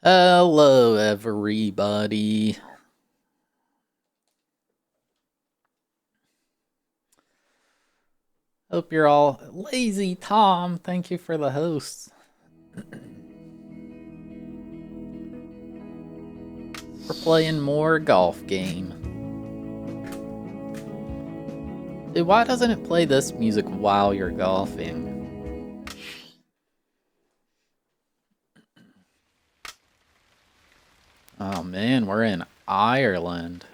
Hello, everybody. Hope you're all lazy. Tom, thank you for the host. We're playing more golf game. Dude, why doesn't it play this music while you're golfing? Oh man, we're in Ireland.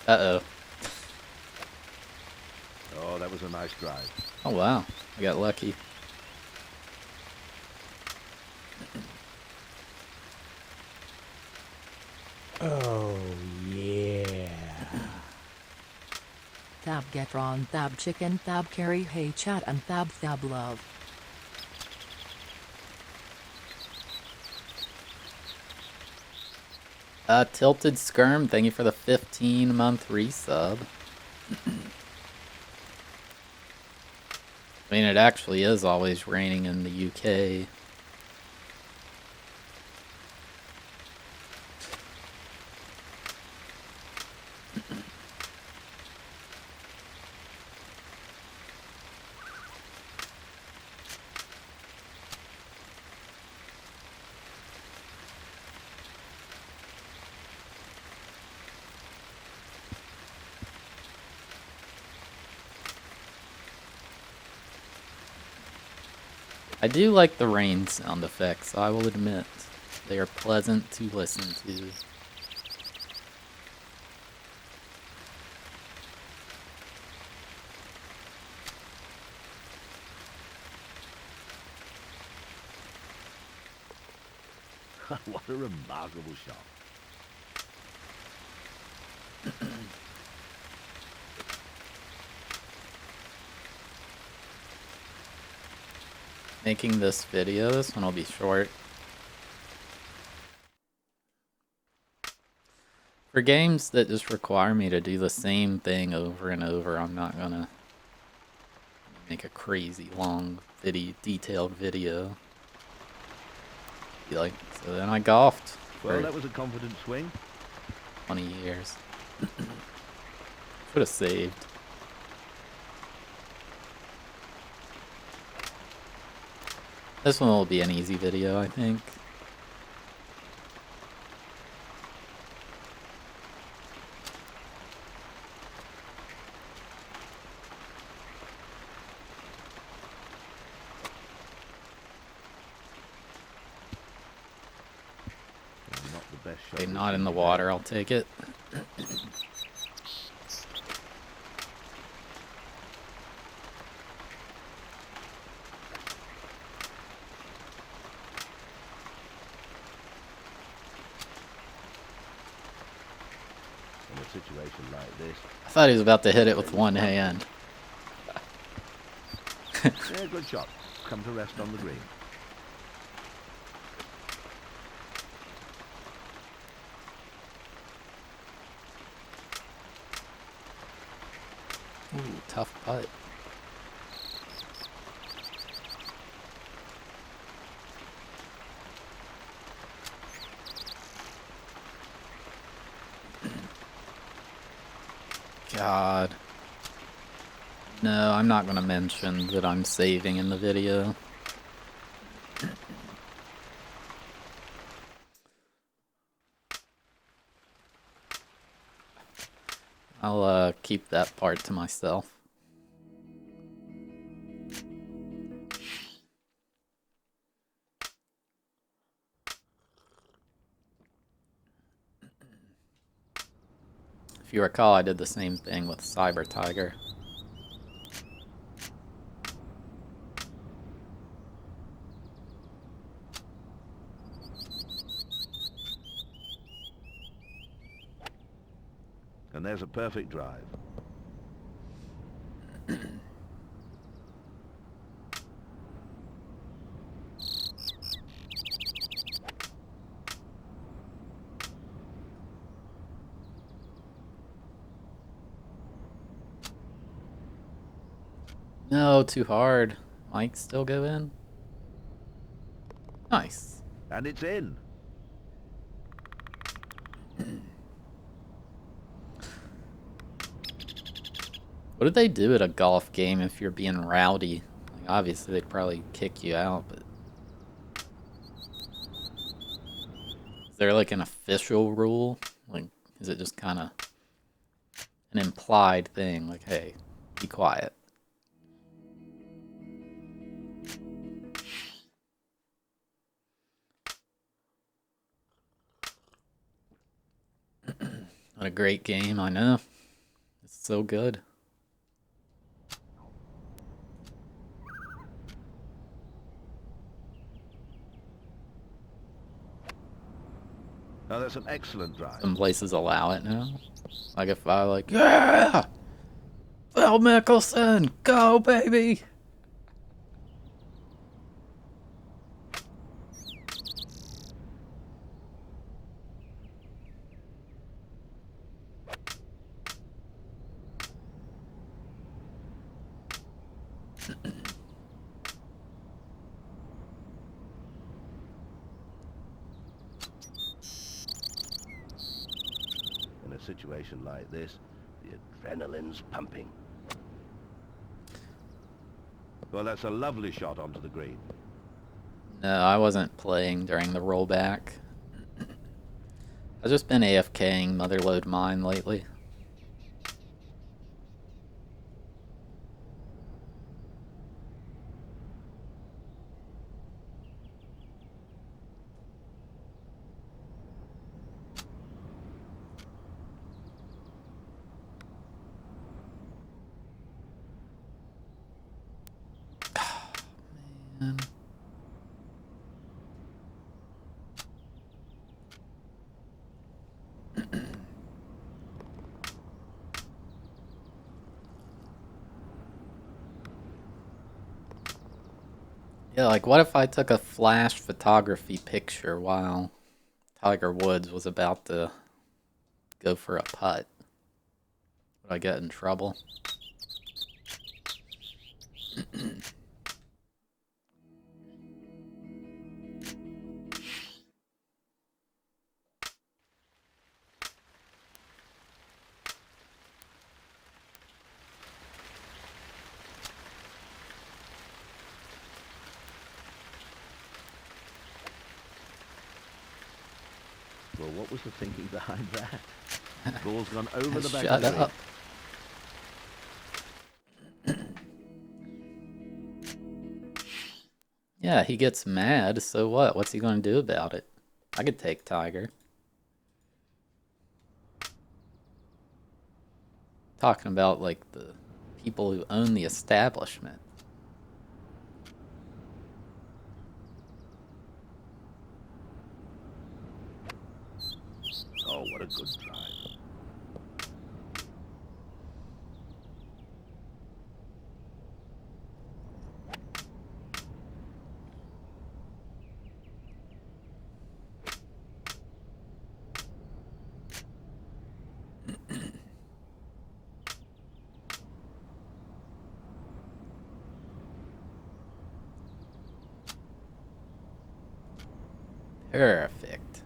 Uh-oh. Oh, that was a nice drive. Oh wow, I got lucky. Oh, yeah. Thab Getron, Thab Chicken, Thab Carry, Hey Chat, and Thab Love. Tilted Skirm, thank you for the 15-month resub. I mean, it actually is always raining in the UK. I do like the rain sound effects, I will admit. They are pleasant to listen to. What a remarkable shot. Making this video, this one will be short. For games that just require me to do the same thing over and over, I'm not gonna make a crazy long detailed video. Be like, so then I golfed Well, for that was a confident swing. 20 years. Should have saved. This one will be an easy video, I think. Not the best shot. Okay, not in the water, I'll take it. In a situation like this. I thought he was about to hit it with one hand. Yeah, good shot. Come to rest on the green. Ooh, tough putt. God. No, I'm not going to mention that I'm saving in the video. I'll keep that part to myself. If you recall, I did the same thing with Cyber Tiger. And there's a perfect drive. No, too hard. Might still go in. Nice. And it's in. What do they do at a golf game if you're being rowdy? Like, obviously, they'd probably kick you out, but... Is there like an official rule? Like, is it just kind of an implied thing? Like, hey, be quiet. What a great game, I know. It's so good. Oh, that's an excellent drive. Some places allow it now. Like if I like, yeah! Phil Mickelson, go baby! In a situation like this, the adrenaline's pumping. Well, that's a lovely shot onto the green. No, I wasn't playing during the rollback. I've just been AFKing Motherlode Mine lately. Man. Yeah, like what if I took a flash photography picture while Tiger Woods was about to go for a putt? Would I get in trouble? Well, what was the thinking behind that? Ball's gone over the back Shut of the up. Yeah, he gets mad, so what? What's he gonna do about it? I could take Tiger. Talking about, like, the people who own the establishment. Oh, what a good drive. Perfect.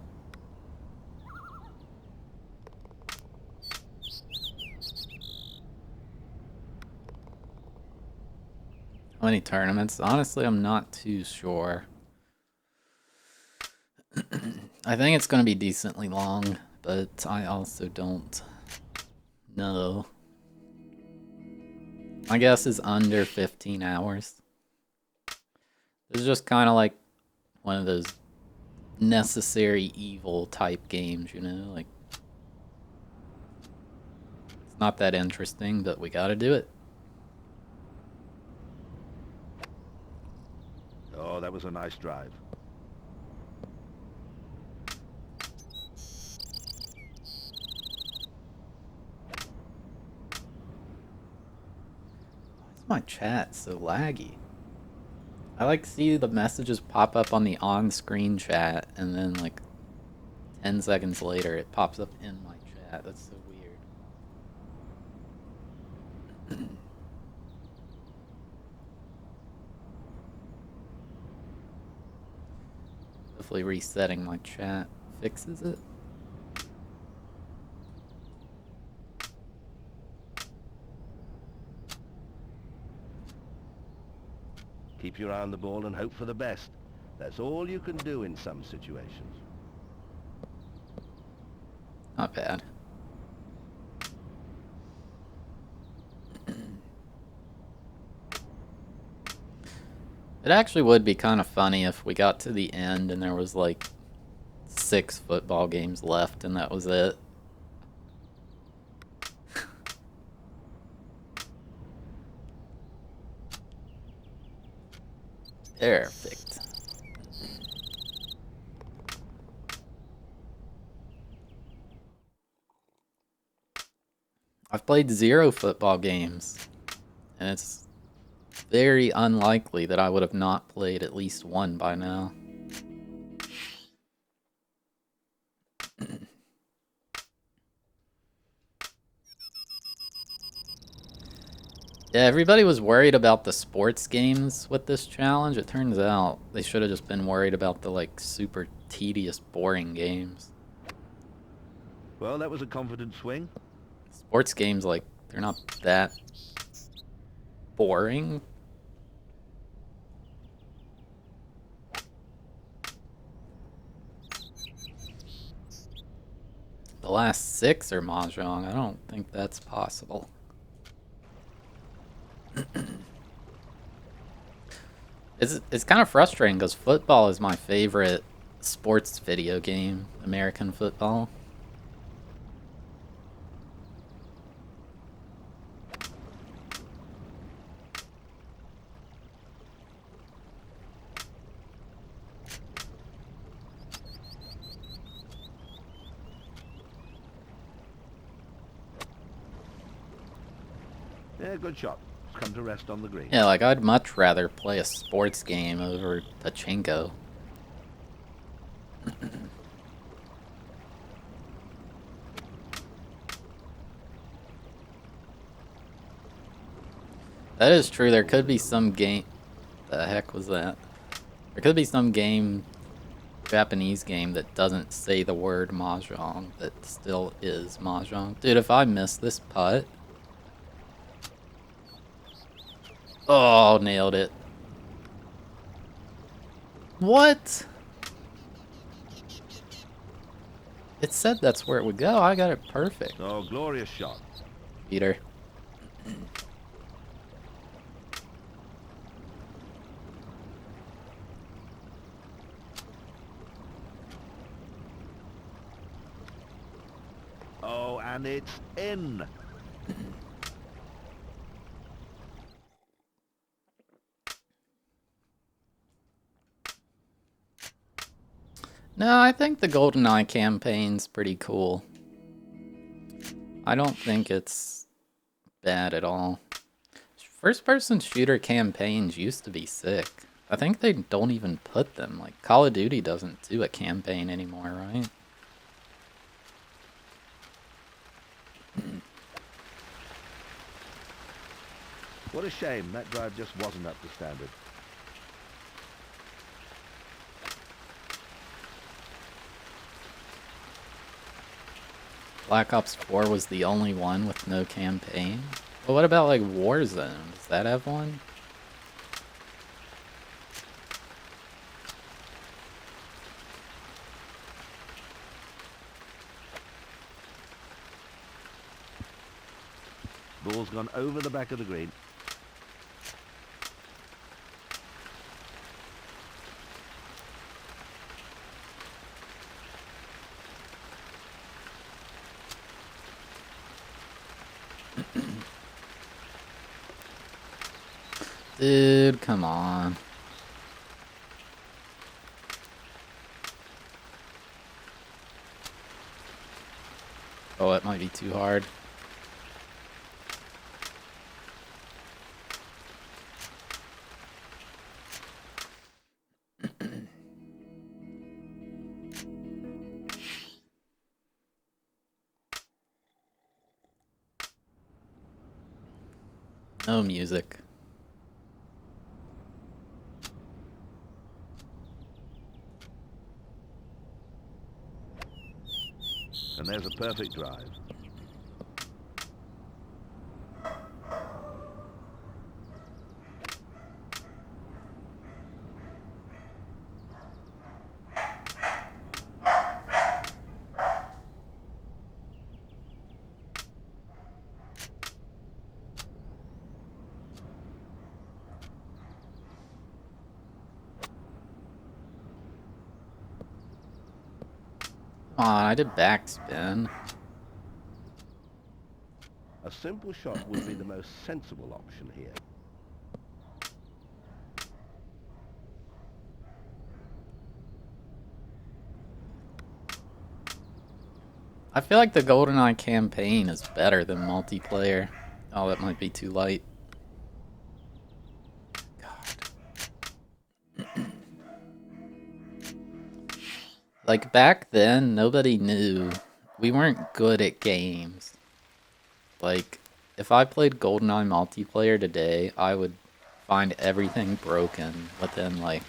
How many tournaments? Honestly, I'm not too sure. I think it's going to be decently long, but I also don't know. My guess is under 15 hours. This is just kind of like one of those necessary evil type games, you know? Like, it's not that interesting, but we gotta do it. Oh, that was a nice drive. Why is my chat so laggy? I like see the messages pop up on the on-screen chat, and then like 10 seconds later it pops up in my chat. That's so weird. Hopefully resetting my chat fixes it. Keep your eye on the ball and hope for the best. That's all you can do in some situations. Not bad. It actually would be kind of funny if we got to the end and there was like 6 football games left and that was it. Perfect. I've played 0 football games, and it's very unlikely that I would have not played at least one by now. Yeah, everybody was worried about the sports games with this challenge. It turns out they should have just been worried about the like super tedious, boring games. Well, that was a confident swing. Sports games, like, they're not that boring. The last 6 are Mahjong. I don't think that's possible. It's kind of frustrating because football is my favorite sports video game, American football. Yeah, good shot. Come to rest on the green. Yeah, like, I'd much rather play a sports game over pachinko. That is true. There could be some game... The heck was that? There could be some game, Japanese game, that doesn't say the word Mahjong, that still is Mahjong. Dude, if I miss this putt... Oh, nailed it. What? It said that's where it would go. I got it perfect. Oh, glorious shot. Peter. Oh, and it's in. No, I think the GoldenEye campaign's pretty cool. I don't think it's bad at all. First-person shooter campaigns used to be sick. I think they don't even put them. Like, Call of Duty doesn't do a campaign anymore, right? What a shame. That drive just wasn't up to standard. Black Ops 4 was the only one with no campaign. But what about, like, Warzone? Does that have one? Ball's gone over the back of the green. Dude, come on. Oh, it might be too hard. No music. there's a perfect drive. Come on, I did backspin. A simple shot would be the most sensible option here. I feel like the GoldenEye campaign is better than multiplayer. Oh, that might be too light. God. Like, back then, nobody knew. We weren't good at games. Like, if I played GoldenEye multiplayer today, I would find everything broken within, like,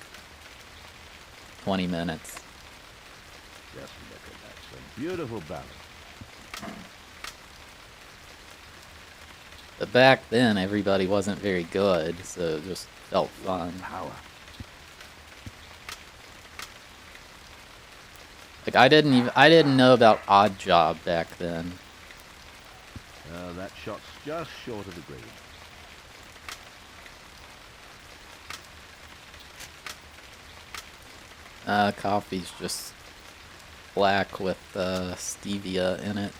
20 minutes. Just look at that swing. Beautiful balance. But back then, everybody wasn't very good, so it just felt fun. Power. Like, I didn't know about Odd Job back then. That shot's just short of the green. Coffee's just black with stevia in it.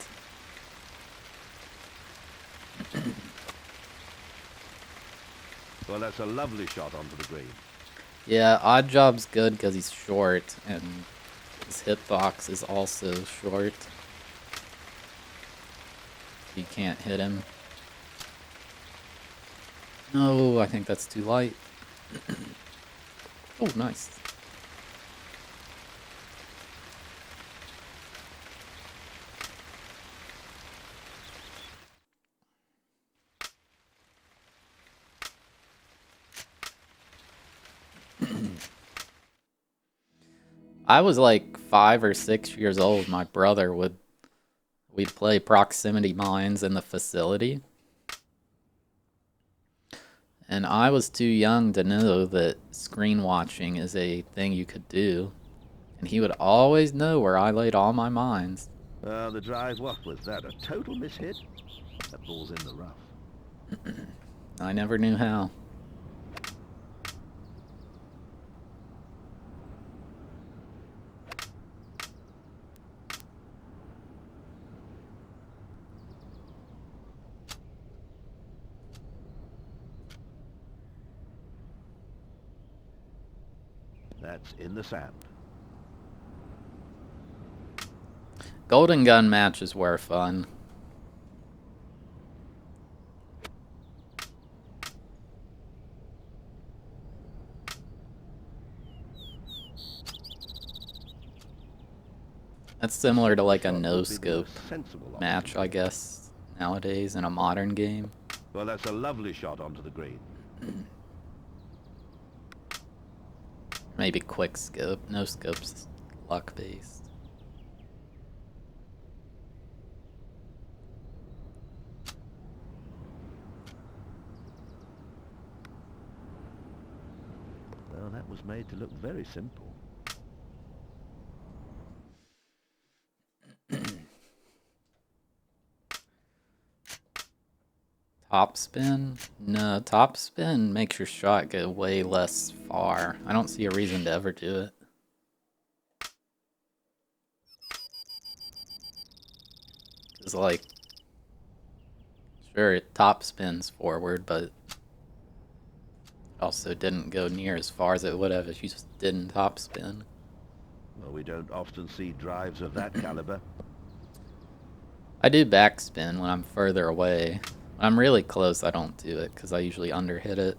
Well, that's a lovely shot onto the green. Yeah, Odd Job's good because he's short, and his hitbox is also short. You can't hit him. No, I think that's too light. Oh, nice. I was like 5 or 6 years old. My brother we'd play proximity mines in the facility. And I was too young to know that screen watching is a thing you could do. And he would always know where I laid all my mines. The drive, what was that? A total mishit? That ball's in the rough. I never knew how. That's in the sand. Golden gun matches were fun. That's similar to like a no-scope match, I guess, nowadays in a modern game. Well, that's a lovely shot onto the green. Maybe quick scope. No scope's luck based. Well, that was made to look very simple. Top spin? No, top spin makes your shot go way less far. I don't see a reason to ever do it. Cause like, sure, it top spins forward, but it also didn't go near as far as it would have if you just didn't top spin. Well, we don't often see drives of that caliber. I do backspin when I'm further away. When I'm really close, I don't do it because I usually underhit it.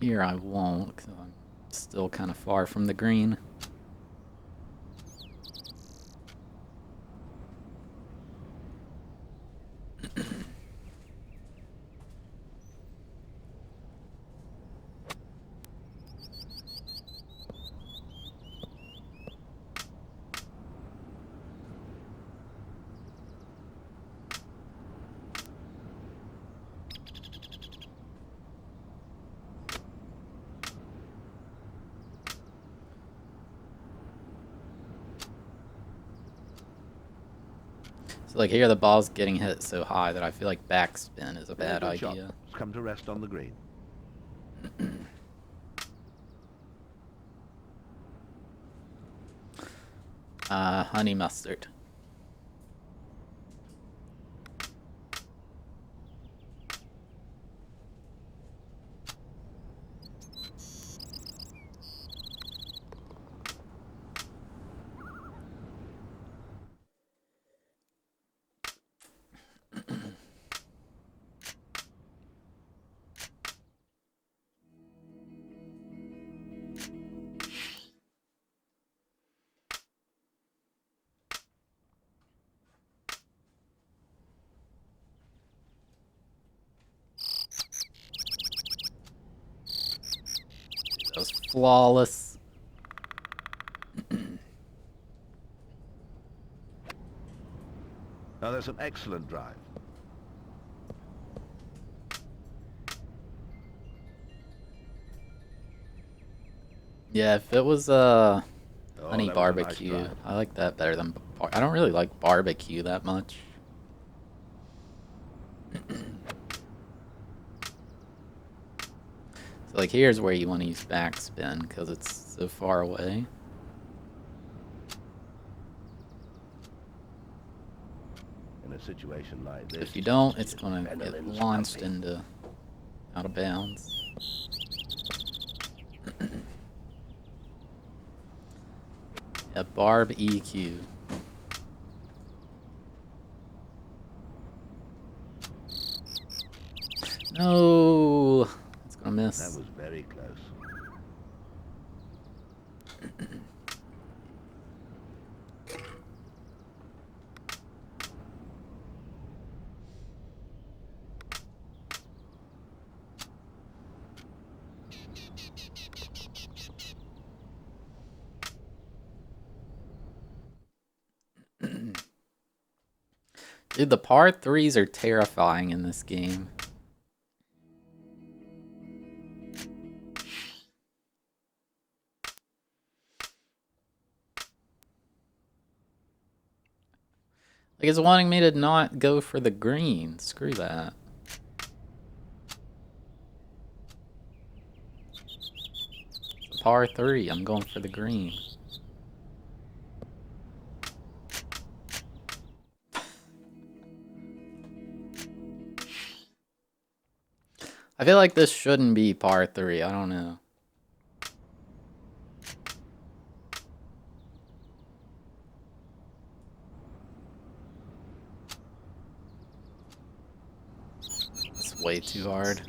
Here I won't because I'm still kind of far from the green. So like here the ball's getting hit so high that I feel like backspin is a bad Good shot. idea. It's come to rest on the green. Honey mustard. That was flawless. Now there's an excellent drive. Yeah, if it was Oh, honey that was a nice barbecue, drive. I like that better than I don't really like barbecue that much. So like here's where you want to use backspin because it's so far away. In a situation like this, If you don't, it's gonna get adrenaline's launched pumping. into out of bounds. Yeah, barb EQ. No, it's gonna miss. That was very close. Dude, the par threes are terrifying in this game. Like, it's wanting me to not go for the green. Screw that. It's a par three. I'm going for the green. I feel like this shouldn't be par three. I don't know. It's way too hard.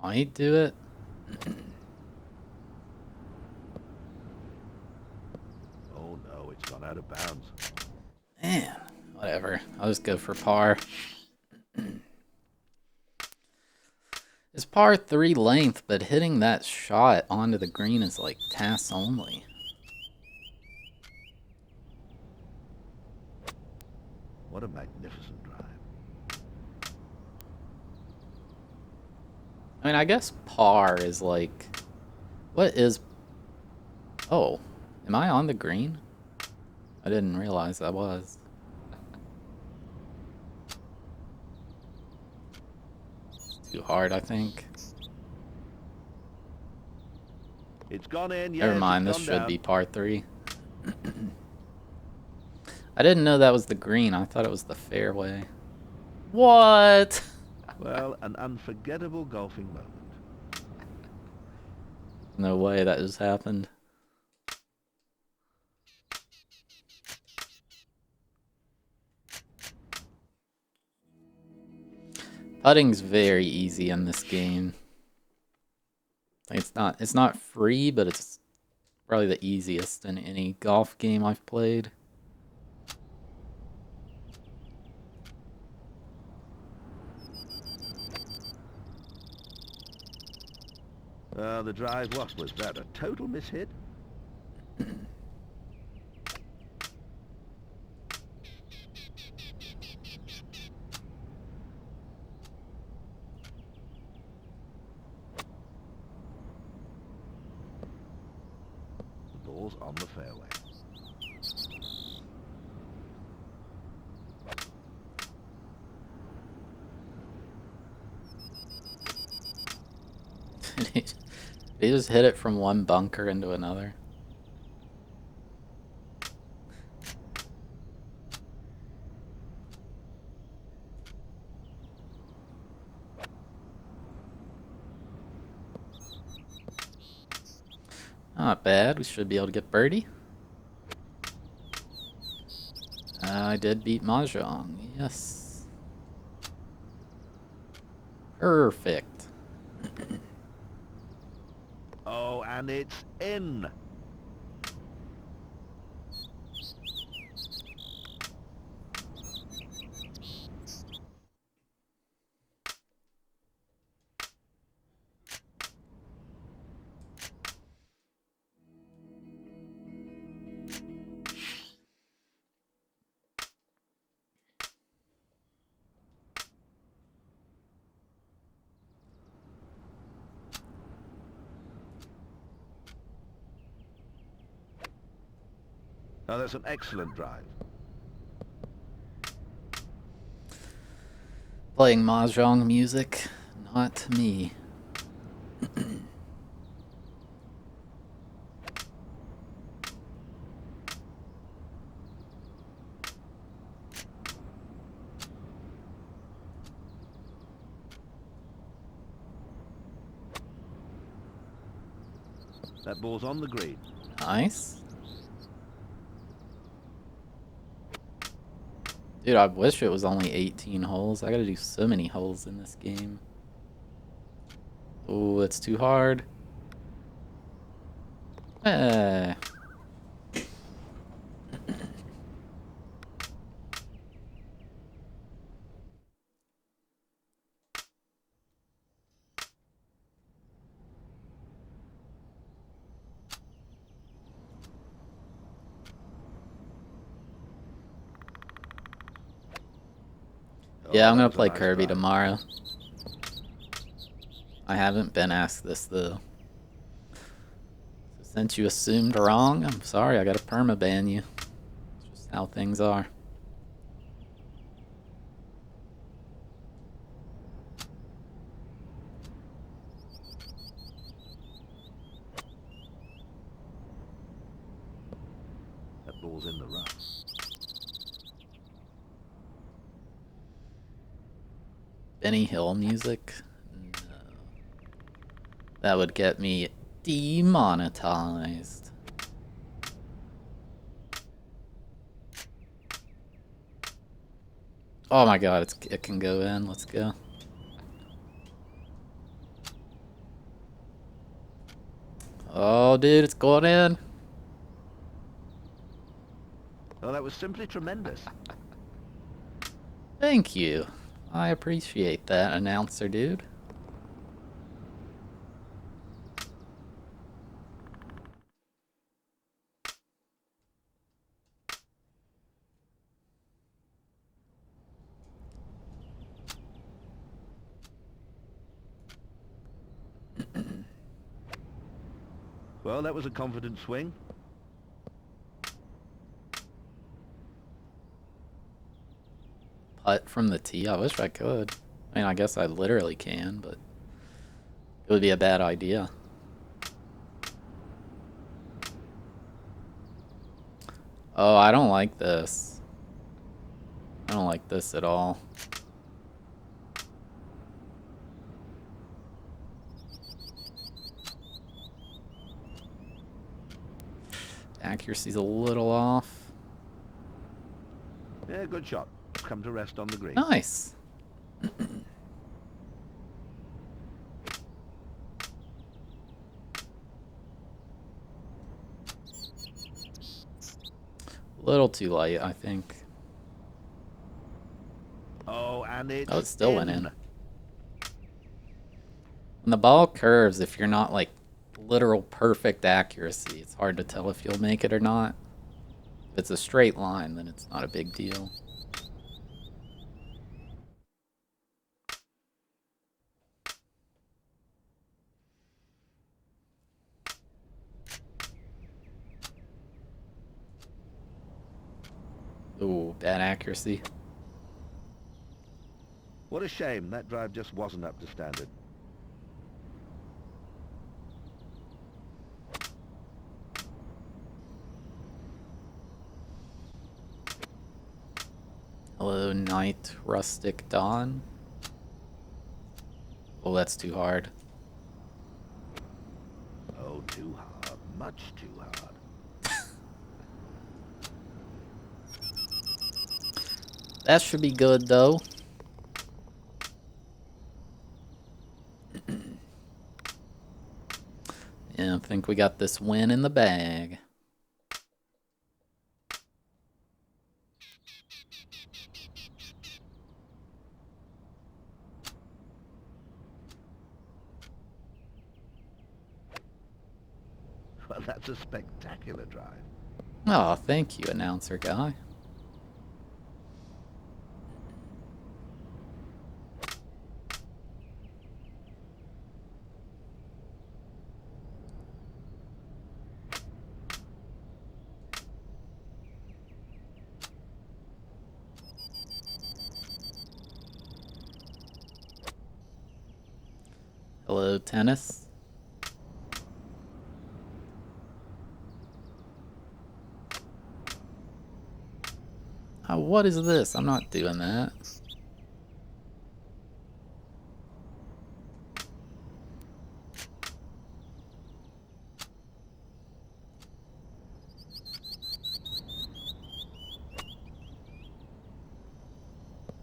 Might do it. Oh no, it's gone out of bounds. Man, whatever. I'll just go for par. It's par three length, but hitting that shot onto the green is like TAS only. What a magnificent drive. I mean, I guess par is like... What is... Oh, am I on the green? I didn't realize I was. Too hard, I think. It's gone in, yes. Never mind, this it's should gone down. be par three. I didn't know that was the green. I thought it was the fairway. What? Well, an unforgettable golfing moment. No way that just happened. Putting's very easy in this game. Like, it's not free, but it's probably the easiest in any golf game I've played. The drive, what was that? A total mishit? balls on the fairway. They just hit it from one bunker into another. Not bad. We should be able to get birdie. I did beat Mahjong. Yes. Perfect. Oh, and it's in. Now that's an excellent drive. Playing Mahjong music, not me. That ball's on the green. Nice. Dude, I wish it was only 18 holes. I gotta do so many holes in this game. Oh, it's too hard. Eh. Yeah, Oh, I'm that gonna was a play nice Kirby drive. tomorrow. I haven't been asked this though. So since you assumed wrong, I'm sorry, I gotta permaban you. It's just how things are. That ball's in the rough. Benny Hill music? No. That would get me demonetized. Oh my god, it can go in. Let's go. Oh, dude, it's going in. Oh, that was simply tremendous. Thank you. I appreciate that, announcer dude. Well, that was a confident swing. Putt from the tee. I wish I could. I mean, I guess I literally can, but it would be a bad idea. Oh, I don't like this. I don't like this at all. Accuracy's a little off. Yeah, good shot. Come to rest on the green. Nice. Little too light, I think. Oh, and it's Oh, it still went in. When the ball curves, if you're not like literal perfect accuracy, it's hard to tell if you'll make it or not. If it's a straight line, then it's not a big deal. Ooh, bad accuracy. What a shame that drive just wasn't up to standard. Hello, Night Rustic Dawn. Oh, that's too hard. Oh, too hard. Much too hard. That should be good, though. Yeah, I think we got this win in the bag. Well, that's a spectacular drive. Oh, thank you, announcer guy. Hello, tennis. Oh, what is this? I'm not doing that.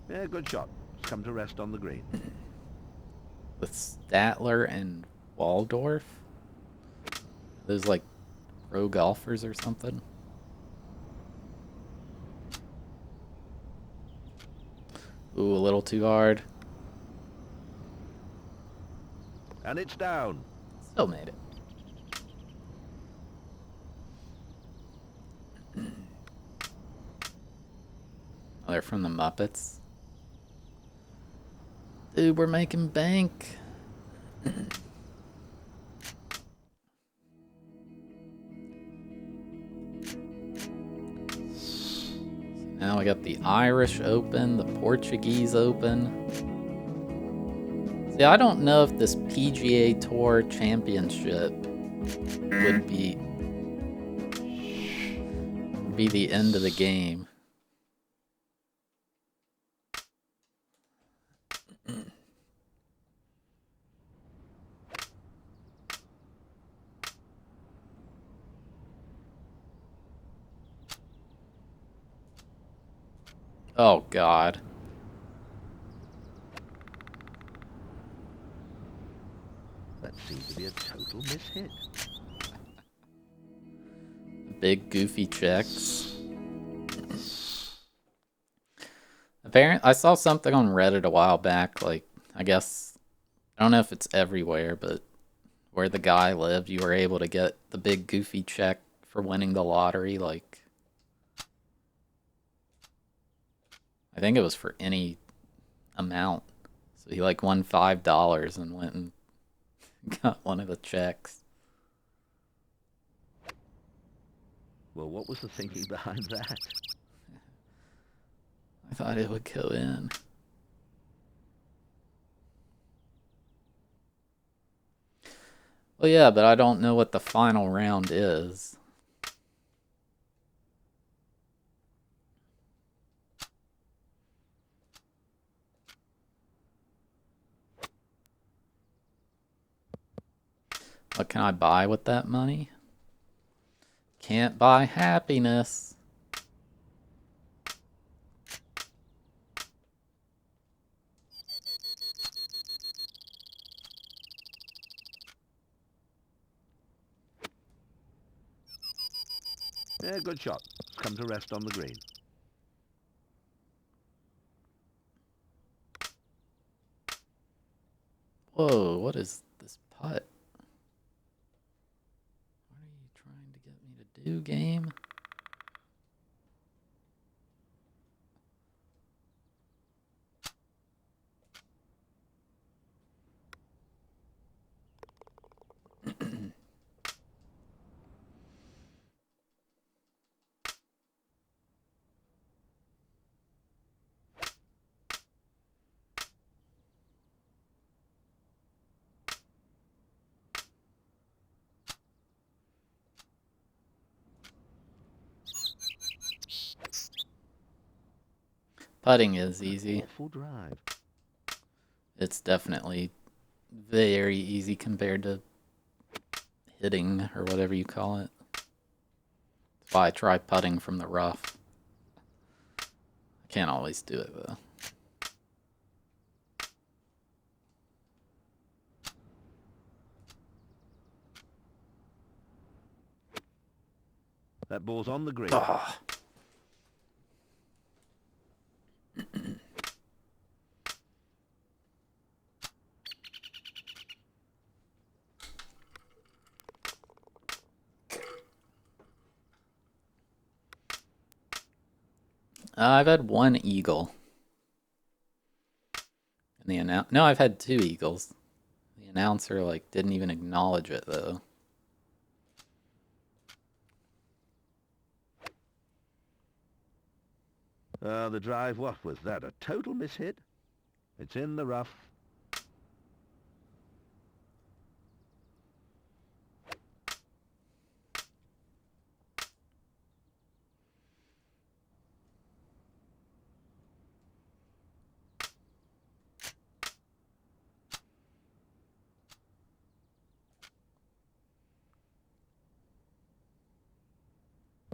Yeah, good shot. It's come to rest on the green. With Statler and Waldorf? Those like pro golfers or something? Ooh, a little too hard. And it's down. Still made it. Oh, they're from the Muppets. Dude, we're making bank. Now we got the Irish Open, the Portuguese Open. See, I don't know if this PGA Tour Championship would be the end of the game. Oh, God. That seemed to be a total mishit. Big goofy checks. Apparently, I saw something on Reddit a while back, like, I guess, I don't know if it's everywhere, but where the guy lived, you were able to get the big goofy check for winning the lottery, like, I think it was for any amount. So he like won $5 and went and got one of the checks. Well, what was the thinking behind that? I thought it would go in. Well, yeah, but I don't know what the final round is. What can I buy with that money? Can't buy happiness. Yeah, good shot. It's come to rest on the green. Whoa, what is this putt? What are you trying to get me to do, game? Putting is easy. Awful drive. It's definitely very easy compared to hitting, or whatever you call it. That's why I try putting from the rough. I can't always do it, though. That ball's on the green. Ah. I've had one eagle. And no, I've had 2 eagles. The announcer like didn't even acknowledge it though. The drive, what was that? A total mishit? It's in the rough.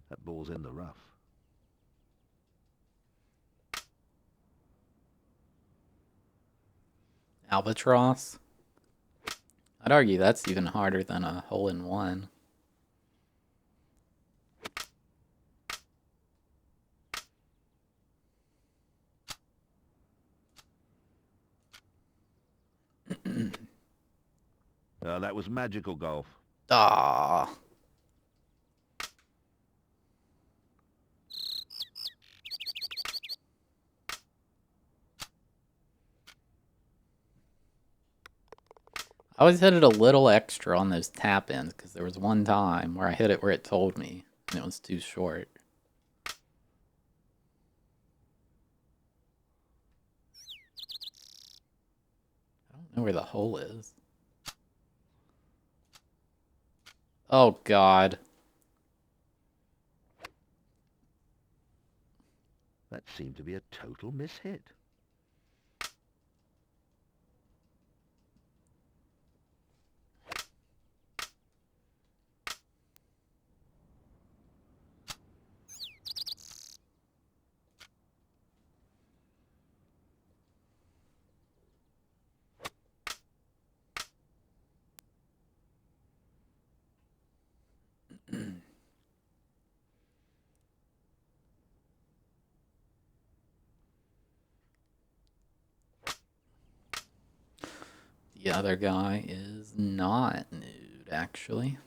That ball's in the rough. Albatross. I'd argue that's even harder than a hole-in-one. That was magical golf. Ah. I always hit it a little extra on those tap-ins, because there was one time where I hit it where it told me, and it was too short. I don't know where the hole is. Oh, God. That seemed to be a total mishit. The other guy is not nude, actually.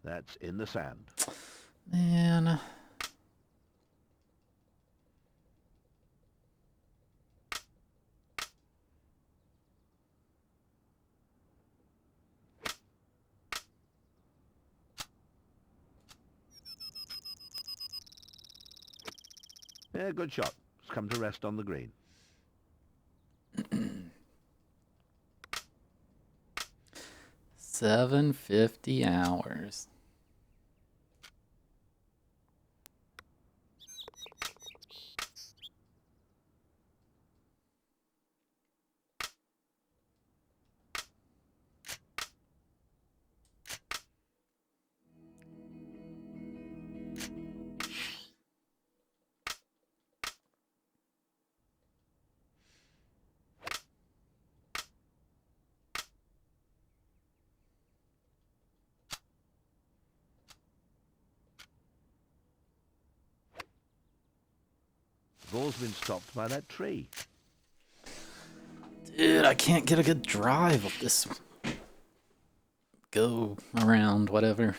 That's in the sand. Man. Yeah, good shot. It's come to rest on the green. $750. The ball's been stopped by that tree. Dude, I can't get a good drive of this. Go around, whatever.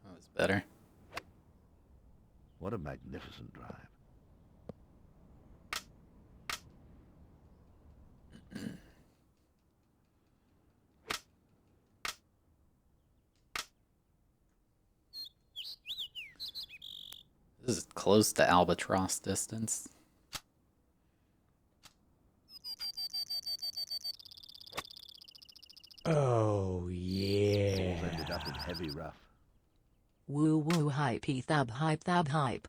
That was better. What a magnificent drive. This is close to albatross distance. Oh, Balls yeah. ended up in heavy rough. Woo woo hype thab hype thab hype.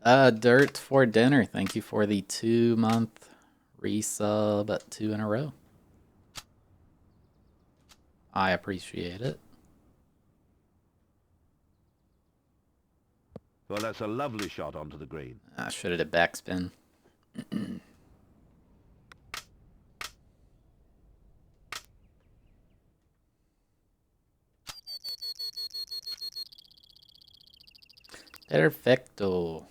Dirt for dinner. Thank you for the 2-month resub at 2 in a row. I appreciate it. Well, that's a lovely shot onto the green. I should have did backspin. Perfecto.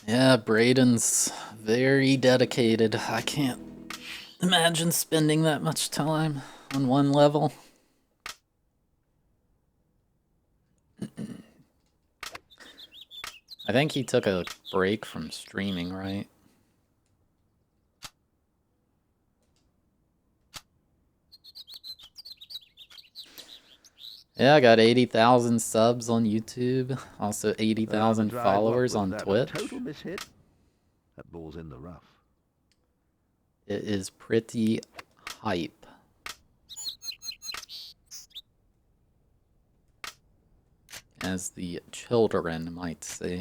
Yeah, Braden's very dedicated. I can't imagine spending that much time on one level. I think he took a break from streaming, right? Yeah, I got 80,000 subs on YouTube. Also 80,000 followers on Twitch. Total mishit. That ball's in the rough. It is pretty hype. As the children might say.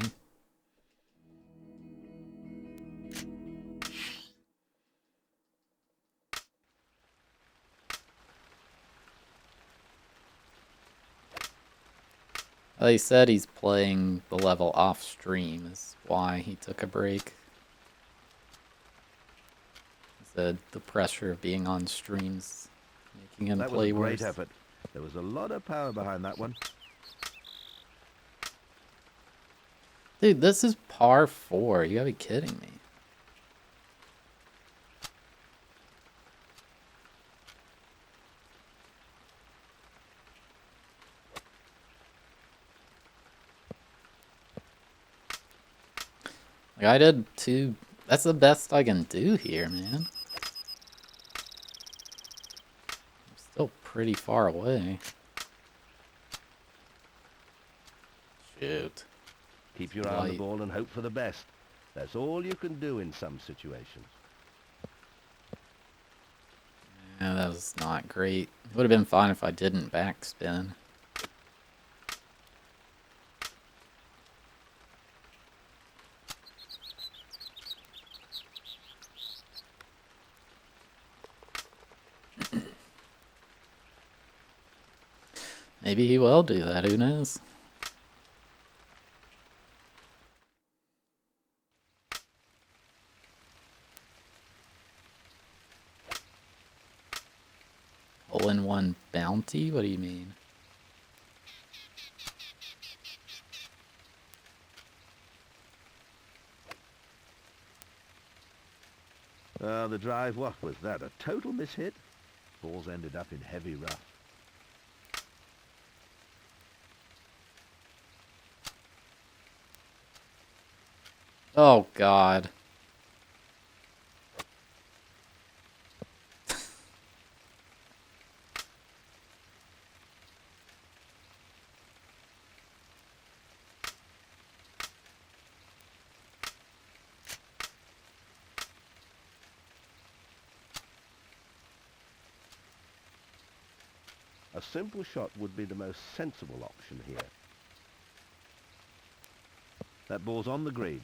Well, he said he's playing the level off stream is why he took a break. He said the pressure of being on streams making him That was play a great worse. effort. There was a lot of power behind that one. Dude, this is par 4. You gotta be kidding me. Like, I did 2. That's the best I can do here, man. I'm still pretty far away. Shoot. Keep your eye on the Light. ball and hope for the best. That's all you can do in some situations. Yeah, that was not great. It would have been fine if I didn't backspin. Maybe he will do that, who knows? Hole-in-one bounty? What do you mean? The drive, what was that? A total mishit? Balls ended up in heavy rough. Oh, God. A simple shot would be the most sensible option here. That ball's on the green.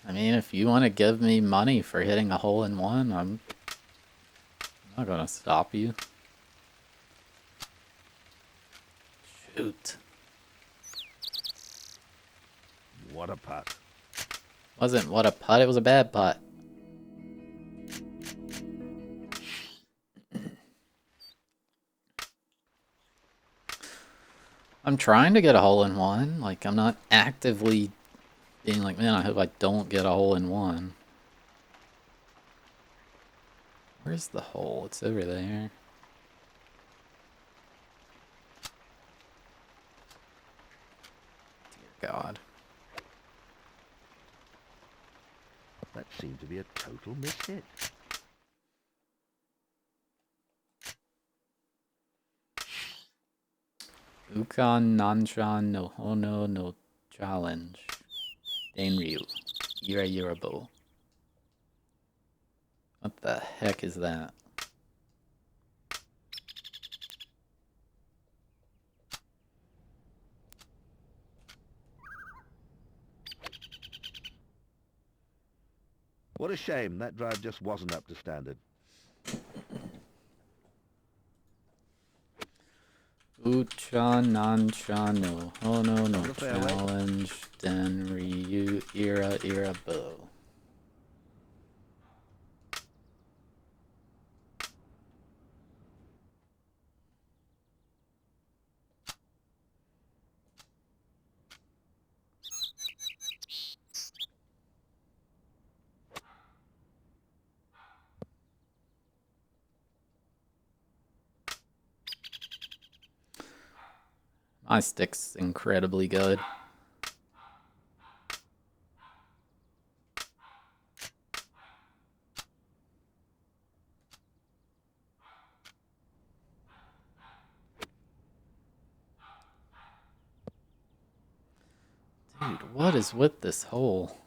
I mean, if you want to give me money for hitting a hole-in-one, I'm not gonna stop you. Shoot. What a putt. Wasn't what a putt, it was a bad putt. I'm trying to get a hole-in-one. Like, I'm not actively being like, man, I hope I don't get a hole-in-one. Where's the hole? It's over there. Dear God. That seemed to be a total mishit. Ukan Nanshan no Hono no Challenge. Dainryu. Ira Yurabo. What the heck is that? What a shame that drive just wasn't up to standard. Uchan Nanshan no Hono no On the fairway. Challenge. Dainryu Ira Irabo. My stick's incredibly good. Dude, what is with this hole?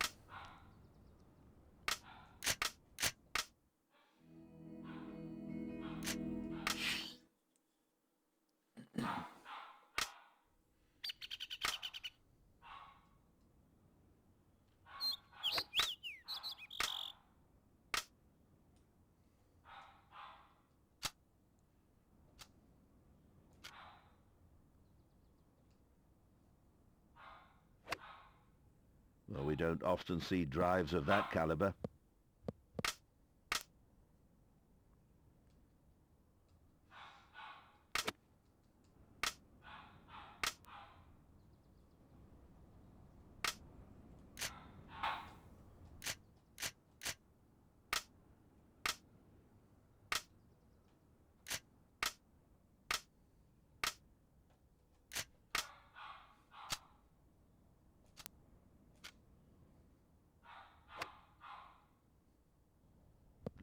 Well, we don't often see drives of that caliber.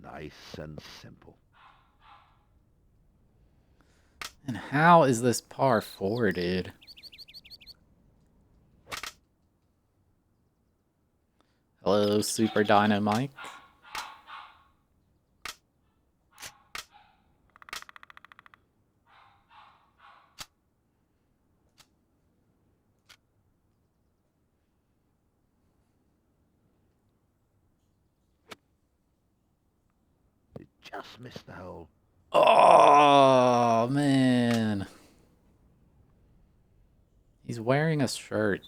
Nice and simple. And how is this par 4, dude? Hello, Super Dino Mike. It just missed the hole. Oh, man. He's wearing a shirt.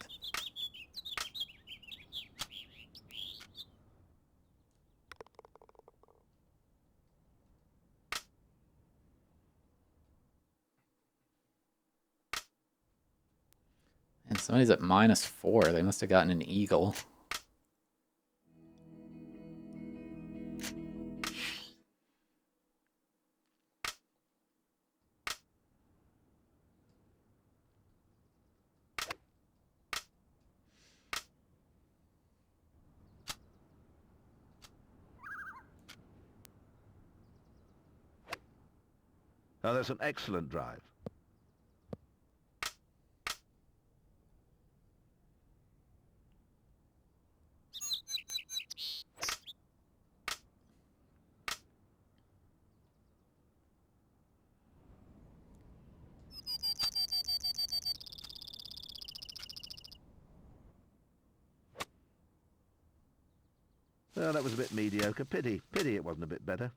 And somebody's at -4. They must have gotten an eagle. Oh, that's an excellent drive. Oh, that was a bit mediocre. Pity it wasn't a bit better.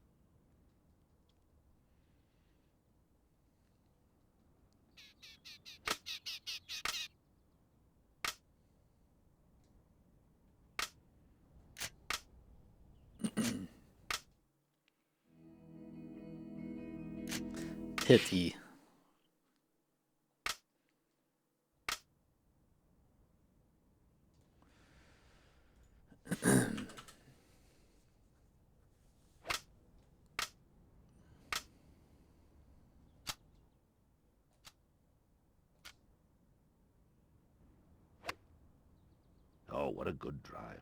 Pity. Oh, what a good drive.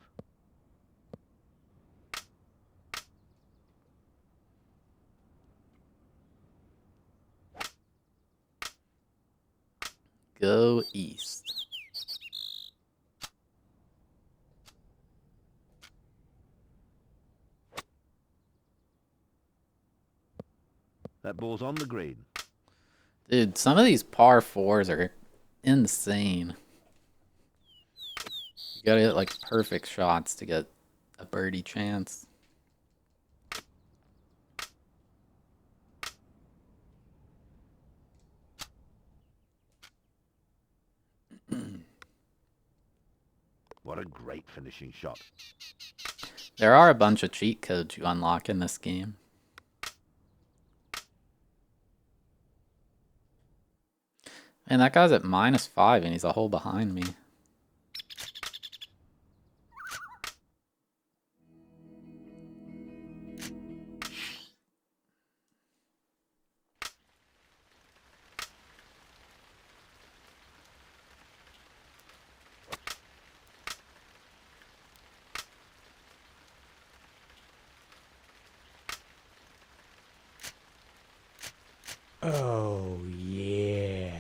go east. That ball's on the green. Dude, some of these par fours are insane. You gotta get like perfect shots to get a birdie chance. What a great finishing shot. There are a bunch of cheat codes you unlock in this game. And that guy's at -5 and he's a hole behind me. Oh, yeah.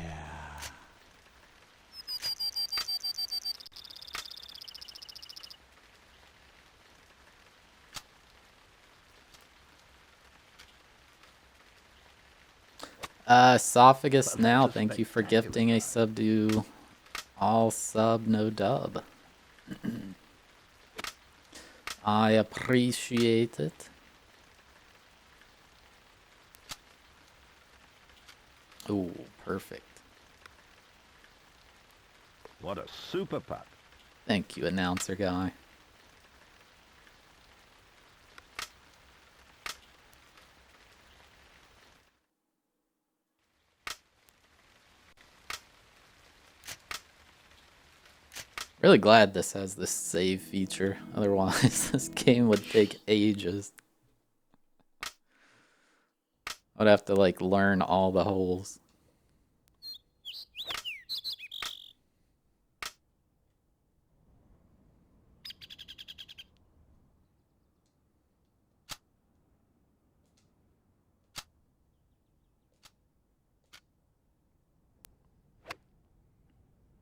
Esophagus Well, now, that's a thank you for spectacular gifting a drive. sub to all sub no dub. I appreciate it. Ooh, perfect. What a super putt. Thank you, announcer guy. Really glad this has this save feature. Otherwise, this game would take ages. I'd have to like learn all the holes.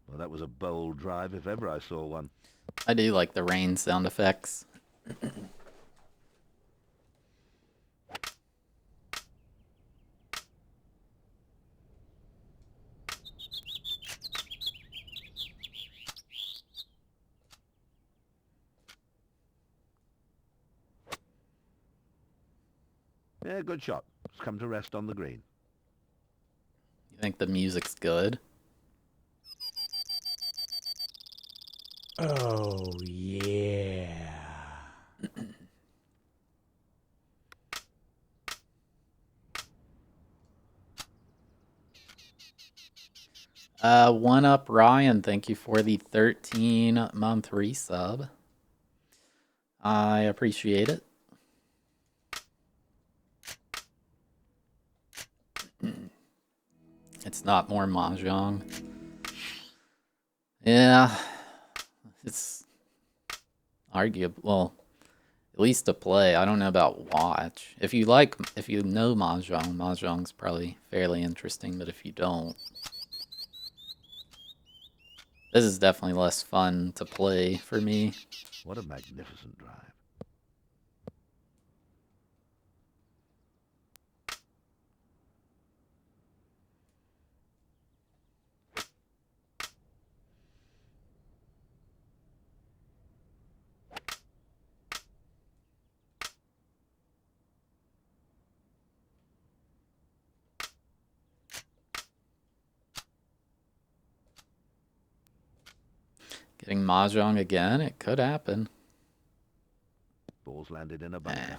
Well, that was a bold drive if ever I saw one. I do like the rain sound effects. Yeah, good shot. It's come to rest on the green. You think the music's good? Oh, yeah. One Up Ryan, thank you for the 13-month resub. I appreciate it. It's not more mahjong. Yeah, it's arguable. Well, at least to play. I don't know about watch. If you know mahjong, mahjong's probably fairly interesting. But if you don't, this is definitely less fun to play for me. What a magnificent drive. Getting mahjong again, it could happen. Ball's landed in a bunker.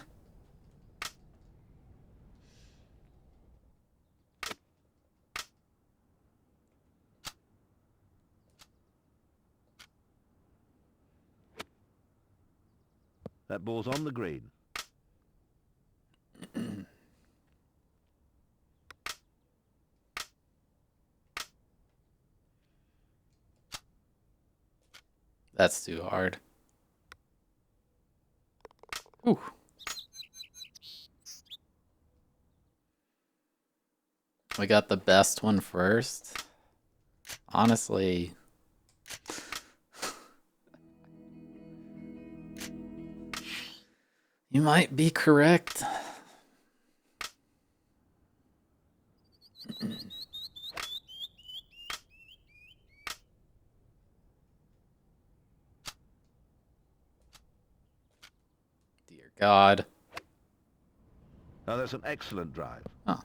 That ball's on the green. That's too hard. Ooh. We got the best one first. Honestly, you might be correct. Dear God. Now that's an excellent drive. Oh.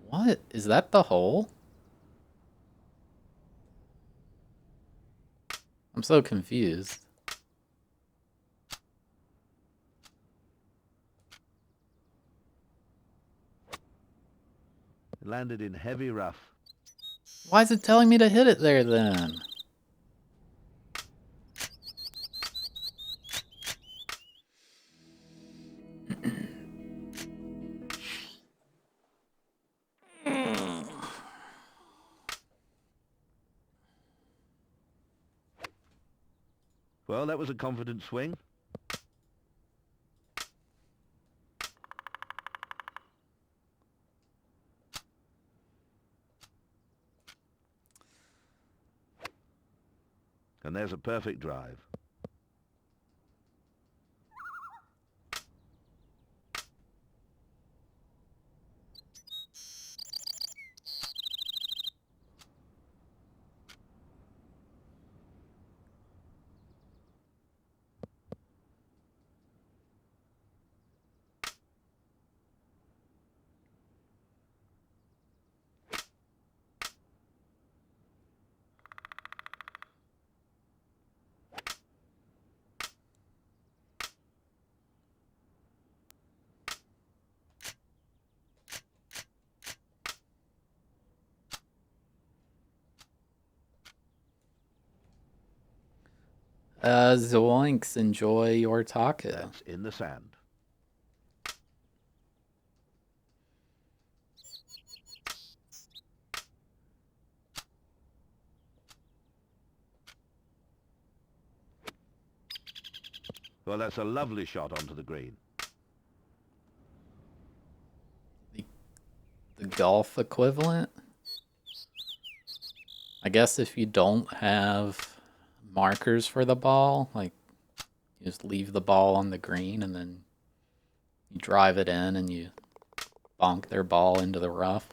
What? Is that the hole? I'm so confused. It landed in heavy rough. Why is it telling me to hit it there then? Well, that was a confident swing. And there's a perfect drive. Zoinks, enjoy your taco. That's in the sand. Well, that's a lovely shot onto the green. The golf equivalent? I guess if you don't have markers for the ball, like, you just leave the ball on the green and then you drive it in and you bonk their ball into the rough.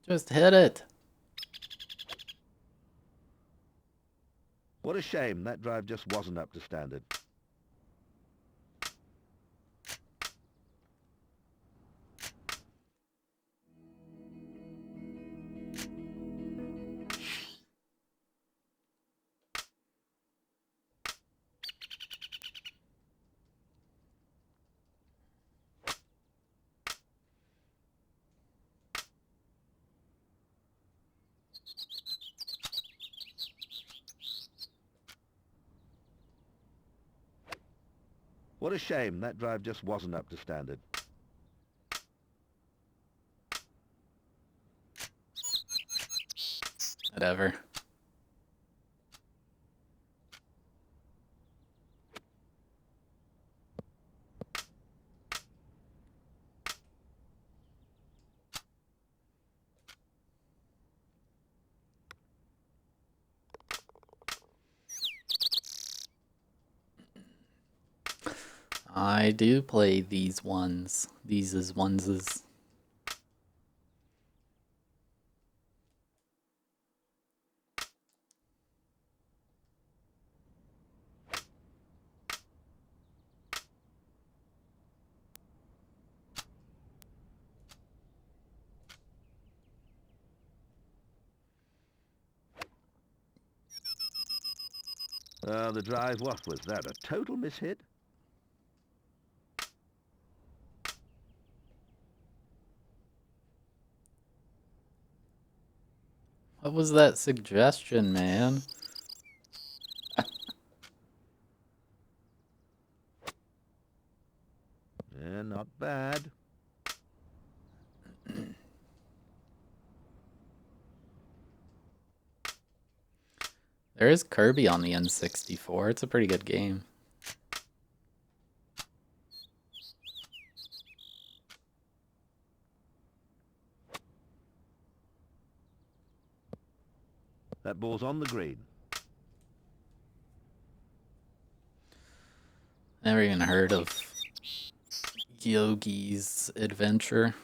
Just hit it. What a shame that drive just wasn't up to standard. What a shame that drive just wasn't up to standard. Whatever. I do play these ones. These is oneses. The drive, what was that? A total mishit? What was that suggestion, man? Yeah, not bad. There is Kirby on the N64. It's a pretty good game. That ball's on the green. Never even heard of Yogi's Adventure.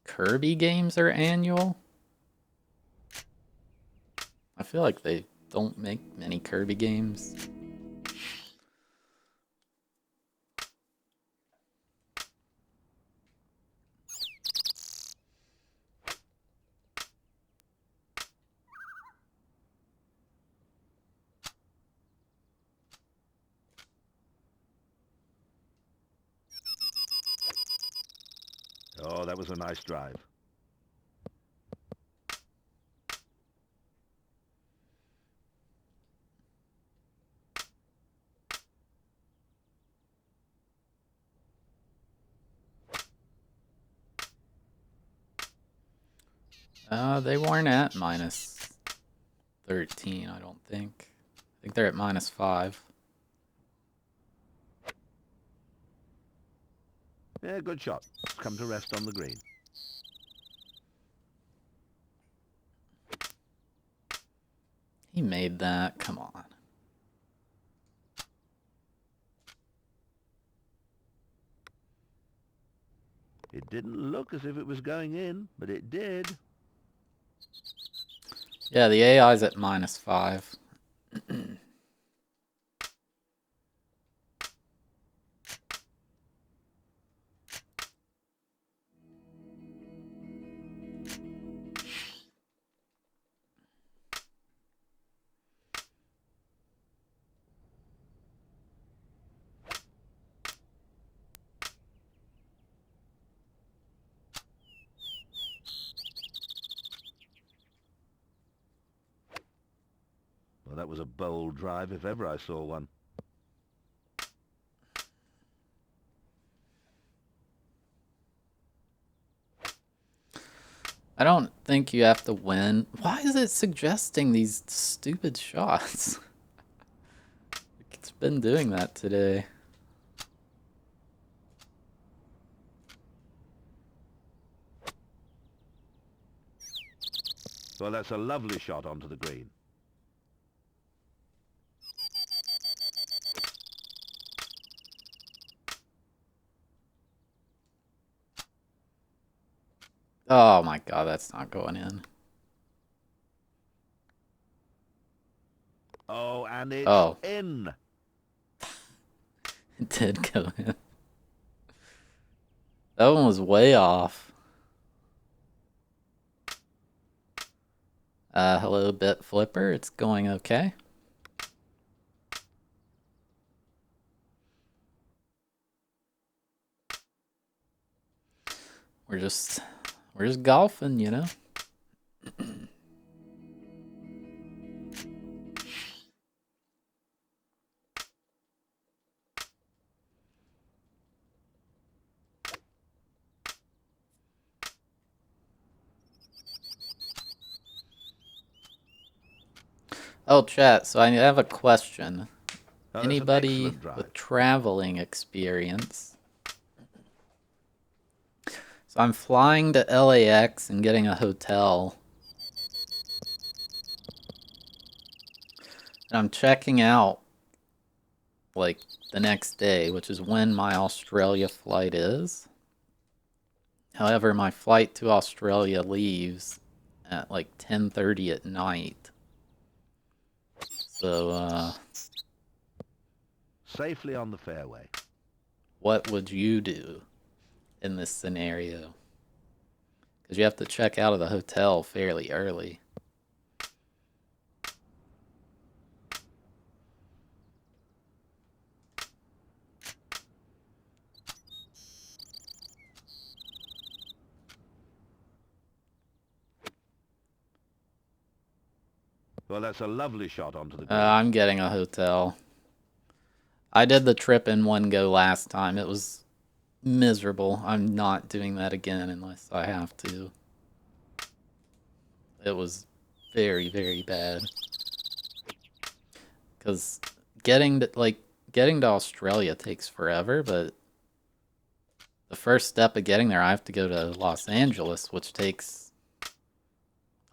Kirby games are annual? I feel like they don't make many Kirby games. Oh, that was a nice drive. They weren't at minus 13, I don't think. I think they're at minus 5. Yeah, good shot. Come to rest on the green. He made that. Come on. It didn't look as if it was going in, but it did. Yeah, the AI's at minus 5. Well, that was a bold drive if ever I saw one. I don't think you have to win. Why is it suggesting these stupid shots? It's been doing that today. Well, that's a lovely shot onto the green. Oh my god, that's not going in. Oh, and it's Oh. in. It did go in. That one was way off. Hello, Bit Flipper. It's going okay. We're just golfing, you know. Oh, chat. So I have a question. Oh, that's an Anybody excellent drive. with traveling experience? So I'm flying to LAX and getting a hotel. And I'm checking out like the next day, which is when my Australia flight is. However, my flight to Australia leaves at like 10:30 at night. So, Safely on the fairway. what would you do in this scenario? Because you have to check out of the hotel fairly early. Well, that's a lovely shot onto the green. I'm getting a hotel. I did the trip in one go last time. It was miserable. I'm not doing that again unless I have to. It was very, very bad. Because getting to Australia takes forever, but the first step of getting there, I have to go to Los Angeles, which takes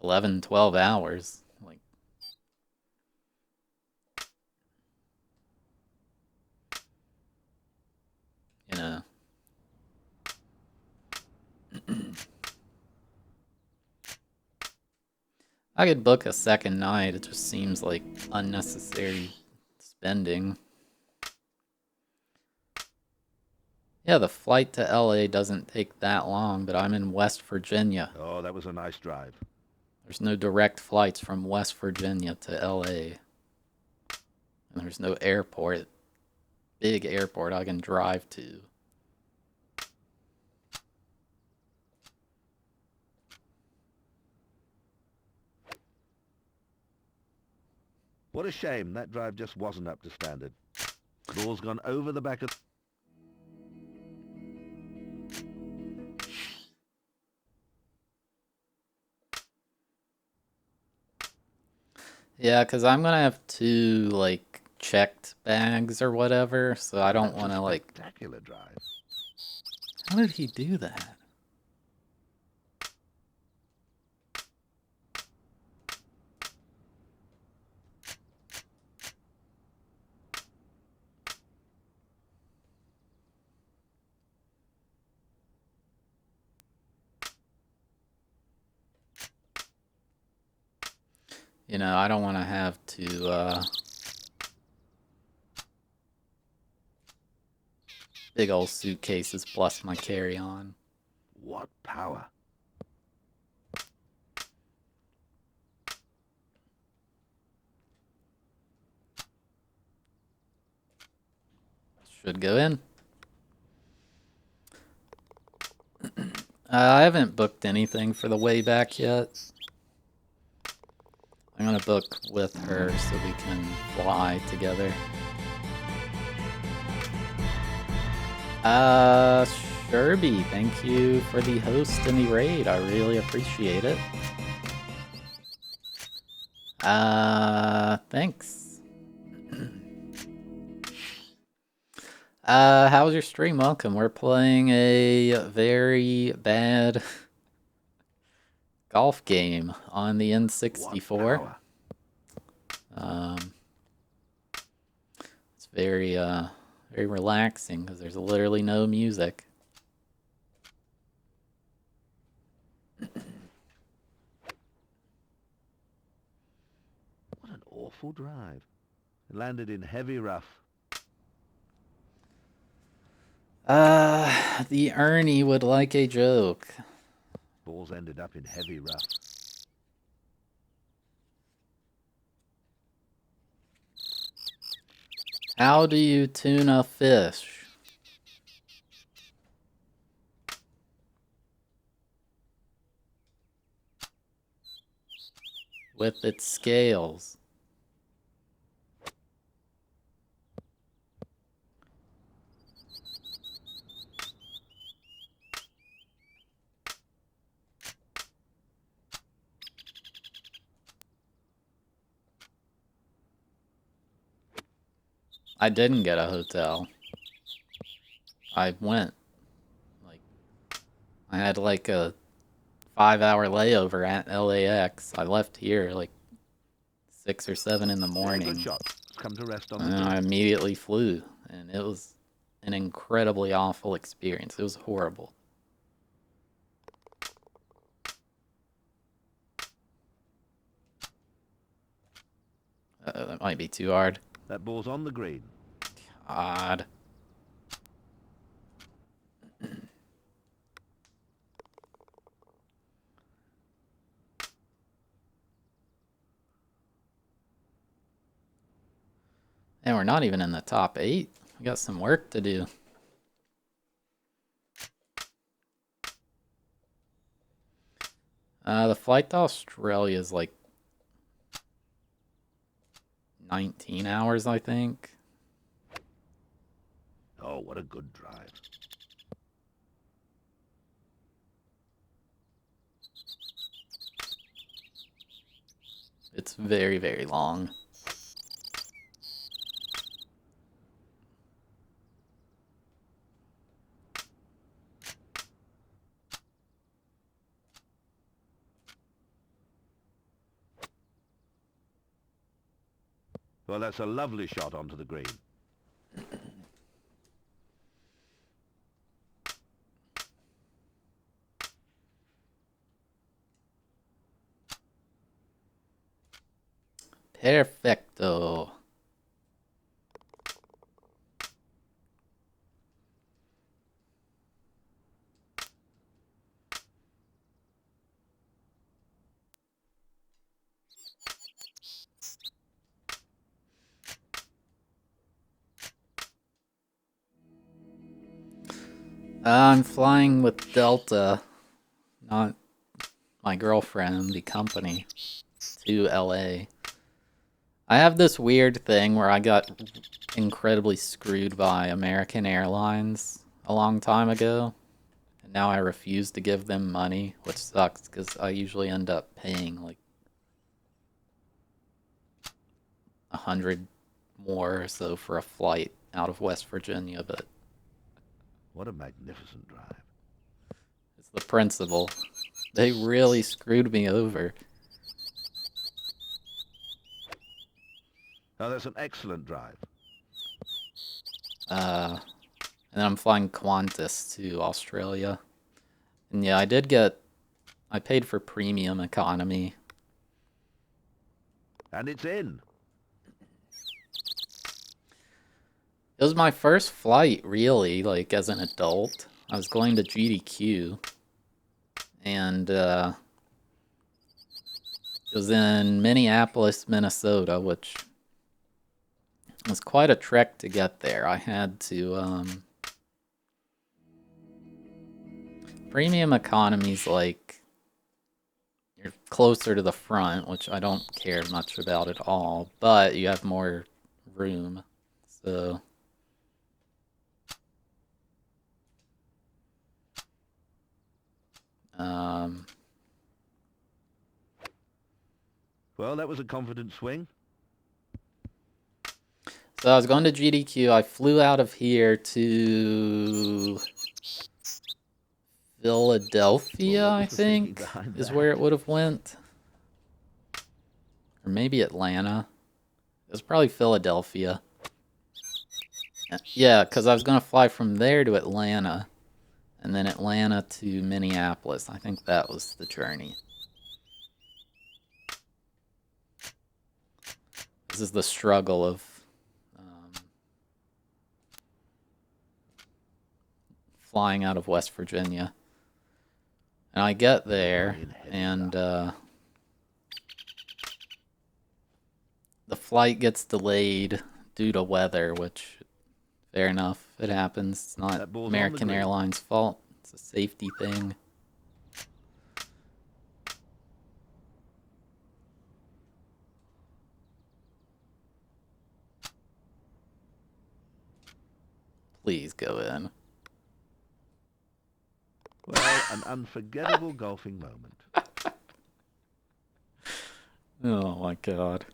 11, 12 hours. Like, you know. I could book a second night. It just seems like unnecessary spending. Yeah, the flight to LA doesn't take that long, but I'm in West Virginia. Oh, that was a nice drive. There's no direct flights from West Virginia to LA. And there's no airport, big airport I can drive to. What a shame that drive just wasn't up to standard. Ball's gone over the back of... Yeah, because I'm going to have two, like, checked bags or whatever, so I don't want to, like... Spectacular drive. How did he do that? You know, I don't want to have to, big old suitcases plus my carry-on. What power. Should go in. I haven't booked anything for the way back yet. I'm gonna book with her so we can fly together. Sherby, thank you for the host and the raid. I really appreciate it. Thanks. How was your stream? Welcome. We're playing a very bad golf game on the N64. It's very very relaxing because there's literally no music. What an awful drive. It landed in heavy rough. The Ernie would like a joke. Balls ended up in heavy rough. How do you tune a fish? With its scales. I didn't get a hotel. I went. Like, I had like a 5-hour layover at LAX. I left here like 6 or 7 in the morning. Good shot. Come to rest on And the then I immediately flew. and it was an incredibly awful experience. It was horrible. That might be too hard. That ball's on the green. God. And we're not even in the top 8. We got some work to do. The flight to Australia is like 19 hours, I think. Oh, what a good drive. It's very, very long. Well, that's a lovely shot onto the green. Perfecto. I'm flying with Delta, not my girlfriend, the company, to LA. I have this weird thing where I got incredibly screwed by American Airlines a long time ago. And now I refuse to give them money, which sucks because I usually end up paying like 100 more or so for a flight out of West Virginia, but What a magnificent drive. it's the principle. They really screwed me over. Oh, that's an excellent drive. And then I'm flying Qantas to Australia. And yeah, I paid for premium economy. And it's in. It was my first flight, really, like, as an adult. I was going to GDQ. And, it was in Minneapolis, Minnesota, which was quite a trek to get there. I had to, premium economy's like, you're closer to the front, which I don't care much about at all, but you have more room, so... Well, that was a confident swing. So I was going to GDQ. I flew out of here to Philadelphia, Well, what I was the thinking think, behind is that? where it would have went. Or maybe Atlanta. It was probably Philadelphia. Yeah, because I was going to fly from there to Atlanta. And then Atlanta to Minneapolis. I think that was the journey. This is the struggle of flying out of West Virginia. And I get there, and the flight gets delayed due to weather, which, fair enough, it happens. It's not American Airlines' fault. It's a safety thing. Please go in. Well, an unforgettable golfing moment. Oh my god.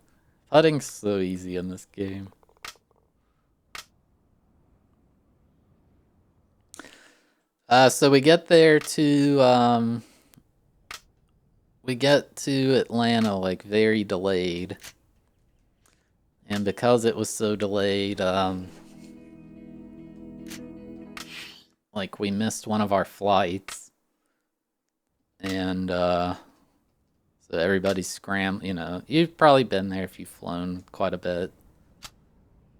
Putting's so easy in this game. So we get there to, we get to Atlanta, like, very delayed. And because it was so delayed, like we missed one of our flights, and so everybody's scrambling. You know, you've probably been there if you've flown quite a bit.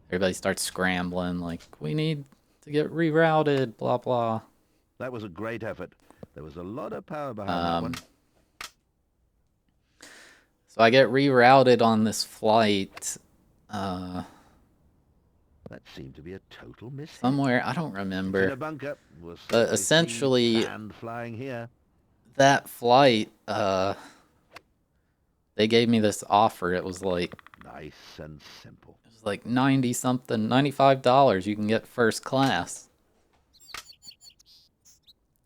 Everybody starts scrambling, like we need to get rerouted, blah blah. That was a great effort. There was a lot of power behind that one. So I get rerouted on this flight. That seemed to be a total mishap. Somewhere, I don't It's in remember. a bunker. We'll But certainly see essentially, sand flying here. that flight, they gave me this offer. It was like Nice and simple. 90 something, $95. You can get first class.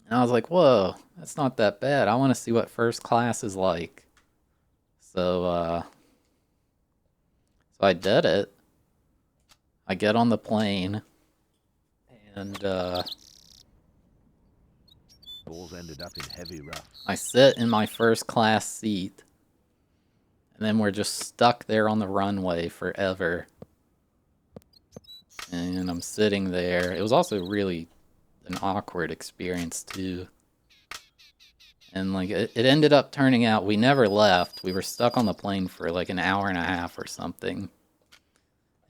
And I was like, whoa, that's not that bad. I want to see what first class is like. So I did it. I get on the plane, and Balls ended up in heavy rough. I sit in my first class seat, and then we're just stuck there on the runway forever. And I'm sitting there. It was also really an awkward experience too. And like it ended up turning out we never left. We were stuck on the plane for like an hour and a half or something.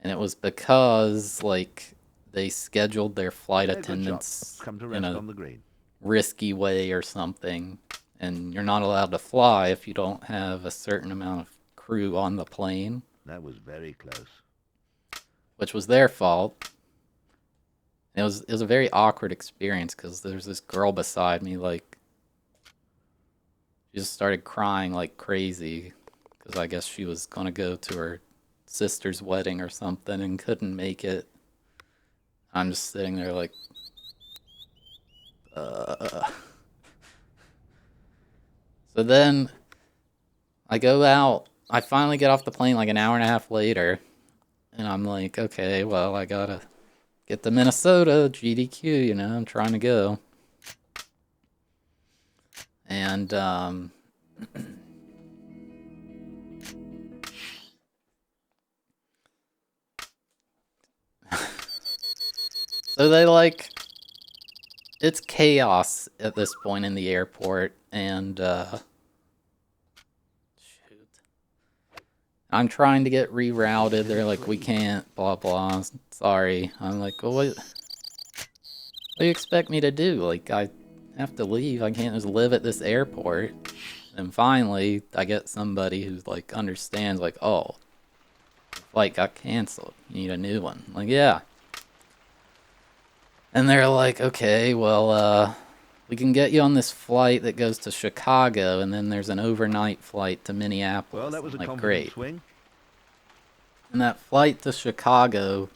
And it was because like they scheduled their flight attendants Come to rest on the green. risky way or something. And you're not allowed to fly if you don't have a certain amount of crew on the plane. That was very close. Which was their fault. It was a very awkward experience because there's this girl beside me, like, she just started crying like crazy because I guess she was gonna go to her sister's wedding or something and couldn't make it. I'm just sitting there like, So then I go out. I finally get off the plane like an hour and a half later, and I'm like, okay, well, I gotta get to Minnesota, GDQ, you know, I'm trying to go. And, so they like, it's chaos at this point in the airport, and, shoot. I'm trying to get rerouted. They're like, we can't, blah, blah, sorry. I'm like, well, what do you expect me to do? Like, I have to leave. I can't just live at this airport. And finally, I get somebody who's like, understands, like, oh, the flight got canceled. You need a new one. I'm like, yeah. And they're like, okay, well, we can get you on this flight that goes to Chicago, and then there's an overnight flight to Minneapolis. Well, that was a like, confident great. swing. And that flight to Chicago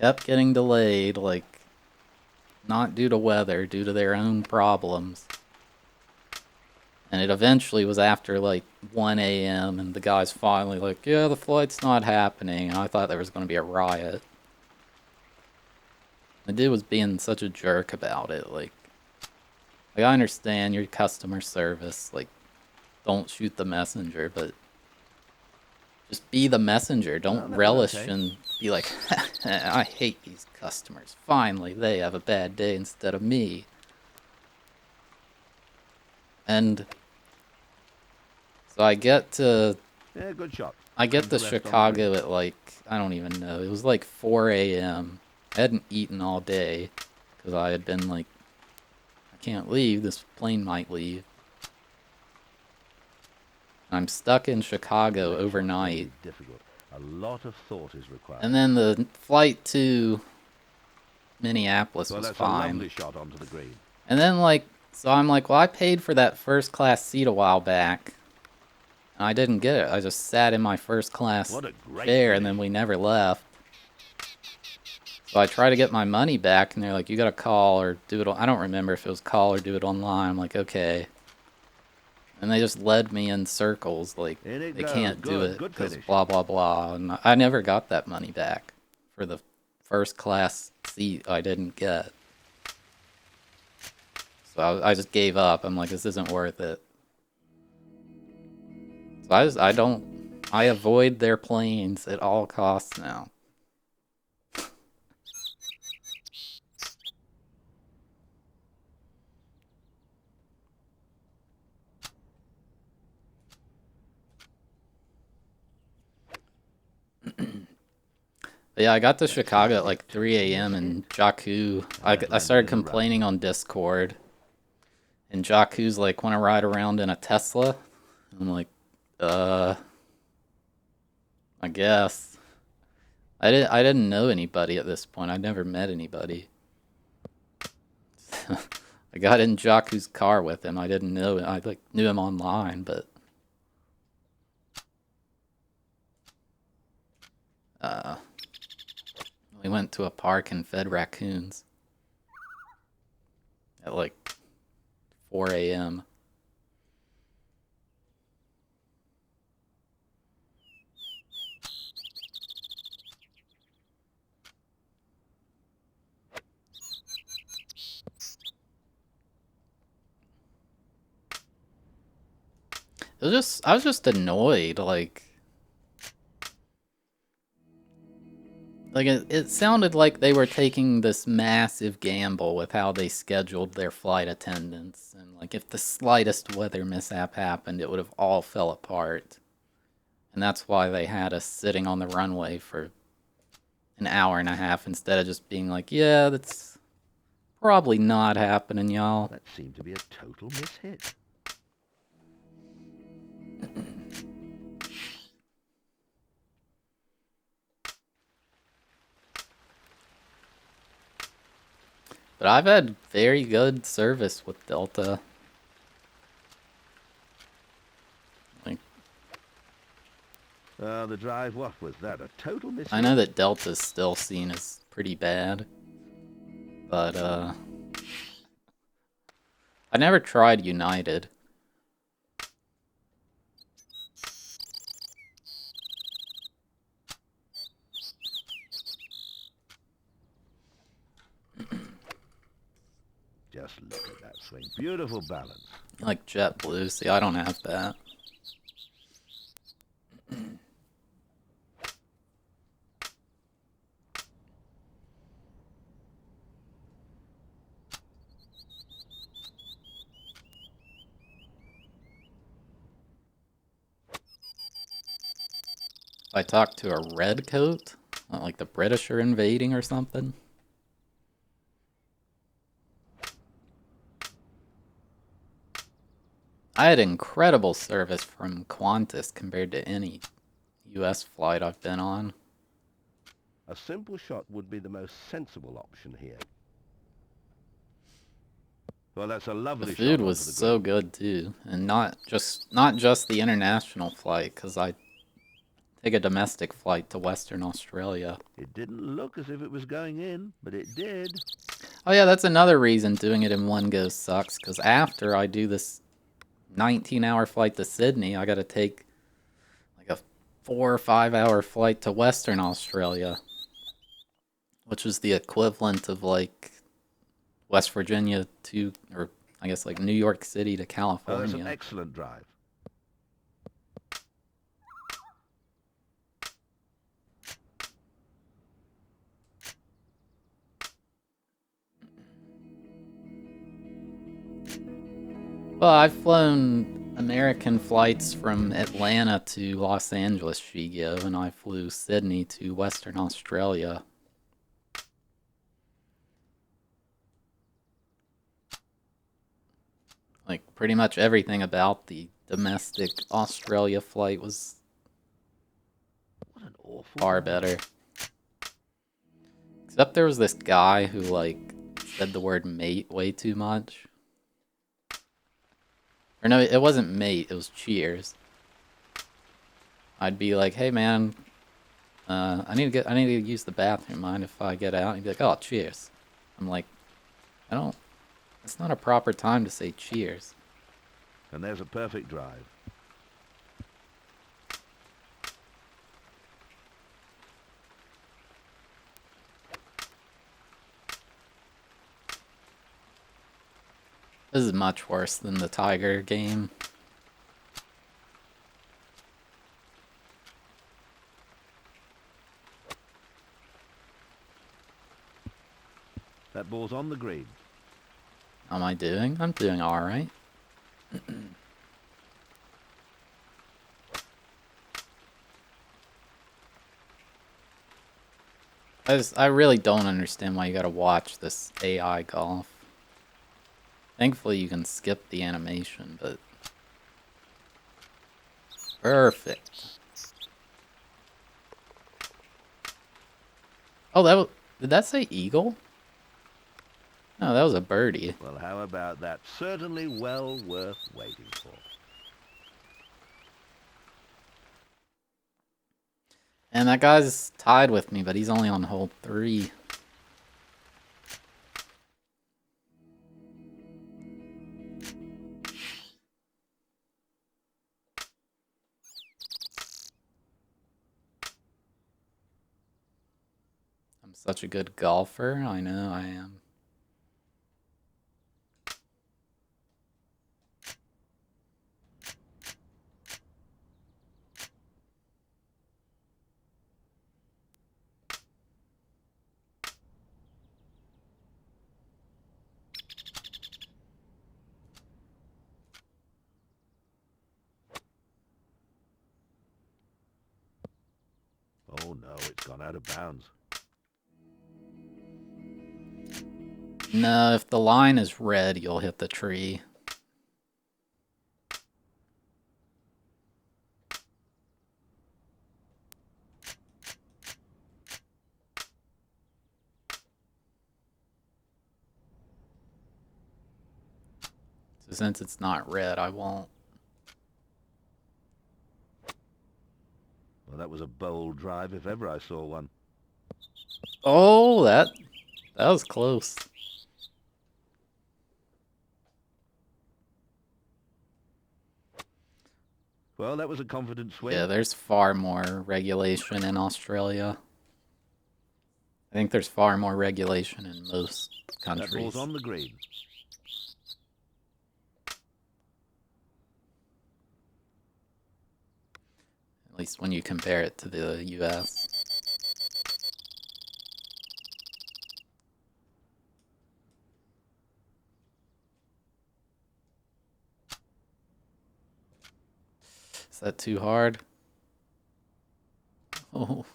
kept getting delayed, like, not due to weather, due to their own problems. And it eventually was after, like, 1 a.m., and the guy's finally like, yeah, the flight's not happening. And I thought there was going to be a riot. The dude was being such a jerk about it, like, I understand your customer service, like, don't shoot the messenger, but just be the messenger. Don't relish and be like, I hate these customers. Finally, they have a bad day instead of me. And so I get to... Yeah, good shot. I get to Chicago at like, I don't even know. It was like 4 a.m. I hadn't eaten all day because I had been like, I can't leave. This plane might leave. I'm stuck in Chicago overnight. Difficult. A lot of thought is required. And then the flight to Minneapolis was that's fine. a lovely shot onto the green. And then like, so I'm like, well, I paid for that first class seat a while back. And I didn't get it. I just sat in my first class chair and then we never left. So I try to get my money back and they're like, you gotta call or do it. I don't remember if it was call or do it online. I'm like, okay. And they just led me in circles, like, they can't do it because blah, blah, blah. And I never got that money back for the first class seat I didn't get. So I just gave up. I'm like, this isn't worth it. So I avoid their planes at all costs now. But yeah, I got to That Chicago seems at to be like a 3 total a.m. miss and hit. Jakku. I That started landed in a rough. complaining on Discord, and Jakku's like, "Want to ride around in a Tesla?" I'm like, I guess. I didn't know anybody at this point. I'd never met anybody. I got in Jakku's car with him. I didn't know him. I like knew him online, but we went to a park and fed raccoons at like 4 a.m. I was just annoyed, like it sounded like they were taking this massive gamble with how they scheduled their flight attendants, and like if the slightest weather mishap happened, it would have all fell apart. And that's why they had us sitting on the runway for an hour and a half instead of just being like, yeah, that's probably not happening, y'all. That seemed to be a total miss hit. But I've had very good service with Delta. Like, The drive, what was that? A total miss hit? I know that Delta's still seen as pretty bad, but I never tried United. Just look at that swing. Beautiful balance. Like JetBlue. See, I don't have that. If I talk to a red coat, like the British are invading or something. I had incredible service from Qantas compared to any US flight I've been on. A simple shot would be the most sensible option here. Well, that's a lovely The shot food onto was the so green. good too, and not just the international flight, because I take a domestic flight to Western Australia. It didn't look as if it was going in, but it did. Oh yeah, that's another reason doing it in one go sucks, because after I do this 19-hour flight to Sydney, I gotta take like a 4 or 5 hour flight to Western Australia, which is the equivalent of like West Virginia to, or I guess like New York City to Oh, that's California. an excellent drive. Well, I've flown American flights from Atlanta to Los Angeles, Shigo, and I flew Sydney to Western Australia. Like, pretty much everything about the domestic Australia flight was What an awful far better. Except there was this guy who, like, said the word mate way too much. Or no, it wasn't mate, it was cheers. I'd be like, hey man, I need to use the bathroom. Mind if I get out? And he'd be like, oh, cheers. I'm like, it's not a proper time to say cheers. And there's a perfect drive. This is much worse than the Tiger game. That ball's on the green. How am I doing? I'm doing alright. I really don't understand why you gotta watch this AI golf. Thankfully you can skip the animation, but... Perfect. Oh, did that say eagle? No, that was a birdie. Well, how about that? Certainly well worth waiting for. And that guy's tied with me, but he's only on hole 3. I'm such a good golfer. I know I am. Oh no, it's gone out of bounds. No, if the line is red, you'll hit the tree. So since it's not red, I won't. Well, that was a bold drive if ever I saw one. Oh, that was close. Well, that was a confident swing. Yeah, there's far more regulation in Australia. I think there's far more regulation in most That countries. ball's on the green. At least when you compare it to the US. Is that too hard? Oh.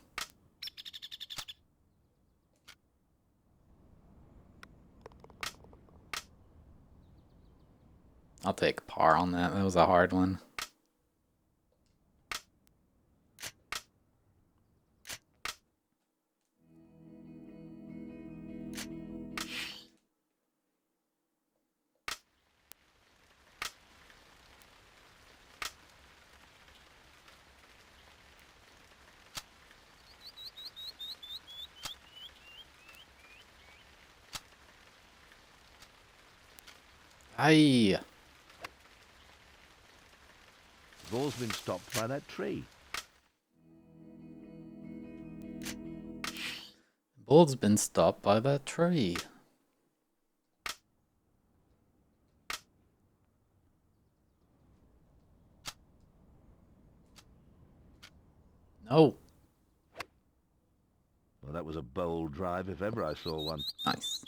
I'll take par on that. That was a hard one. Aye. The ball's been stopped by that tree. Bull's been stopped by that tree. No. Well, that was a bold drive if ever I saw one. Nice.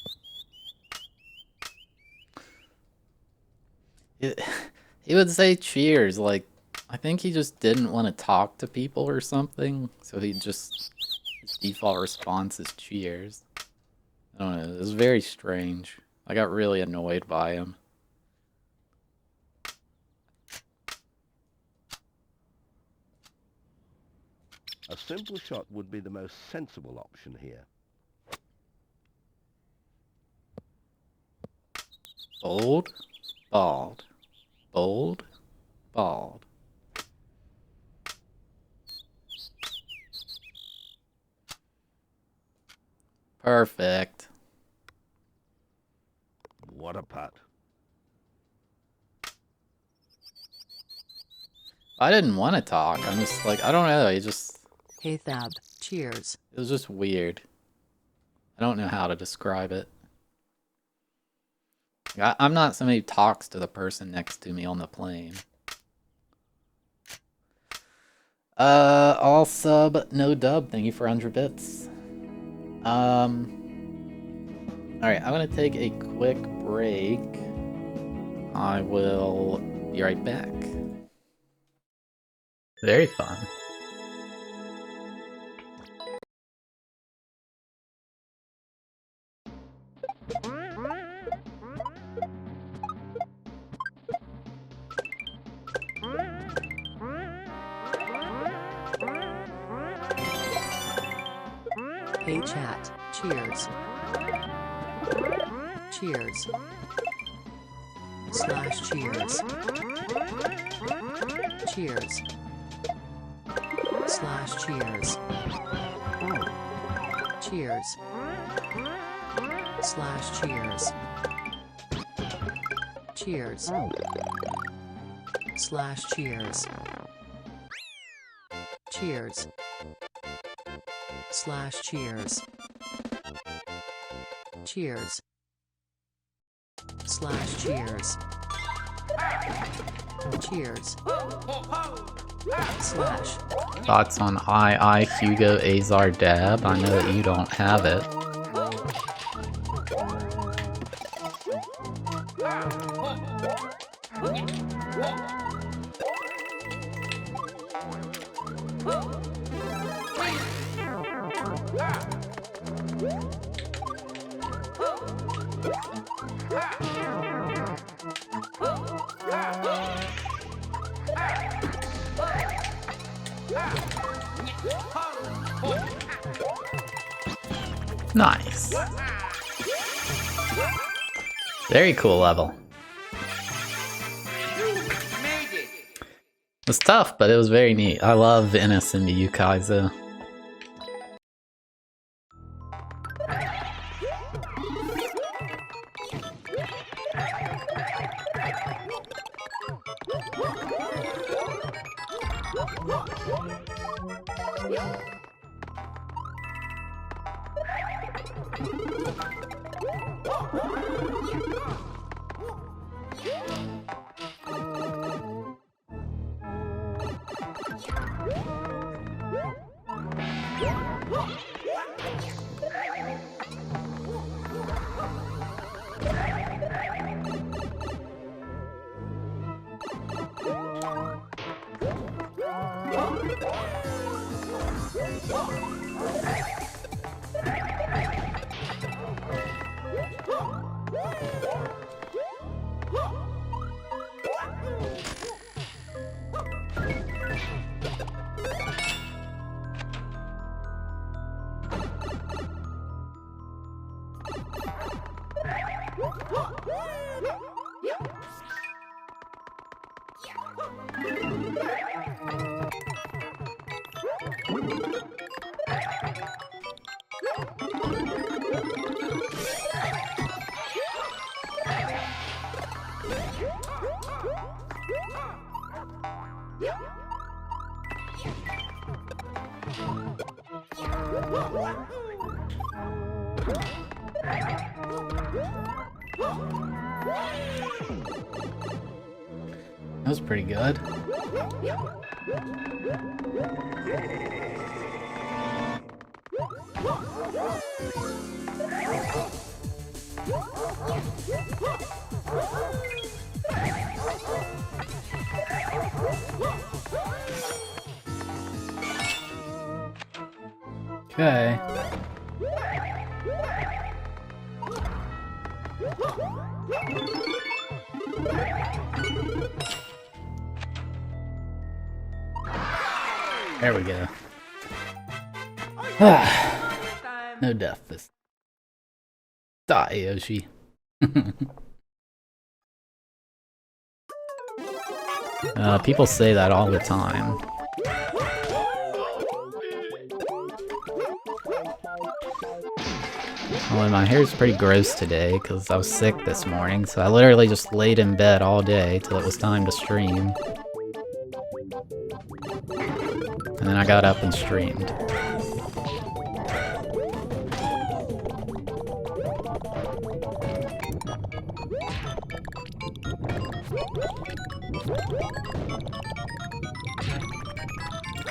He would say cheers, like, I think he just didn't want to talk to people or something, so he just, his default response is cheers. I don't know, it was very strange. I got really annoyed by him. A simple shot would be the most sensible option here. Bold, bald. Bold, bald. Perfect. What a putt. I didn't want to talk. I'm just like, I don't know. Hey Thab, cheers. It was just weird. I don't know how to describe it. I'm not somebody who talks to the person next to me on the plane. All sub, no dub. Thank you for 100 bits. Alright, I'm gonna take a quick break. I will be right back. Very fun. Hey chat, cheers. Cheers. Slash cheers. Cheers. Slash cheers. Cheers. Slash cheers. Cheers. Slash cheers. Cheers. Slash cheers. Cheers. Slash cheers. Cheers. Slash. Thoughts on I Hugo Azar Dab? I know that you don't have it. Nice. Very cool level. It was tough, but it was very neat. I love Venice and the Ukaizo. That was pretty good. Okay. There we go. No death this. Die, Yoshi. People say that all the time. Well, my hair's pretty gross today because I was sick this morning, so I literally just laid in bed all day till it was time to stream. And then I got up and streamed.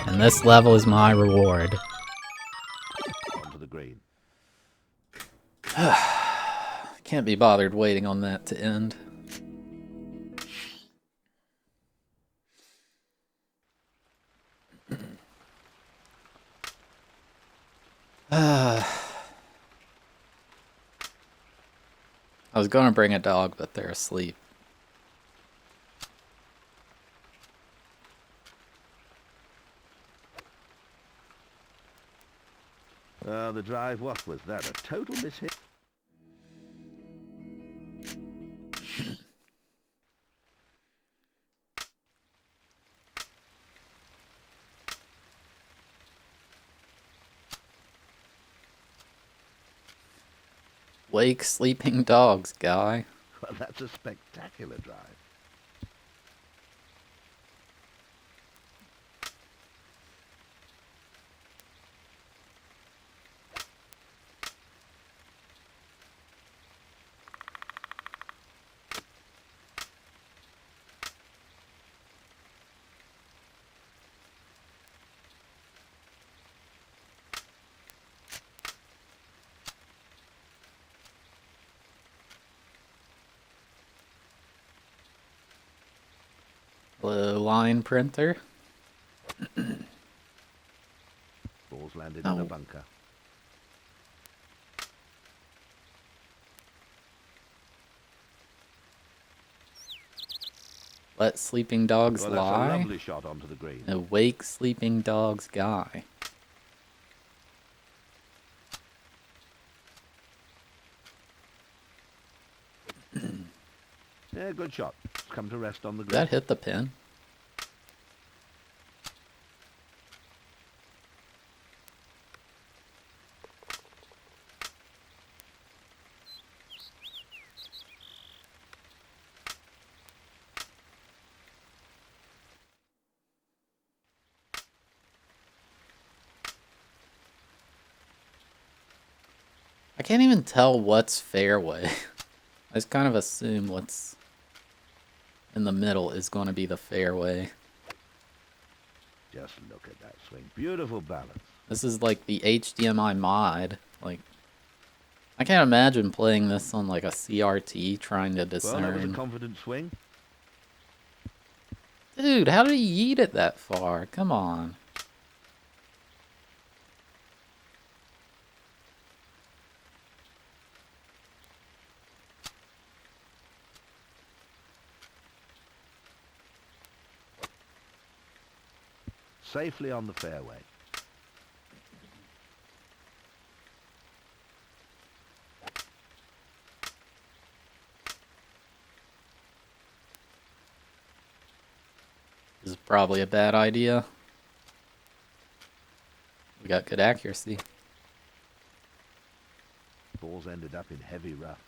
And this level is my reward. For the green. Can't be bothered waiting on that to end. I was gonna bring a dog, but they're asleep. The drive, what was that? A total mishit? Wake sleeping dogs, guy. Well, that's a spectacular drive. Hello, line printer. Ball's landed in a Oh. bunker. Let sleeping dogs Well, that's a lie. lovely shot onto the green. Awake sleeping dogs, guy. Yeah, good shot. It's come to rest on the Did green. that hit the pin? I can't even tell what's fairway. I just kind of assume what's in the middle is going to be the fairway. Just look at that swing. Beautiful balance. This is like the HDMI mod. Like, I can't imagine playing this on like a CRT trying to Well, that was a discern. confident swing. Dude, how did he yeet it that far? Come on. Safely on the fairway. This is probably a bad idea. We got good accuracy. Ball's ended up in heavy rough.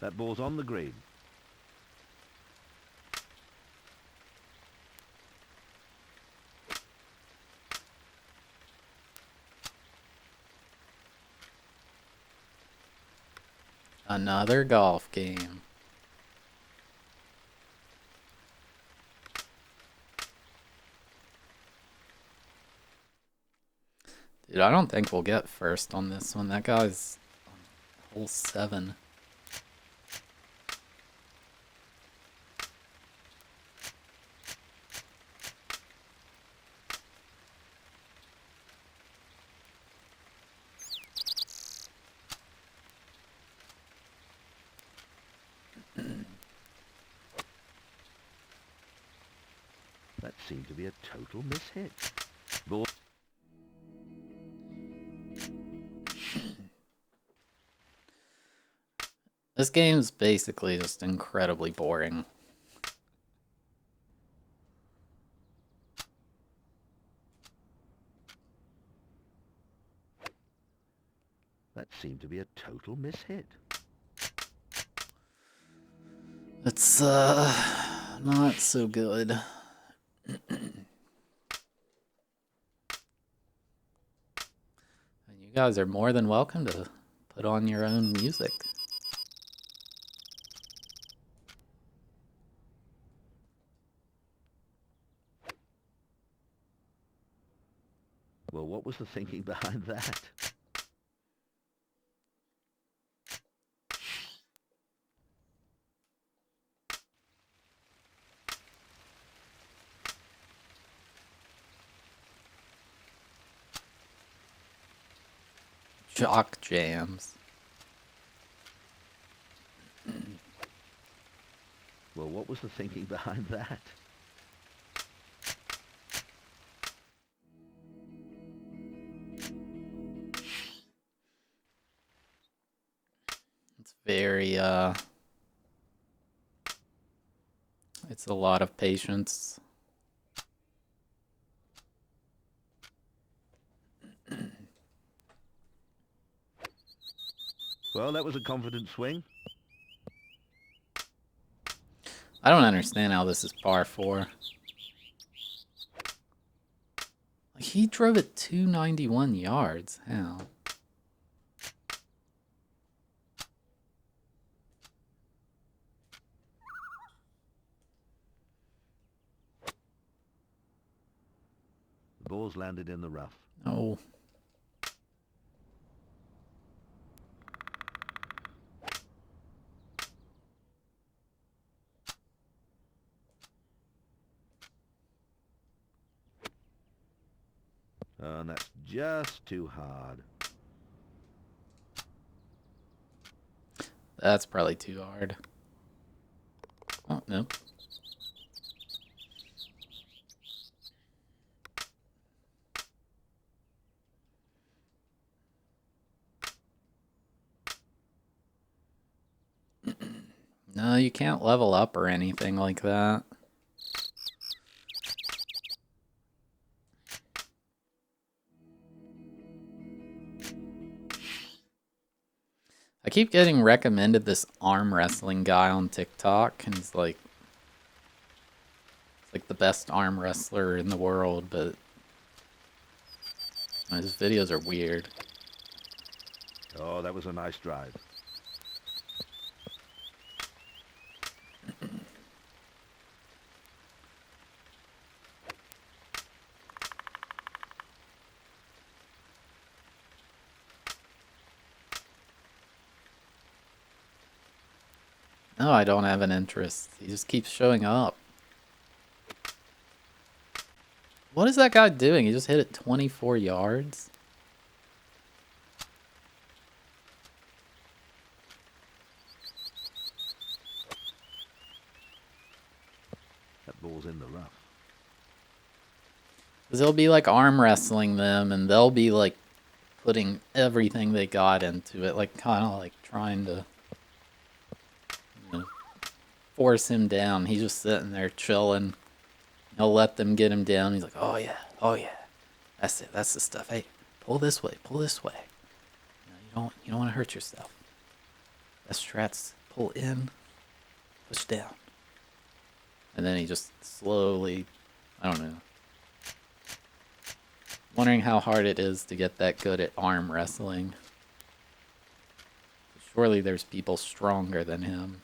That ball's on the green. Another golf game. Dude, I don't think we'll get first on this one. That guy's on hole 7. That seemed to be a total mishit. Ball. This game's basically just incredibly boring. That seemed to be a total mishit. It's, not so good. And you guys are more than welcome to put on your own music. Well, what was the thinking behind that? Jock jams. Well, what was the thinking behind that? It's very, it's a lot of patience. Well, that was a confident swing. I don't understand how this is par 4. Like, he drove it 291 yards. How? The ball's landed in the rough. Oh. And that's just too hard. That's probably too hard. Oh, no. No, you can't level up or anything like that. I keep getting recommended this arm wrestling guy on TikTok, and he's like the best arm wrestler in the world, but his videos are weird. Oh, that was a nice drive. No, I don't have an interest. He just keeps showing up. What is that guy doing? He just hit it 24 yards? That ball's in the rough. Because he'll be like arm wrestling them, and they'll be like putting everything they got into it, like kind of like trying to, you know, force him down. He's just sitting there chilling. He'll let them get him down. He's like, oh yeah, that's it, that's the stuff. Hey, pull this way, pull this way. You don't want to hurt yourself. Best strats, pull in, push down. And then he just slowly, I don't know. Wondering how hard it is to get that good at arm wrestling. Surely there's people stronger than him.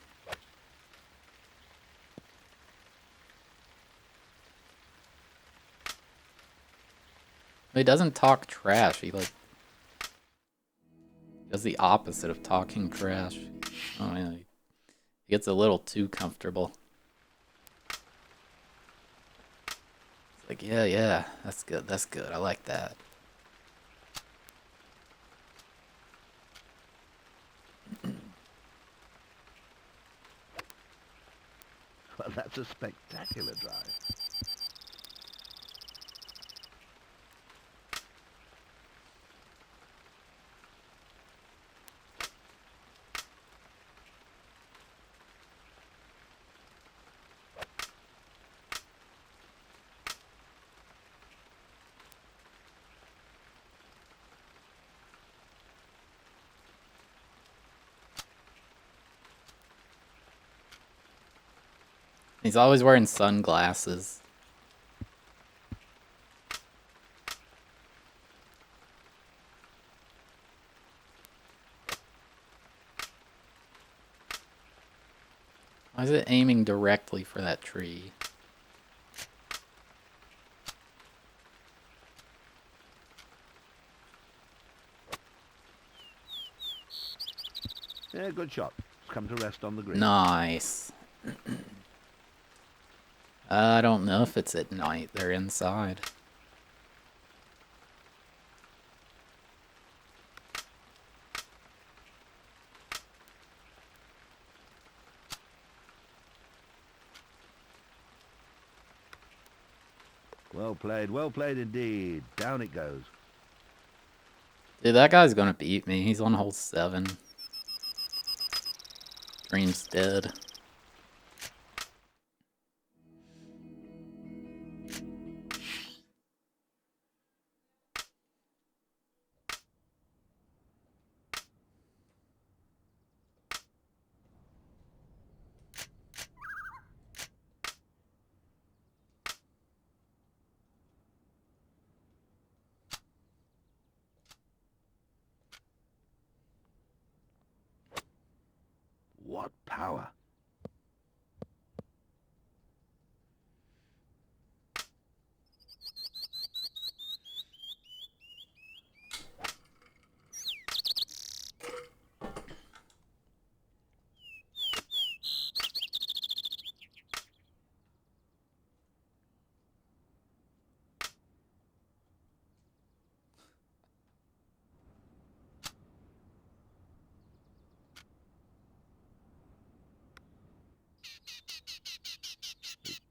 He doesn't talk trash. He like does the opposite of talking trash. Oh yeah, he gets a little too comfortable. It's like, yeah, that's good. I like that. Well, that's a spectacular drive. He's always wearing sunglasses. Why is it aiming directly for that tree? Yeah, good shot. It's come to rest on the green. Nice. I don't know if it's at night. They're inside. Well played indeed. Down it goes. Dude, that guy's gonna beat me. He's on hole 7. Green's dead. What power.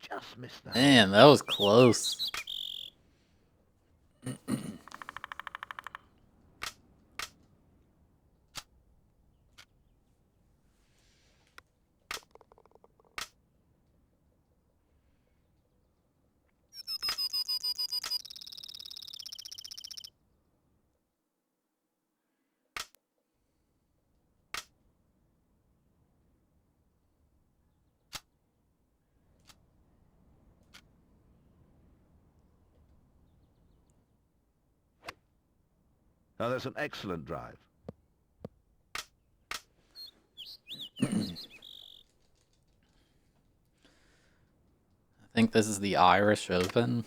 Just missed that. Man, that was close. Oh, that's an excellent drive. I think this is the Irish Open.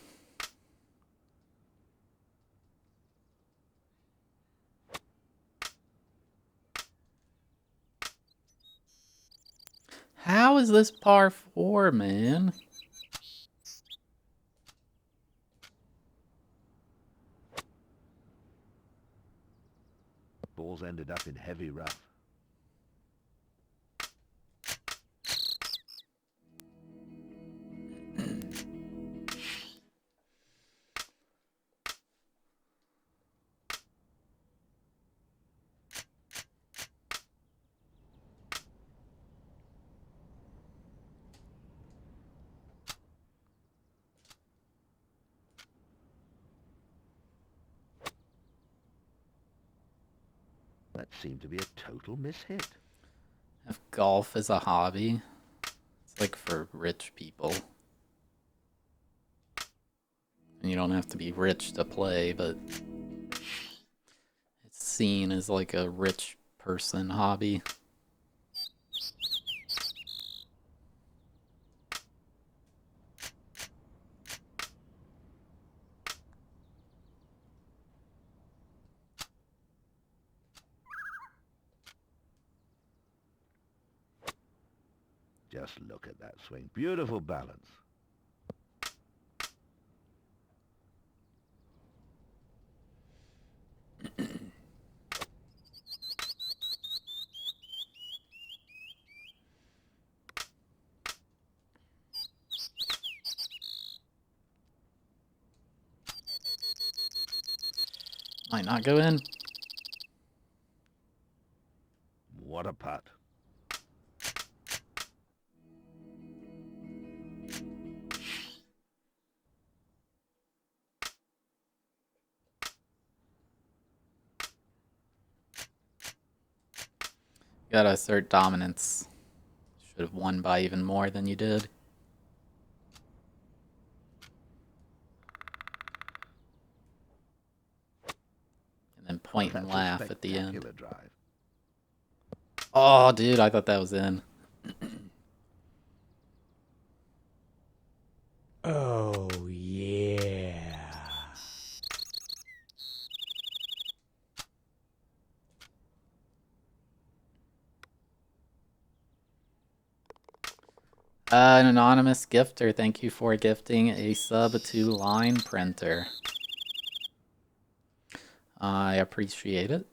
How is this par 4, man? Ball's ended up in heavy rough. That seemed to be a total mishit. If golf is a hobby, it's like for rich people. And you don't have to be rich to play, but it's seen as like a rich person hobby. Just look at that swing. Beautiful balance. Might not go in. What a putt. Gotta assert dominance. Should have won by even more than you did. And then point and That's laugh a at the end. spectacular drive. Oh, dude, I thought that was in. Oh, yeah. An anonymous gifter, thank you for gifting a sub to Line Printer. I appreciate it.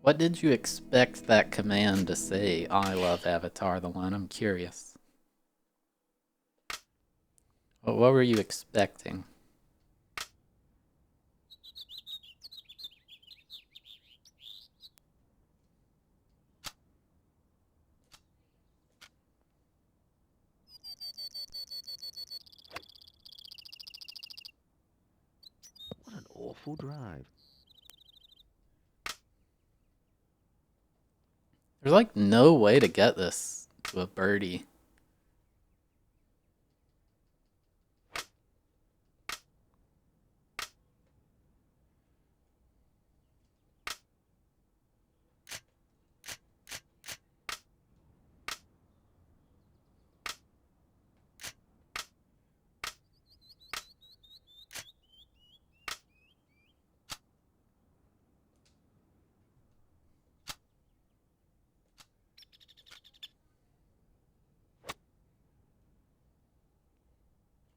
What did you expect that command to say? I love Avatar the One. I'm curious. What were you expecting? What an awful drive. There's like no way to get this to a birdie.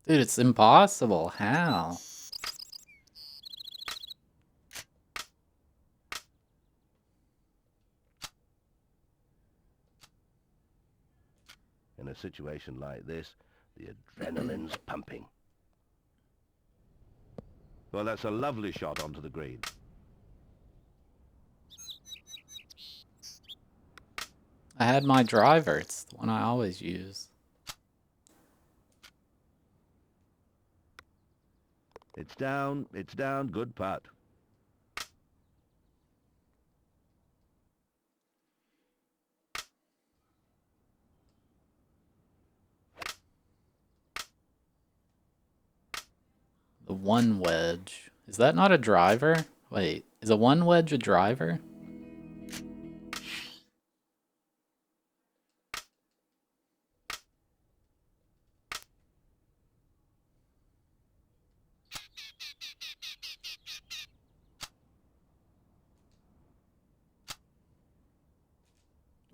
Dude, it's impossible. How? In a situation like this, the adrenaline's pumping. Well, that's a lovely shot onto the green. I had my driver. It's the one I always use. It's down, good putt. The one wedge. Is that not a driver? Wait, is a one wedge a driver?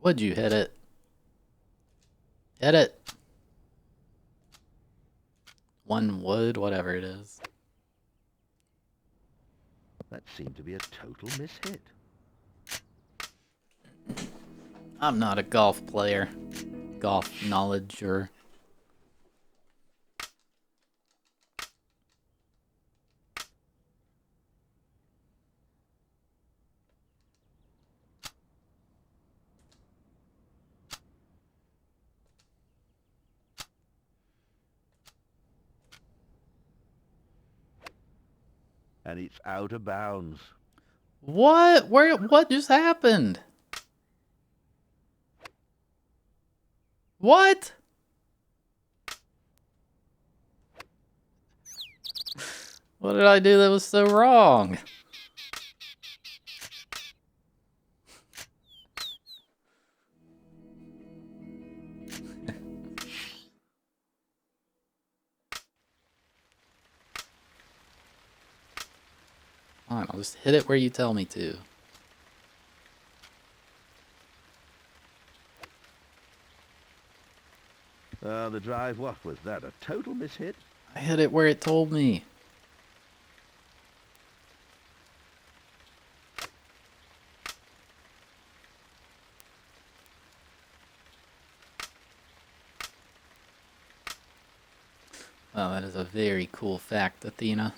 Would you hit it? Hit it. One wood, whatever it is. That seemed to be a total mishit. I'm not a golf player. Golf knowledger. And it's out of bounds. What? What just happened? What? What did I do that was so wrong? Fine, I'll just hit it where you tell me to. The drive, what was that? A total mishit? I hit it where it told me. Well, that is a very cool fact, Athena.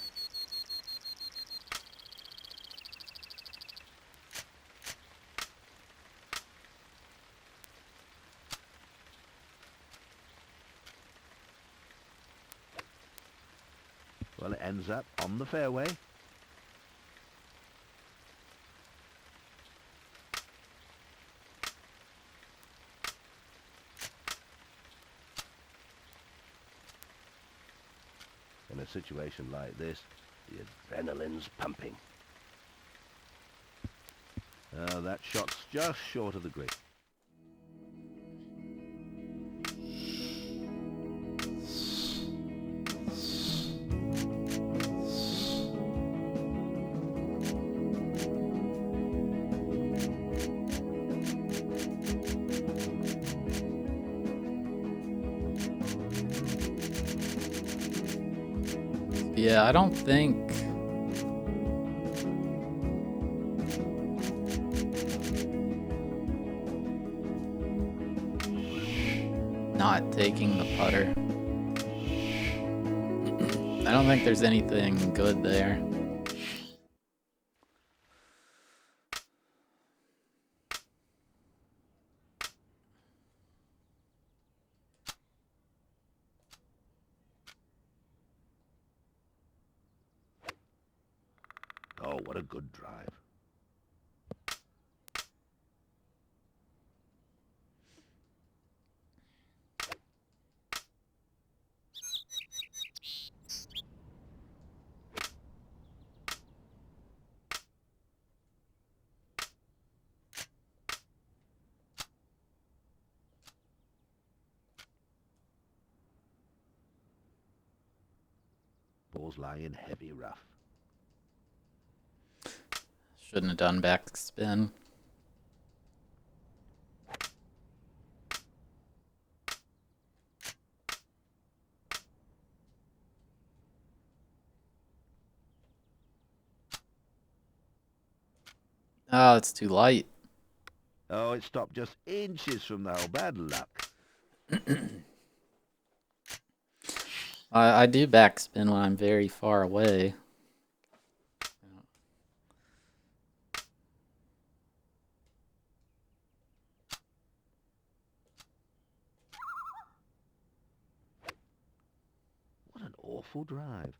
Well, it ends up on the fairway. In a situation like this, the adrenaline's pumping. That shot's just short of the green. Yeah, I don't think... not taking the putter. I don't think there's anything good there. Oh, what a good drive. Ball's lying heavy rough. Shouldn't have done backspin. Oh, it's too light. Oh, it stopped just inches from the hole. Bad luck. I do backspin when I'm very far away. What an awful drive.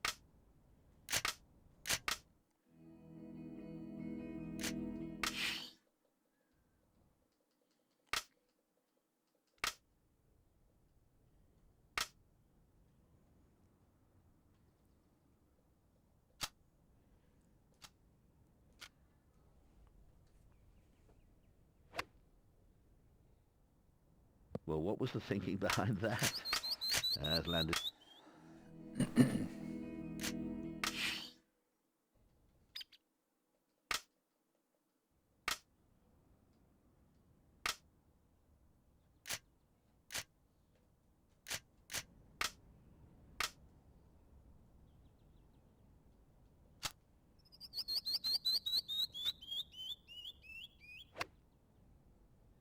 Well, what was the thinking behind that? Has landed.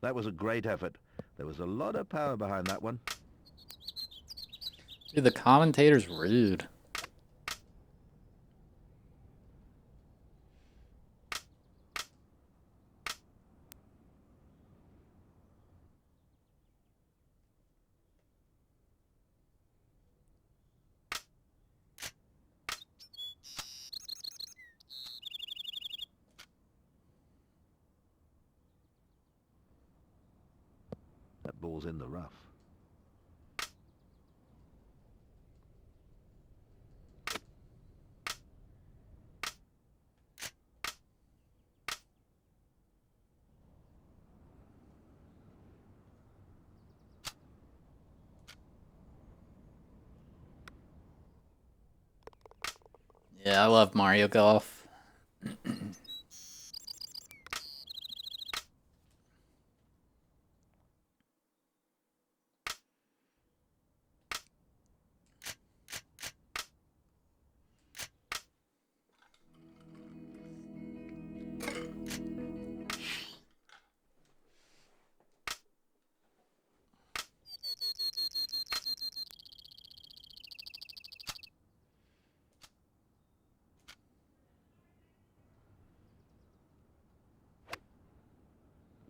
That was a great effort. There was a lot of power behind that one. Dude, the commentator's rude. That ball's in the rough. Yeah, I love Mario Golf.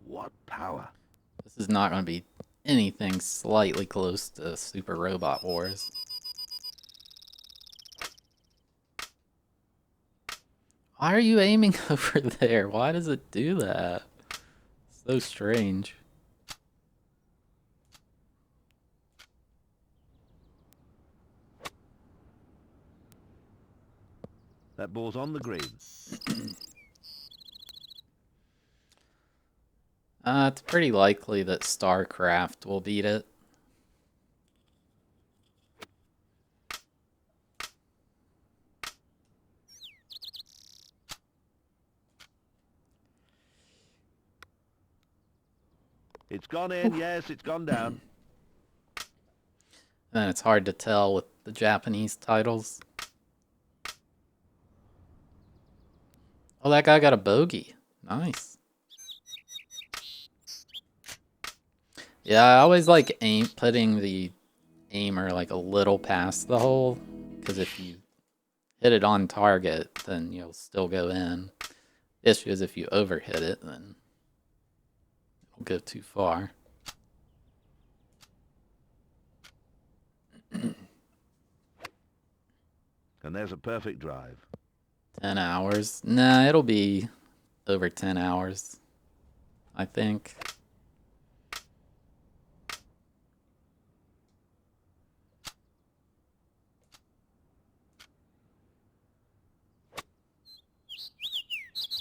What power. This is not going to be anything slightly close to Super Robot Wars. Why are you aiming over there? Why does it do that? So strange. That ball's on the green. It's pretty likely that StarCraft will beat it. It's gone in. Yes, it's gone down. And it's hard to tell with the Japanese titles. Oh, that guy got a bogey. Nice. Yeah, I always like putting the aimer like a little past the hole, because if you hit it on target, then you'll still go in. The issue is if you overhit it, then it'll go too far. And there's a perfect drive. 10 hours? Nah, it'll be over 10 hours, I think.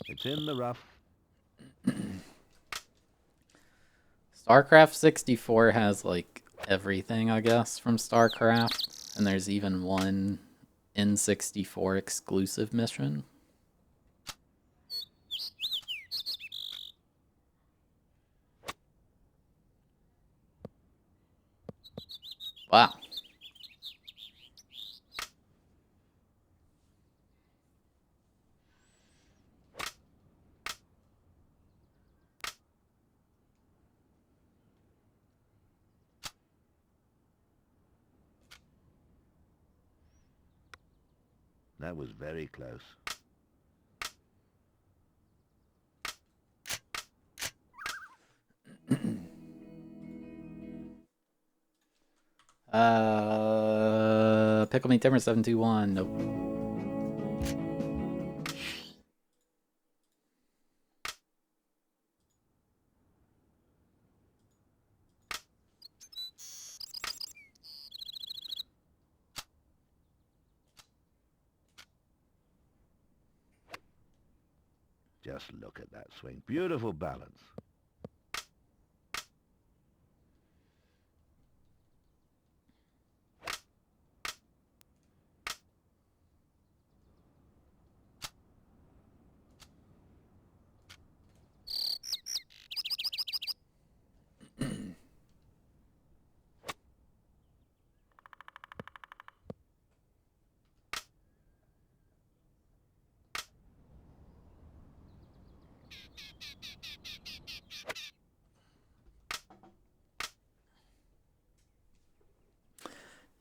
It's in the rough. StarCraft 64 has like everything, I guess, from StarCraft, and there's even one N64 exclusive mission. Wow. That was very close. Pickle Me Timber 721. Nope. Just look at that swing. Beautiful balance.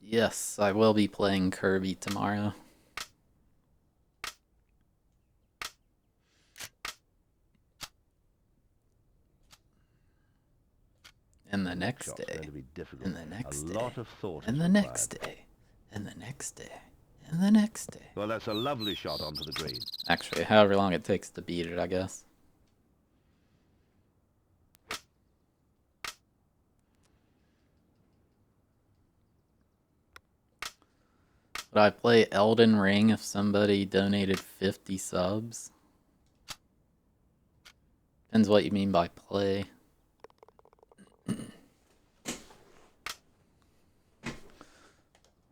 Yes, I will be playing Kirby tomorrow. And the next day. Going to be difficult. And the next day. A lot of thought And is the required. next day. And the next day. And the next day. Well, that's a lovely shot onto the green. Actually, however long it takes to beat it, I guess. Would I play Elden Ring if somebody donated 50 subs? Depends what you mean by play.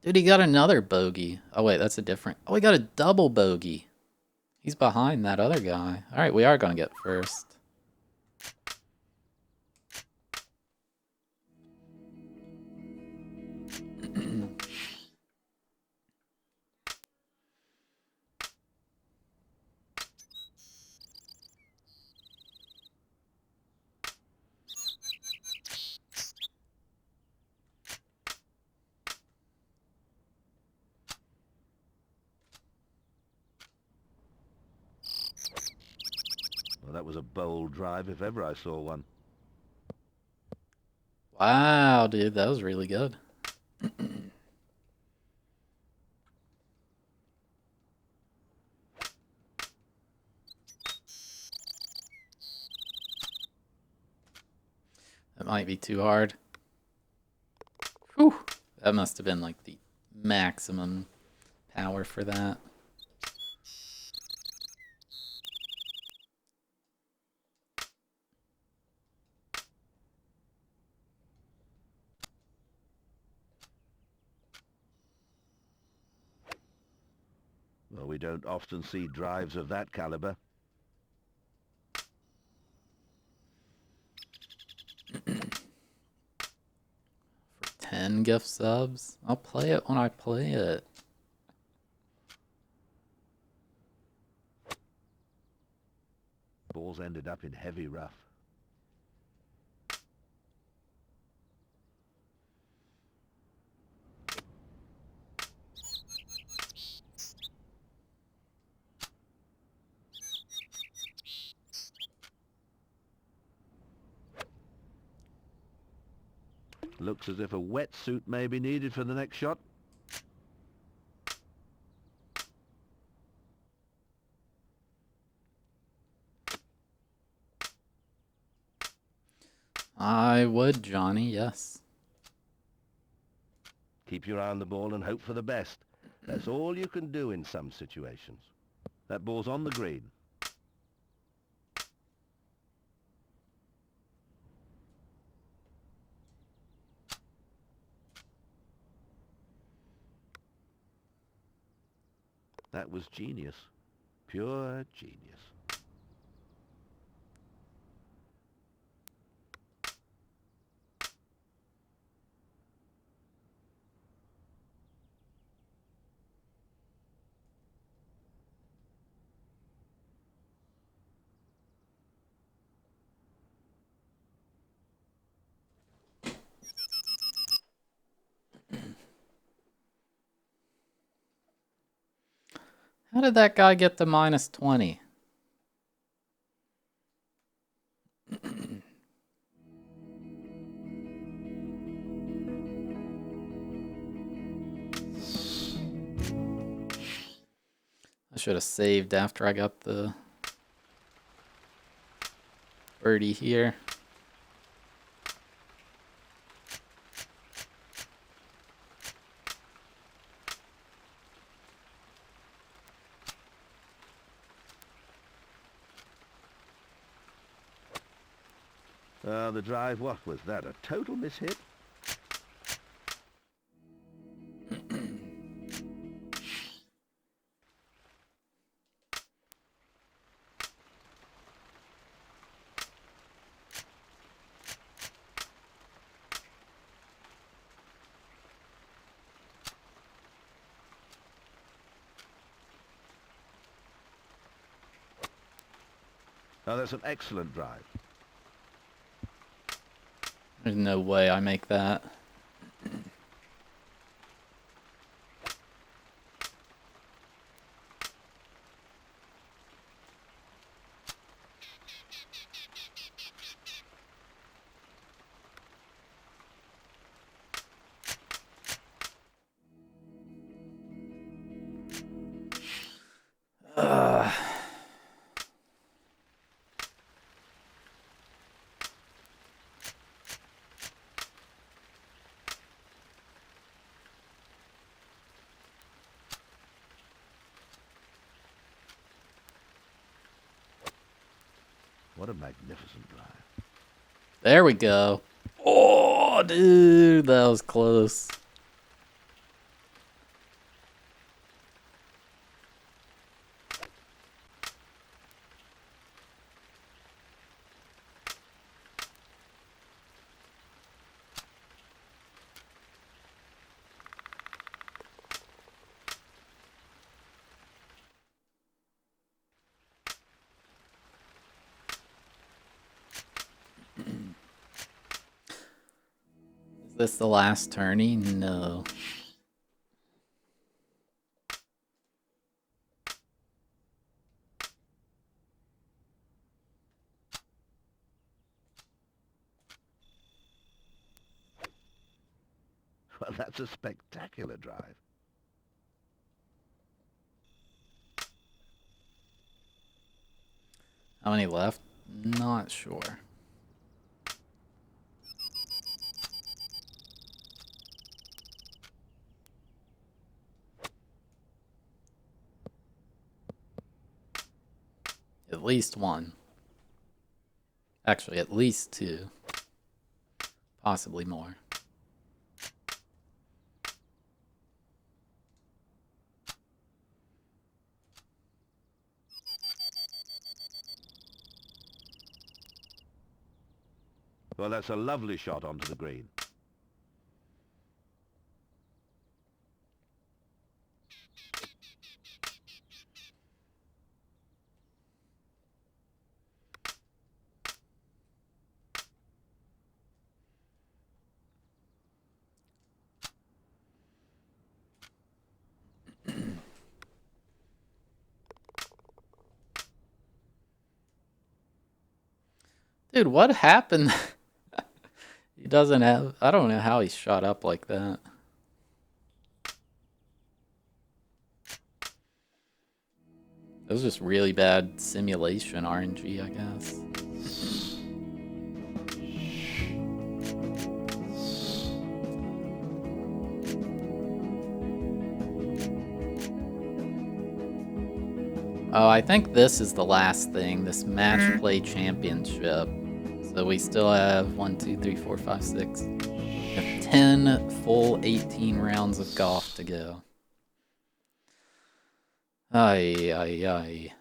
Dude, he got another bogey. Oh, wait, that's a different... Oh, he got a double bogey. He's behind that other guy. All right, we are going to get first. Well, that was a bold drive if ever I saw one. Wow, dude, that was really good. That might be too hard. Whew. That must have been like the maximum power for that. Well, we don't often see drives of that caliber. For 10 gift subs? I'll play it when I play it. Balls ended up in heavy rough. Looks as if a wetsuit may be needed for the next shot. I would, Johnny, yes. Keep your eye on the ball and hope for the best. That's all you can do in some situations. That ball's on the green. That was genius. Pure genius. How did that guy get to minus 20? I should have saved after I got the birdie here. The drive, what was that? A total mishit? Oh, that's an excellent drive. There's no way I make that. What a magnificent drive. There we go. Oh, dude, that was close. Is this the last tourney? No. Well, that's a spectacular drive. How many left? Not sure. At least one. Actually, at least two. Possibly more. Well, that's a lovely shot onto the green. Dude, what happened? He doesn't have... I don't know how he shot up like that. It was just really bad simulation RNG, I guess. Oh, I think this is the last thing, this match play championship. So we still have 1, 2, 3, 4, 5, 6. We have 10 full 18 rounds of golf to go. Ay, ay, ay.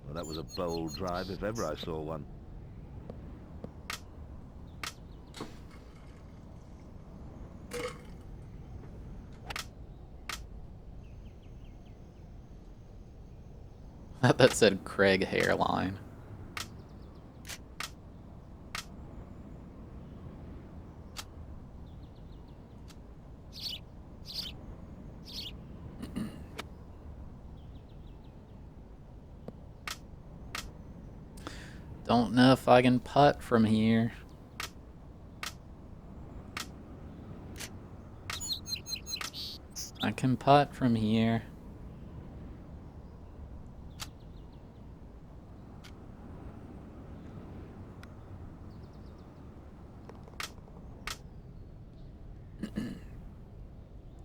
Well, that was a bold drive if ever I saw one. That said Craig hairline. Don't know if I can putt from here. I can putt from here.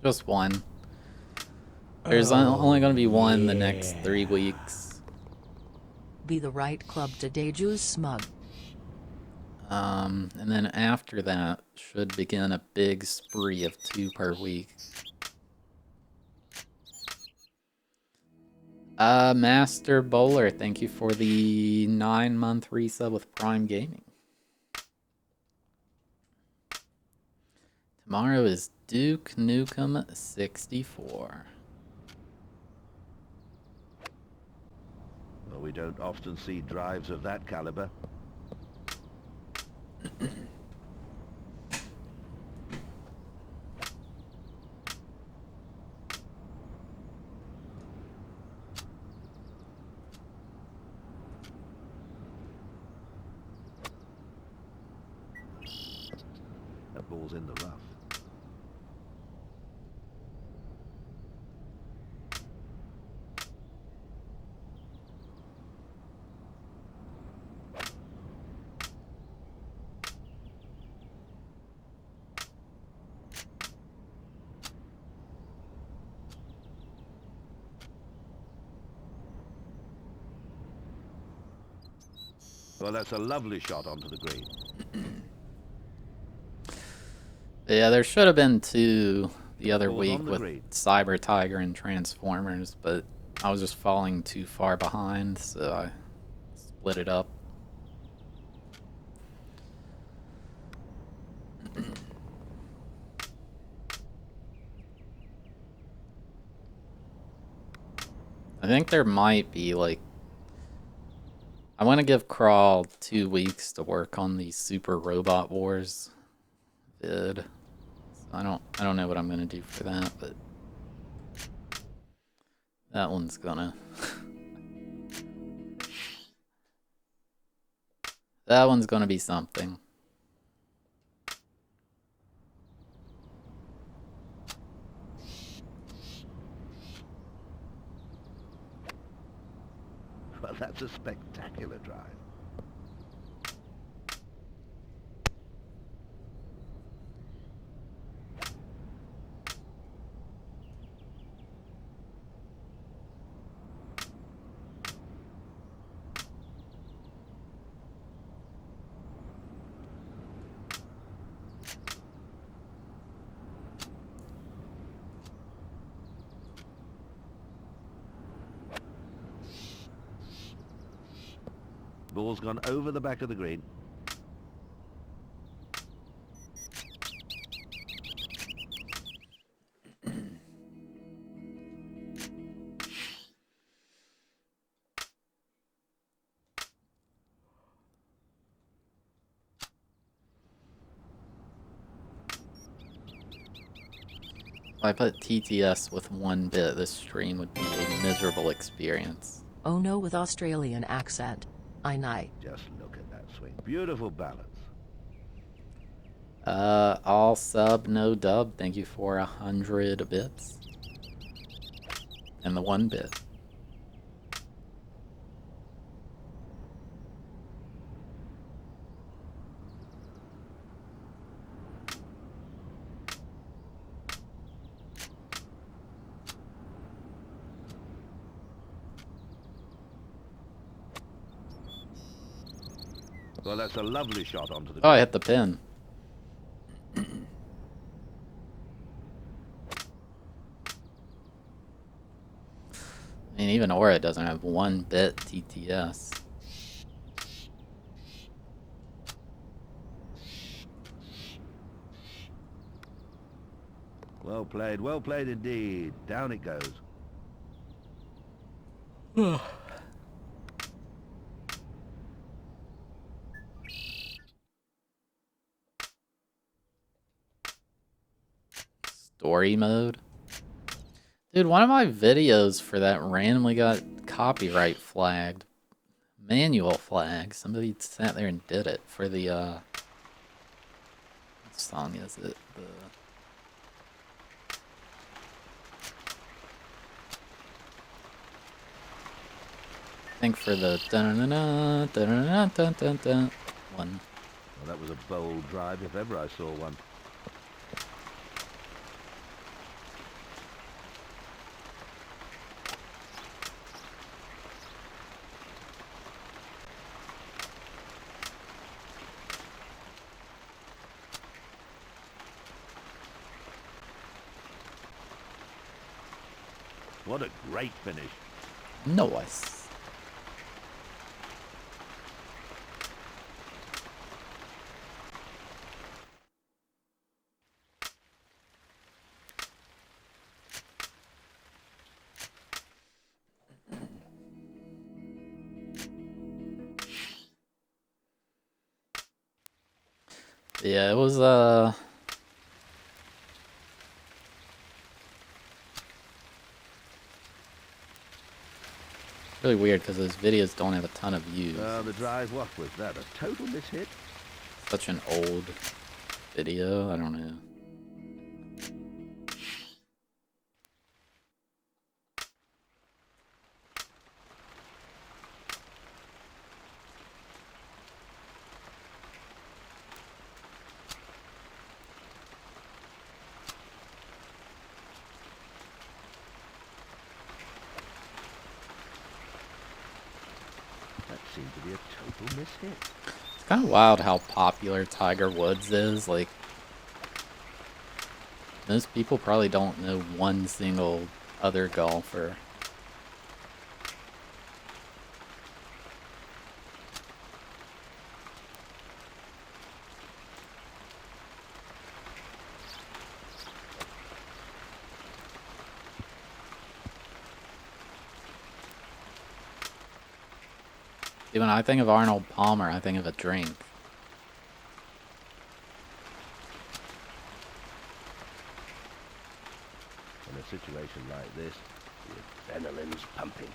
Just one. There's only going to be one the next 3 weeks. Be the right club today, Juice Smug. And then after that should begin a big spree of 2 per week. Master Bowler, thank you for the 9-month resub with Prime Gaming. Tomorrow is Duke Nukem 64. Well, we don't often see drives of that caliber. That ball's in the rough. Well, that's a lovely shot onto the green. Yeah, there should have been 2 the other Ball's week on the with green. Cyber Tiger and Transformers, but I was just falling too far behind, so I split it up. I think there might be like... I want to give Crawl 2 weeks to work on the Super Robot Wars vid. So I don't know what I'm gonna do for that, but that one's gonna that one's gonna be something. Well, that's a spectacular drive. Ball's gone over the back of the green. If I put TTS with 1 bit, this stream would be a miserable experience. Oh no with Australian accent. I know. Just look at that swing. Beautiful balance. All sub, no dub. Thank you for 100 bits. And the 1 bit. Well, that's a lovely shot onto the Oh, I green. hit the pin. I mean, even Aura doesn't have 1 bit TTS. Well played indeed. Down it goes. Story mode. Dude, one of my videos for that randomly got copyright flagged. Manual flag. Somebody sat there and did it for the, what song is it? I think for the dun-dun-dun, dun-dun-dun-dun-dun one. Well, that was a bold drive if ever I saw one. What a great finish. Nice. Yeah, it was really weird because those videos don't have a ton of views. The drive, what was that? A total mishit? Such an old video, I don't know. That seemed to be a total mishit. It's kind of wild how popular Tiger Woods is. Like, most people probably don't know one single other golfer. See, when I think of Arnold Palmer, I think of a drink. In a situation like this, the adrenaline's pumping.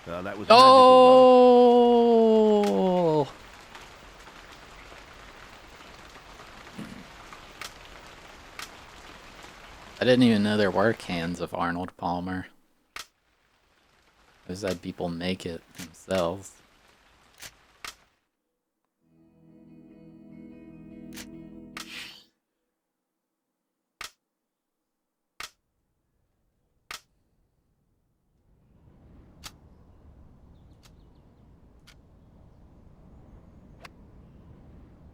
Well, that was a magical Oh! I didn't even know there were cans of Arnold Palmer. I just had people make it themselves.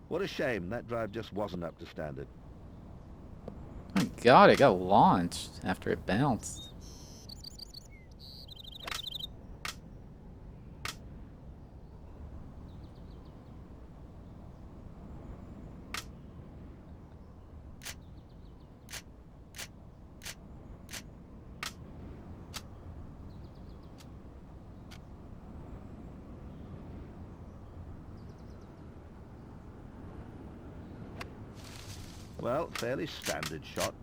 What a shame that drive just wasn't up to standard. Oh my god, it got launched after it bounced. Well, fairly standard shot.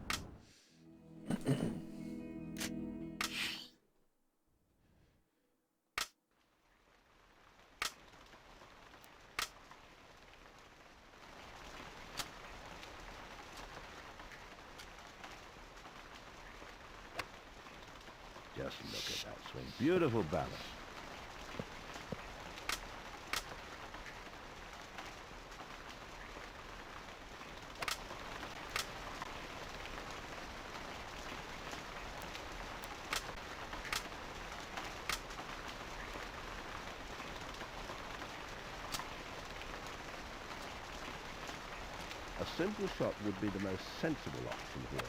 Just look at that swing. Beautiful balance. A simple shot would be the most sensible option here.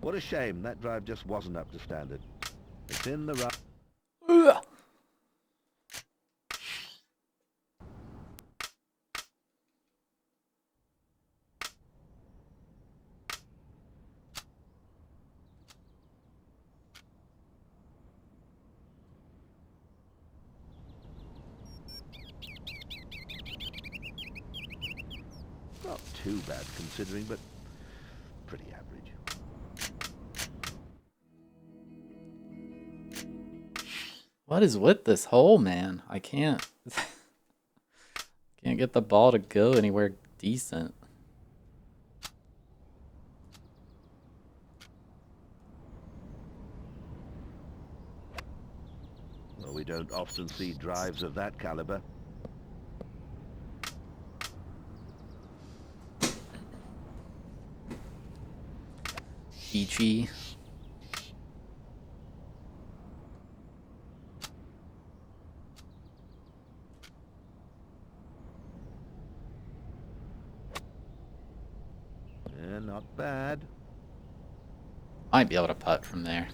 What a shame that drive just wasn't up to standard. It's in the rough. Ugh. Not too bad considering, but pretty average. What is with this hole, man? I can't get the ball to go anywhere decent. Well, we don't often see drives of that caliber. Peachy. Yeah, not bad. Might be able to putt from there.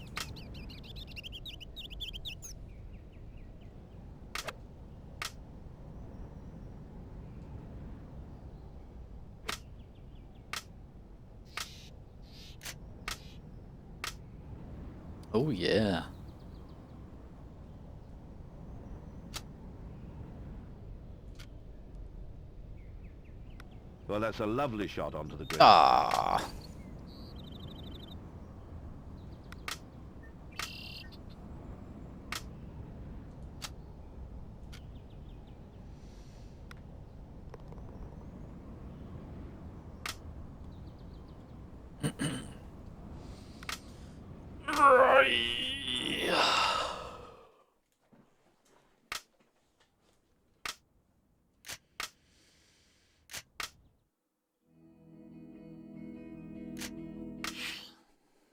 Oh yeah. Well, that's a lovely shot onto the green. Ah.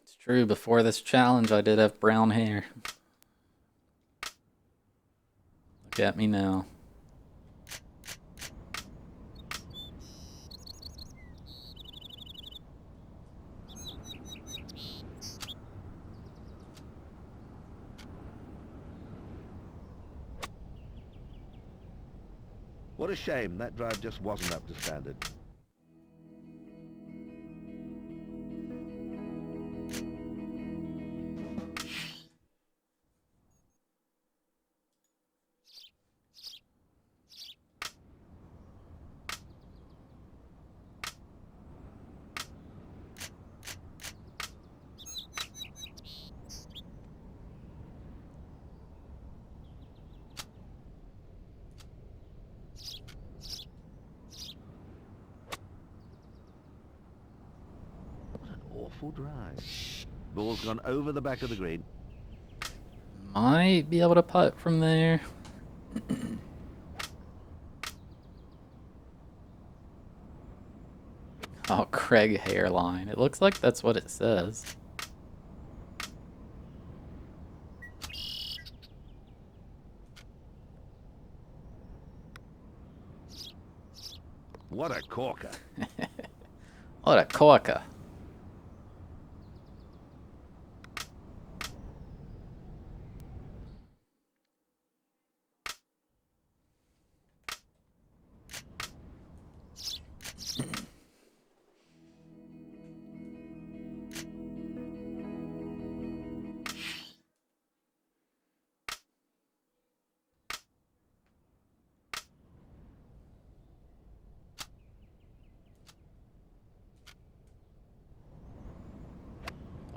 It's true, before this challenge I did have brown hair. Look at me now. What a shame that drive just wasn't up to standard. Awful drive. Ball's gone over the back of the green. Might be able to putt from there. Oh, Craig hairline. It looks like that's what it says. What a corker. What a corker.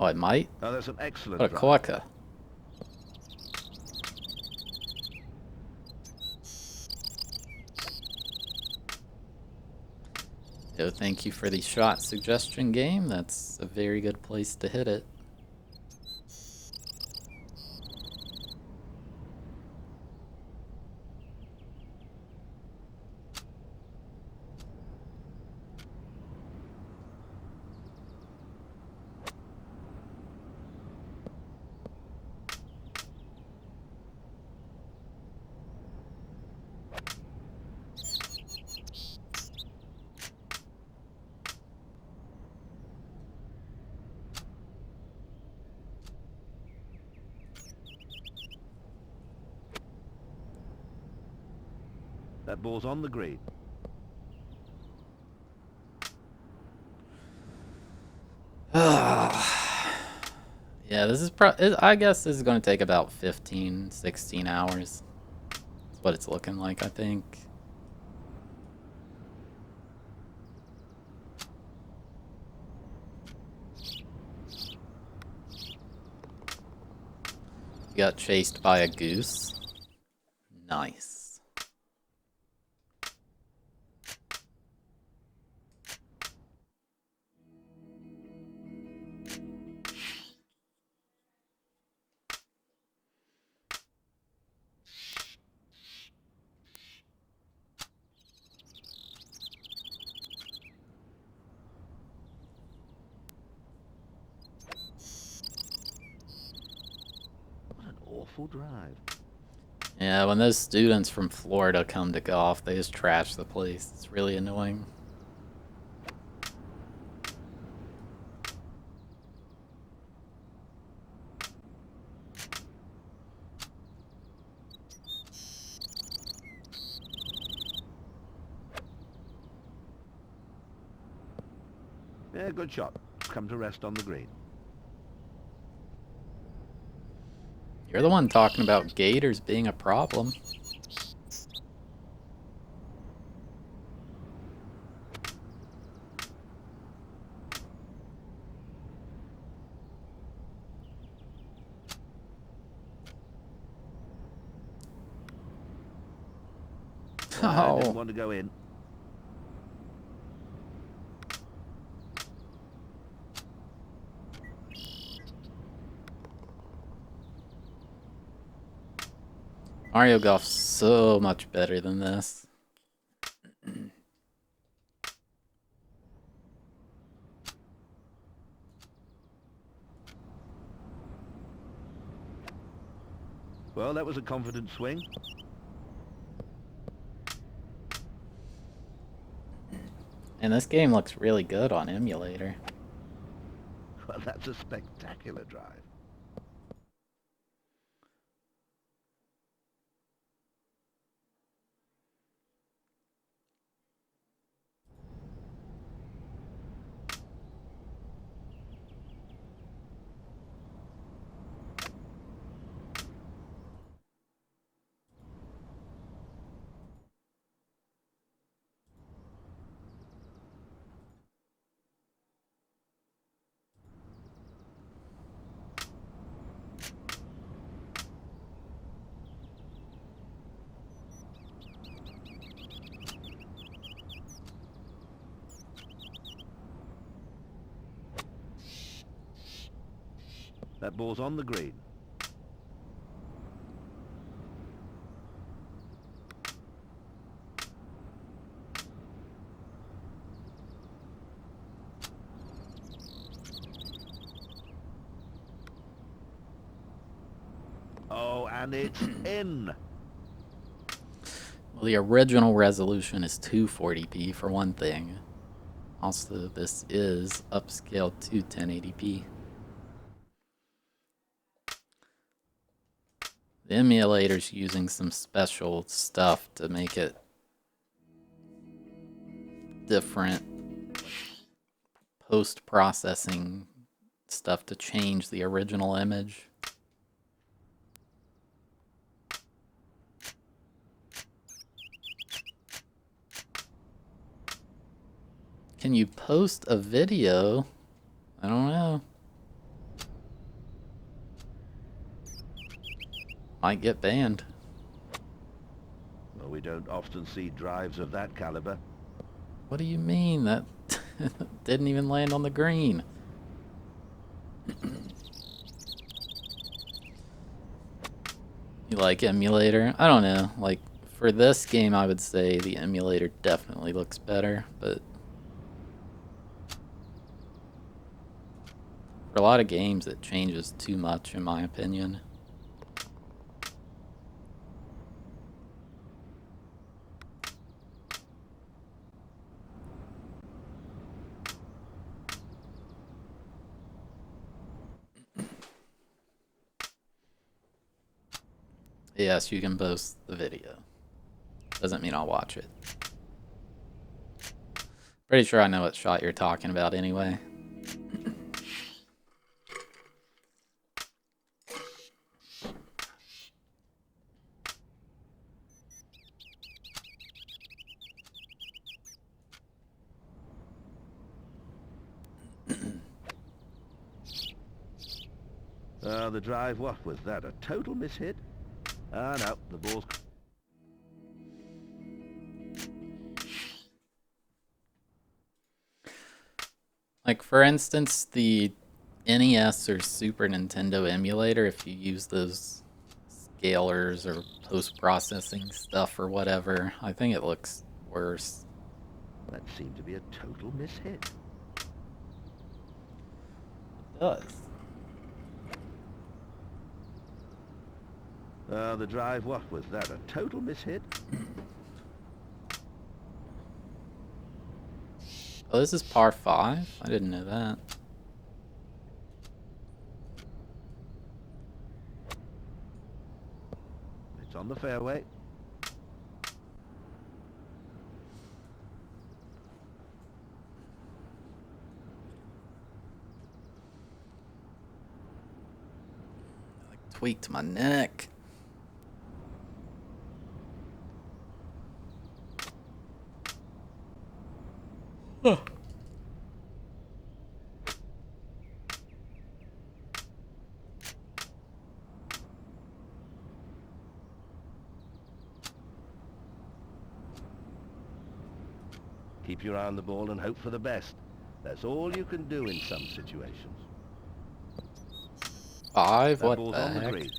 Oh, it might? Oh, that's an excellent What a drive. corker. Yo, thank you for the shot suggestion game. That's a very good place to hit it. That ball's on the green. Yeah, this is I guess this is going to take about 15, 16 hours. That's what it's looking like, I think. You got chased by a goose. Nice. What an awful drive. Yeah, when those students from Florida come to golf, they just trash the place. It's really annoying. Yeah, good shot. Come to rest on the green. You're the one talking about gators being a problem. I didn't Oh. want to go in. Mario Golf's so much better than this. Well, that was a confident swing. And this game looks really good on emulator. Well, that's a spectacular drive. That ball's on the green. Oh, and it's in. Well, the original resolution is 240p for one thing. Also, this is upscaled to 1080p. The emulator's using some special stuff to make it different post-processing stuff to change the original image. Can you post a video? I don't know. Might get banned. Well, we don't often see drives of that caliber. What do you mean? That didn't even land on the green. You like emulator? I don't know. Like, for this game, I would say the emulator definitely looks better, but for a lot of games, it changes too much, in my opinion. Yes, you can post the video. Doesn't mean I'll watch it. Pretty sure I know what shot you're talking about anyway. The drive, what was that? A total mishit? Ah, no, the ball's... Like, for instance, the NES or Super Nintendo emulator, if you use those scalers or post-processing stuff or whatever, I think it looks worse. That seemed to be a total mishit. It does. The drive, what was that? A total mishit? Oh, this is par 5? I didn't know that. It's on the fairway. Like, tweaked my neck. Huh. Keep your eye on the ball and hope for the best. That's all you can do in some situations. 5? That What ball's the on the heck? green.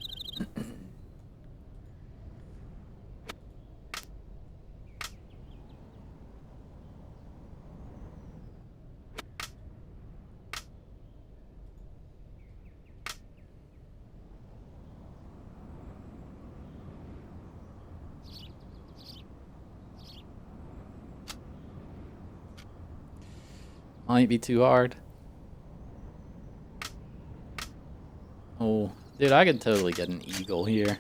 Might be too hard. Oh, dude, I could totally get an eagle here.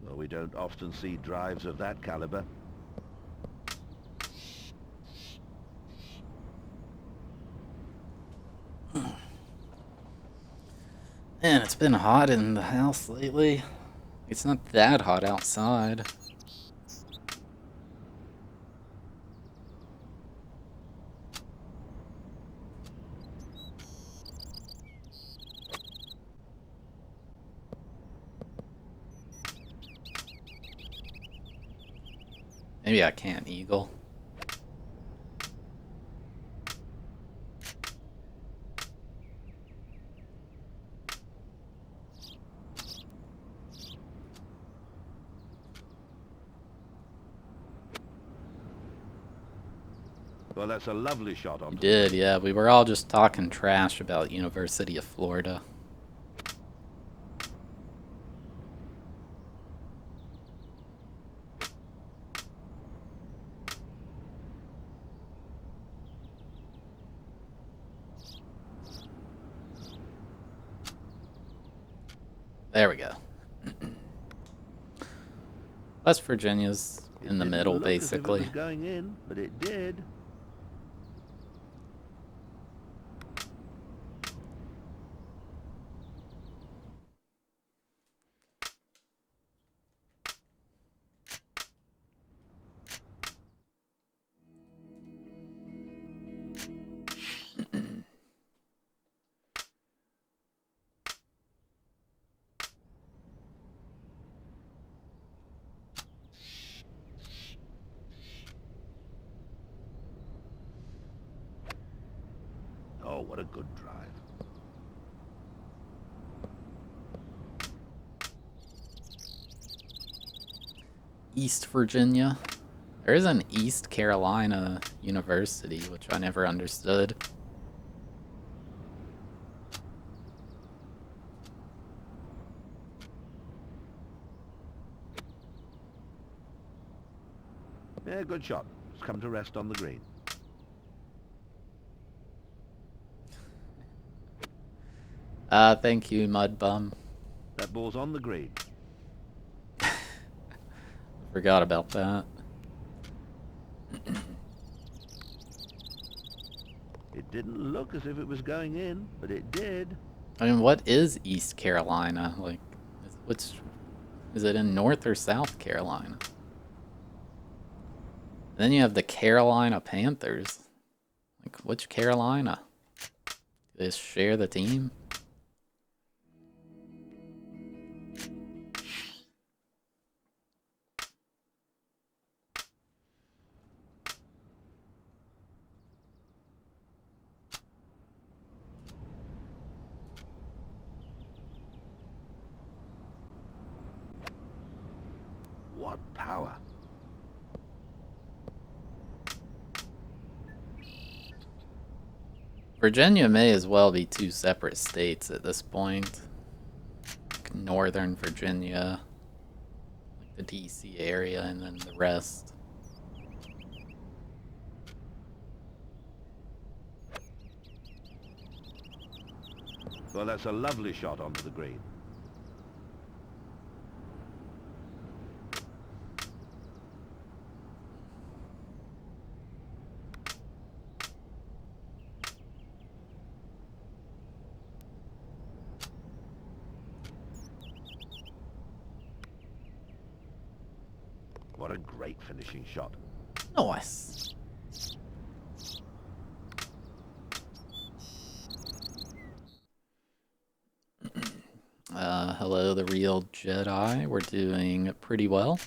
Well, we don't often see drives of that caliber. Man, it's been hot in the house lately. It's not that hot outside. Maybe I can't eagle. Well, that's a lovely shot on. You did, yeah. We were all just talking trash about University of Florida. There we go. West Virginia's It in the didn't middle, look as if it basically. was going in, but it did. Oh, what a good drive. East Virginia. There is an East Carolina University, which I never understood. Yeah, good shot. It's come to rest on the green. Thank you, Mud Bum. That ball's on the green. Forgot about that. It didn't look as if it was going in, but it did. I mean, what is East Carolina? Like, is it in North or South Carolina? And then you have the Carolina Panthers. Like, which Carolina? Do they share the team? What power. Virginia may as well be two separate states at this point. Like Northern Virginia, like the DC area, and then the rest. Well, that's a lovely shot onto the green. What a great finishing shot. Nice. Hello, the real Jedi. We're doing pretty well.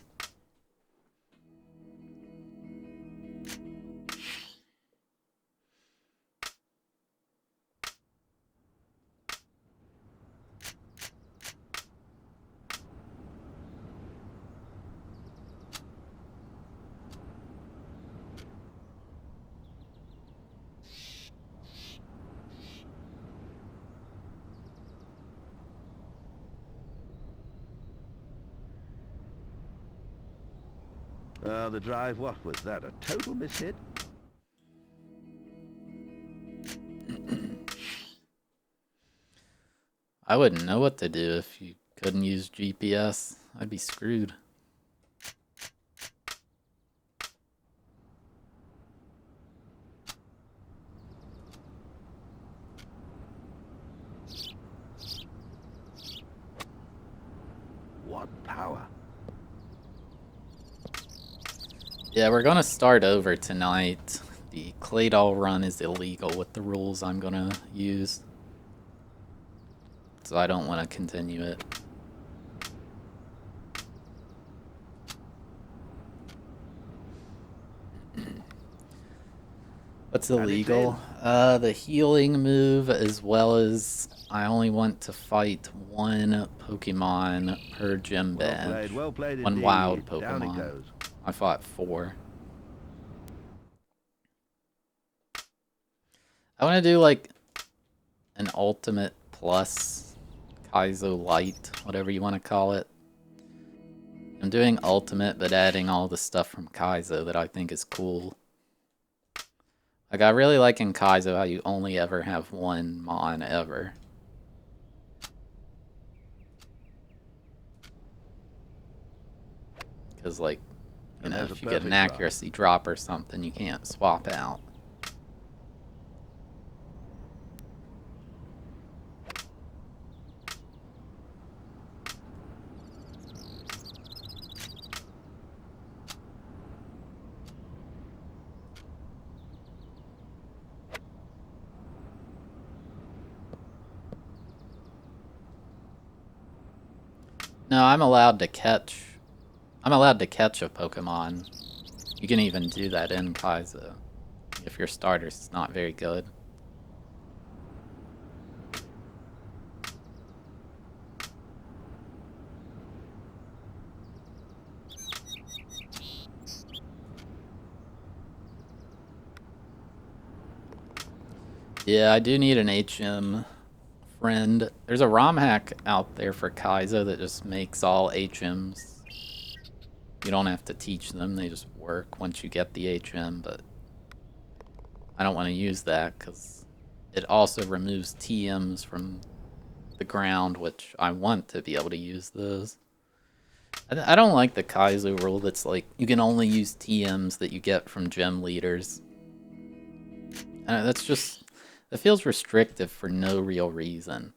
The drive, what was that? A total mishit? I wouldn't know what to do if you couldn't use GPS. I'd be screwed. What power. Yeah, we're gonna start over tonight. The Claydol run is illegal with the rules I'm gonna use. So I don't want to continue it. What's illegal? The healing move, as well as I only want to fight one Pokemon per gym badge. Well played One indeed. wild Down it Pokemon. goes. I fought 4. I want to do like an Ultimate Plus Kaizo Light, whatever you want to call it. I'm doing Ultimate, but adding all the stuff from Kaizo that I think is cool. Like, I really like in Kaizo how you only ever have one Mon ever. Because, like, you And know, there's if a you get an perfect drive. accuracy drop or something, you can't swap out. No, I'm allowed to catch a Pokemon. You can even do that in Kaizo if your starter's not very good. Yeah, I do need an HM friend. There's a ROM hack out there for Kaizo that just makes all HMs. You don't have to teach them, they just work once you get the HM, but I don't want to use that because it also removes TMs from the ground, which I want to be able to use those. I don't like the Kaizo rule that's like, you can only use TMs that you get from gym leaders. That's just, it feels restrictive for no real reason.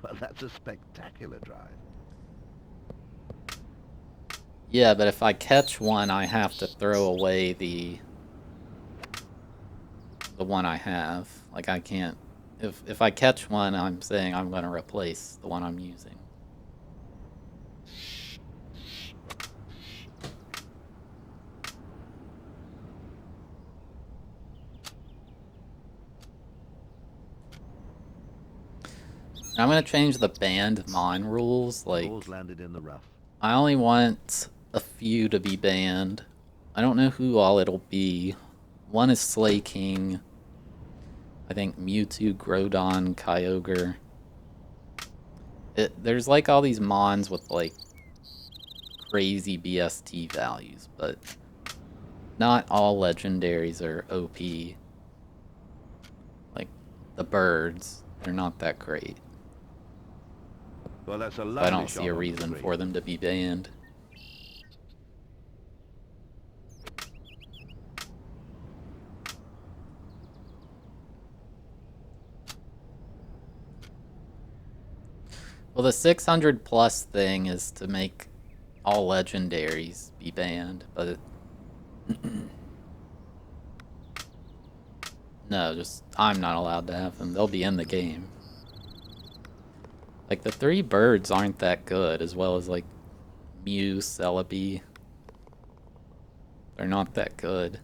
Well, that's a spectacular drive. Yeah, but if I catch one, I have to throw away the one I have. Like, I can't... If I catch one, I'm saying I'm going to replace the one I'm using. I'm going to change the banned mon rules. Like, Ball's landed in the rough. I only want a few to be banned. I don't know who all it'll be. One is Slay King. I think Mewtwo, Groudon, Kyogre. There's like all these mons with like crazy BST values, but not all legendaries are OP. Like the birds, they're not that great. Well, that's a So lovely I don't shot see a on the reason green. for them to be banned. Well, the 600 plus thing is to make all legendaries be banned, but no, just I'm not allowed to have them. They'll be in the game. Like the 3 birds aren't that good, as well as like Mew, Celebi. They're not that good.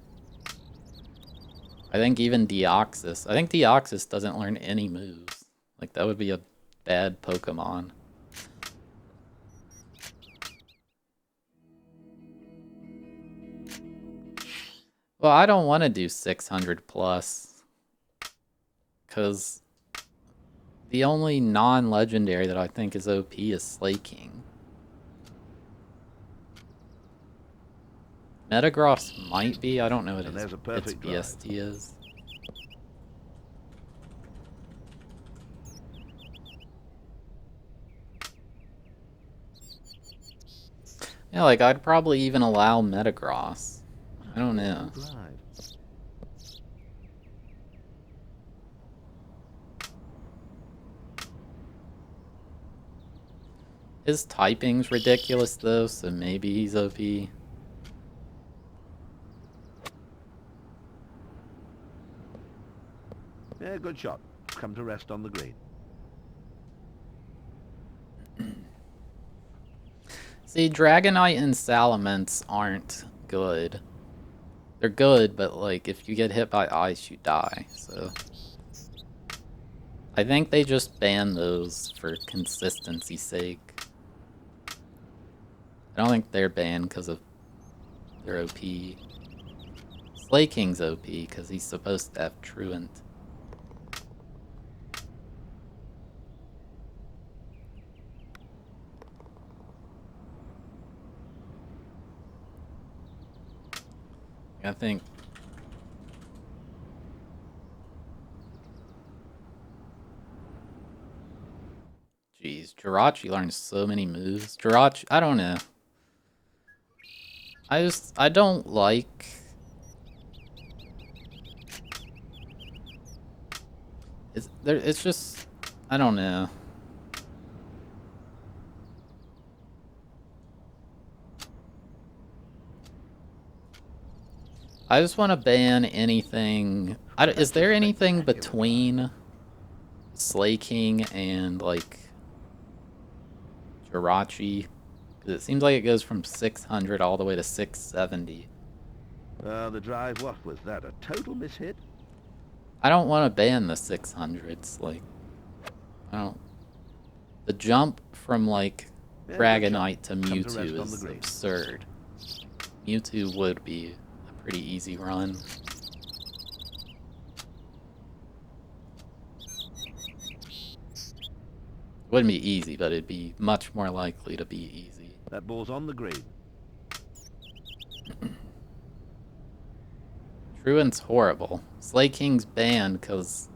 I think even Deoxys. I think Deoxys doesn't learn any moves. Like that would be a bad Pokemon. Well, I don't want to do 600 plus. Because the only non-legendary that I think is OP is Slay King. Metagross might be. I don't know what And its there's a perfect BST is. Yeah, like I'd probably even allow Metagross. I don't know. His typing's ridiculous though, so maybe he's OP. Yeah, good shot. Come to rest on the green. See, Dragonite and Salamence aren't good. They're good, but like if you get hit by ice, you die. So I think they just ban those for consistency's sake. I don't think they're banned because of their OP. Slay King's OP because he's supposed to have Truant. I think Jeez, Jirachi learns so many moves. Jirachi, I don't know. I don't like... It's just... I don't know. I just want to ban anything... is there anything between Slay King and, like, Jirachi? Because it seems like it goes from 600 all the way to 670. The drive, what was that? A total mishit? I don't want to ban the 600s. Like, I don't... The jump from, like, Yeah, Dragonite to Come to Mewtwo rest on the is green. absurd. Mewtwo would be a pretty easy run. Wouldn't be easy, but it'd be much more likely to be easy. That ball's on the green. Truant's horrible. Slay King's banned because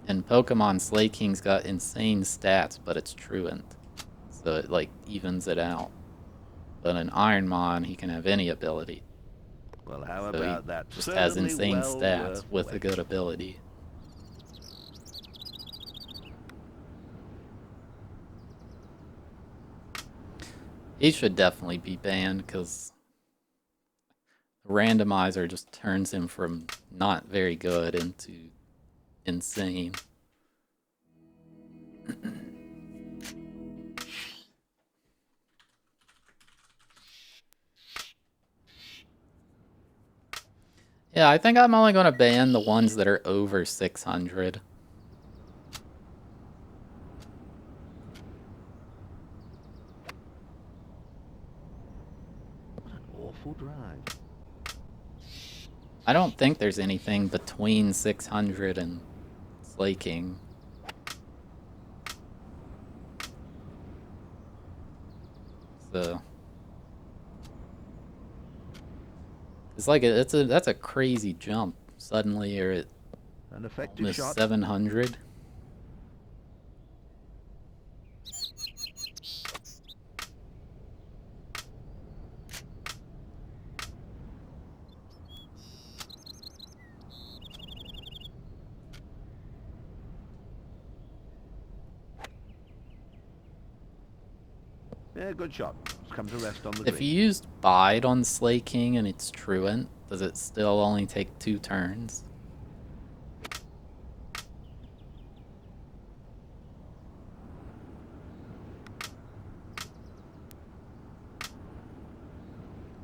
in Pokemon, Slay King's got insane stats, but it's Truant. So it, like, evens it out. But in Ironmon, he can have any ability. Well, how So about he that? just has Certainly insane well stats worth with a waiting. good ability. He should definitely be banned because the randomizer just turns him from not very good into insane. Yeah, I think I'm only going to ban the ones that are over 600. What an awful drive. I don't think there's anything between 600 and Slay King. So it's like that's a crazy jump. Suddenly you're at An effective almost shot. 700. Yeah, good shot. It's come to rest on the If you green. used Bide on Slay King and it's Truant, does it still only take 2 turns?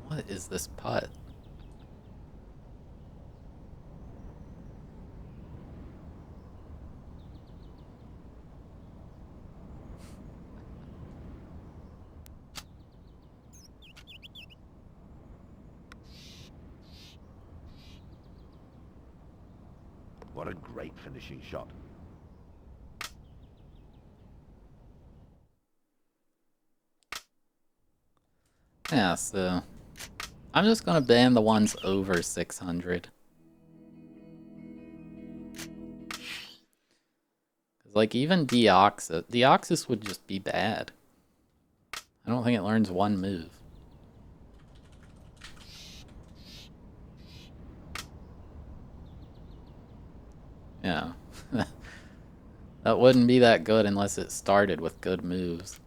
What is this putt? What a great finishing shot. Yeah, so I'm just gonna ban the ones over 600. Cause like even Deoxys would just be bad. I don't think it learns one move. Yeah. That wouldn't be that good unless it started with good moves.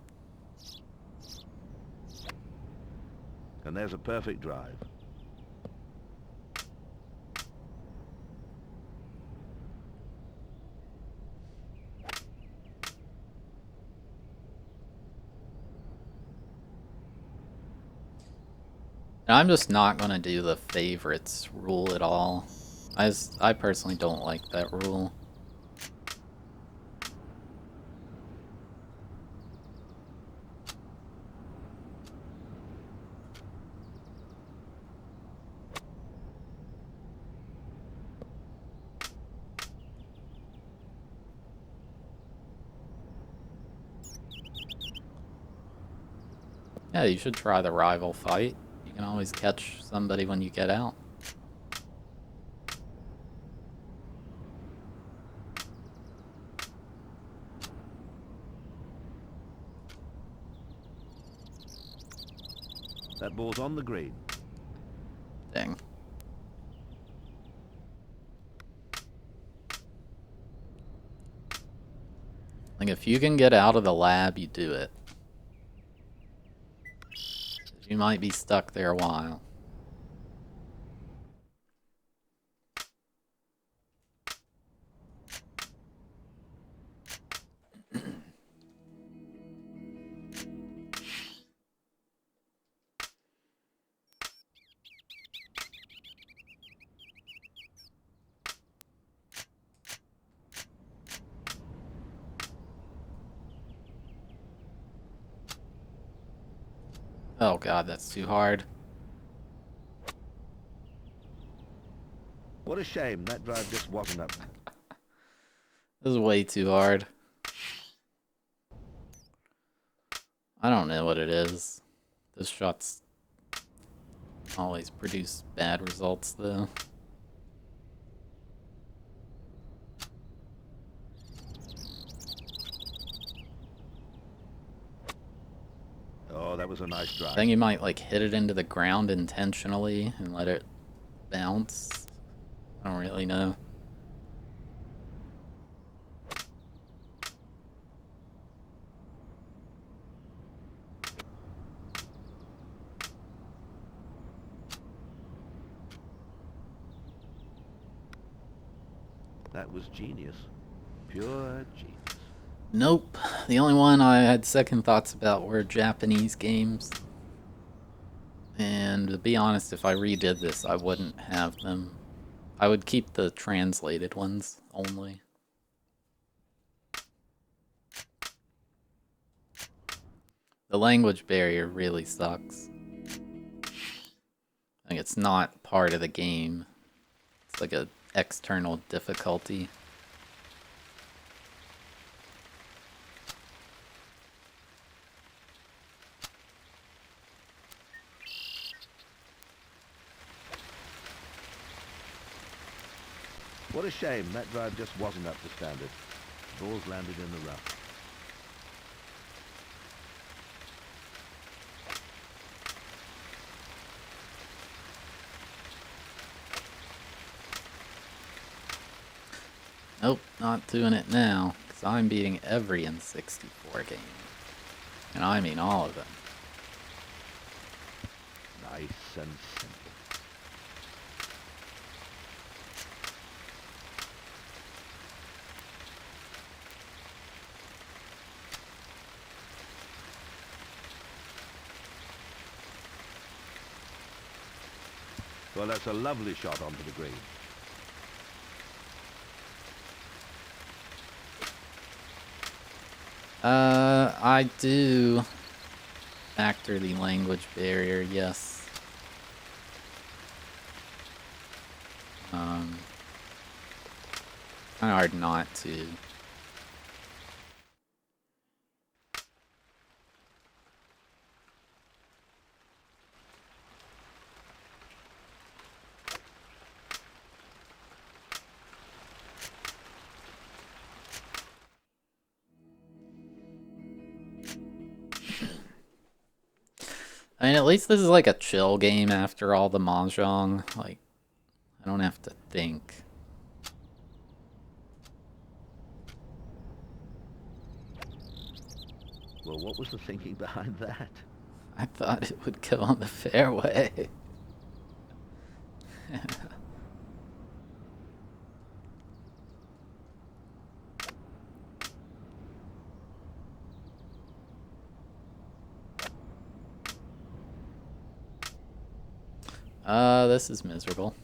And there's a perfect drive. And I'm just not gonna do the favorites rule at all. I personally don't like that rule. Yeah, you should try the rival fight. You can always catch somebody when you get out. That ball's on the green. Dang. Like, if you can get out of the lab, you do it. You might be stuck there a while. Oh god, that's too hard. What a shame that drive just wasn't up. This is way too hard. I don't know what it is. This shot's always produce bad results, though. Oh, that was a nice drive. I think you might, like, hit it into the ground intentionally and let it bounce. I don't really know. That was genius. Pure genius. Nope. The only one I had second thoughts about were Japanese games. And to be honest, if I redid this, I wouldn't have them. I would keep the translated ones only. The language barrier really sucks. Like, it's not part of the game. It's like a external difficulty. What a shame that drive just wasn't up to standard. Ball's landed in the rough. Nope, not doing it now, because I'm beating every N64 game. And I mean all of them. Nice and simple. Well, that's a lovely shot onto the green. I do factor the language barrier, yes. Kind of hard not to. I mean, at least this is like a chill game after all the mahjong. Like, I don't have to think. Well, what was the thinking behind that? I thought it would go on the fairway. This is miserable.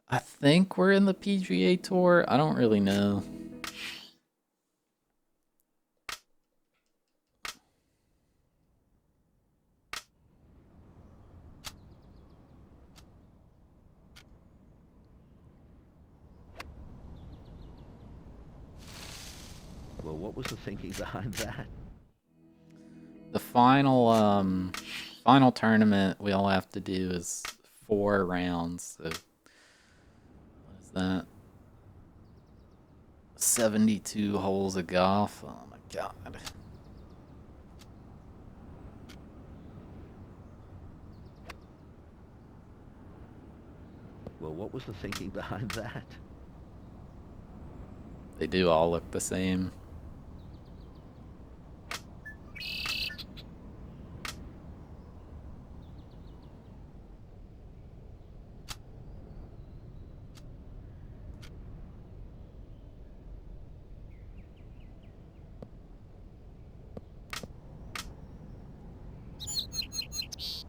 I think we're in the PGA Tour. I don't really know. Well, what was the thinking behind that? The final tournament we all have to do is 4 rounds. So what is that? 72 holes of golf. Oh my god. Well, what was the thinking behind that? They do all look the same.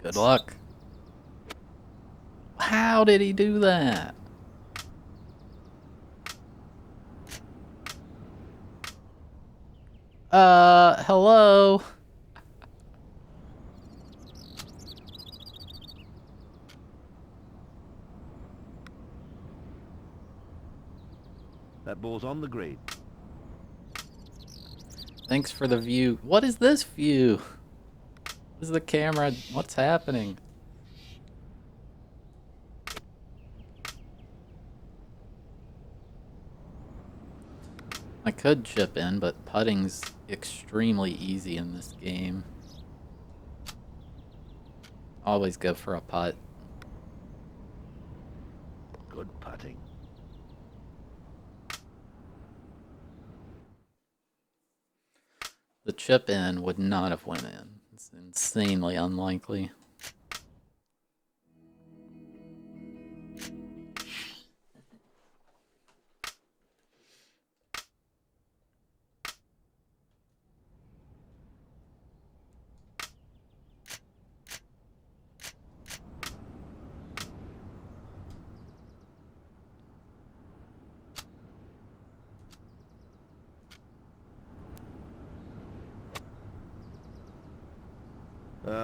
Good luck. How did he do that? Hello? That ball's on the green. Thanks for the view. What is this view? This is the camera. What's happening? I could chip in, but putting's extremely easy in this game. Always go for a putt. Good putting. The chip in would not have went in. It's insanely unlikely.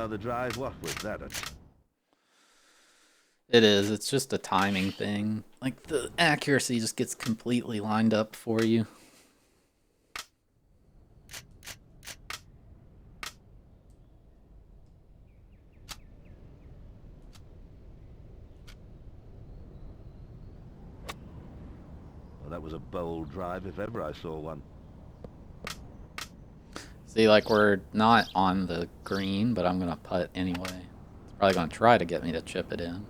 The drive, what was that? It is. It's just a timing thing. Like, the accuracy just gets completely lined up for you. Well, that was a bold drive if ever I saw one. See, like, we're not on the green, but I'm going to putt anyway. It's probably going to try to get me to chip it in.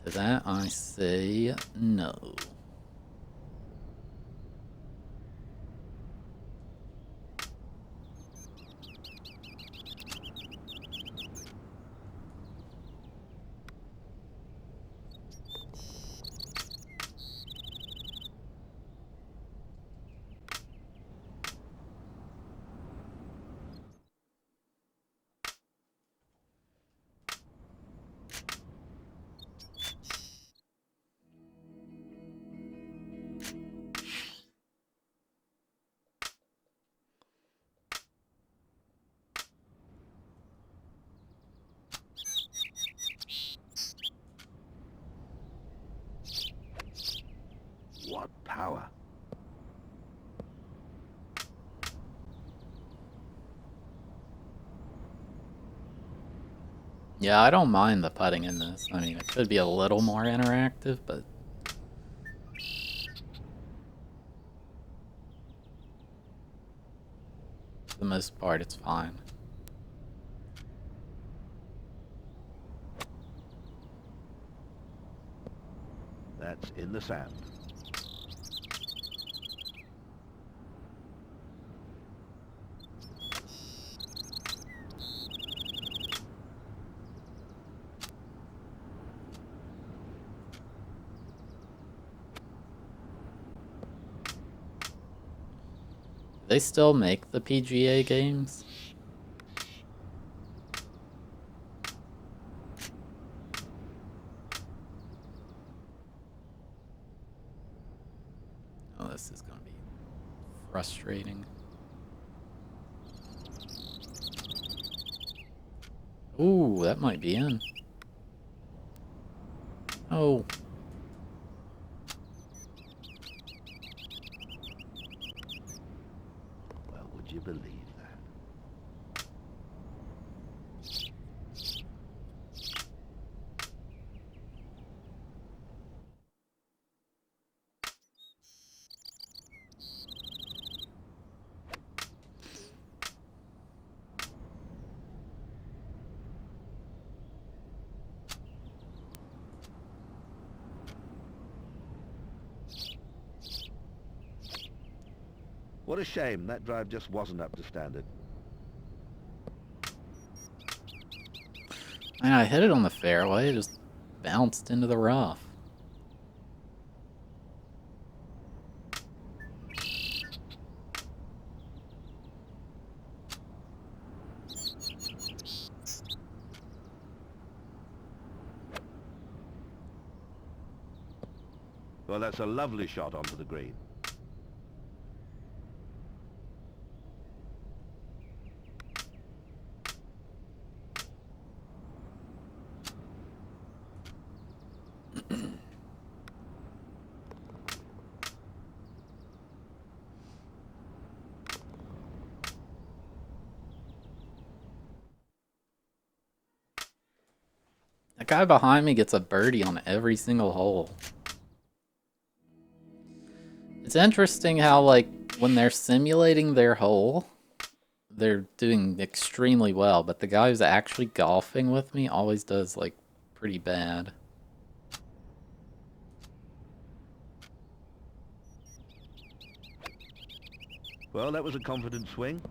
To that, I say no. What power. Yeah, I don't mind the putting in this. I mean, it could be a little more interactive, but for the most part, it's fine. That's in the sand. Do they still make the PGA games? Oh, this is going to be frustrating. Ooh, that might be in. Oh. Well, would you believe that? What a shame that drive just wasn't up to standard. Man, I hit it on the fairway, it just bounced into the rough. Well, that's a lovely shot onto the green. That guy behind me gets a birdie on every single hole. It's interesting how, like, when they're simulating their hole, they're doing extremely well, but the guy who's actually golfing with me always does, like, pretty bad. Well, that was a confident swing.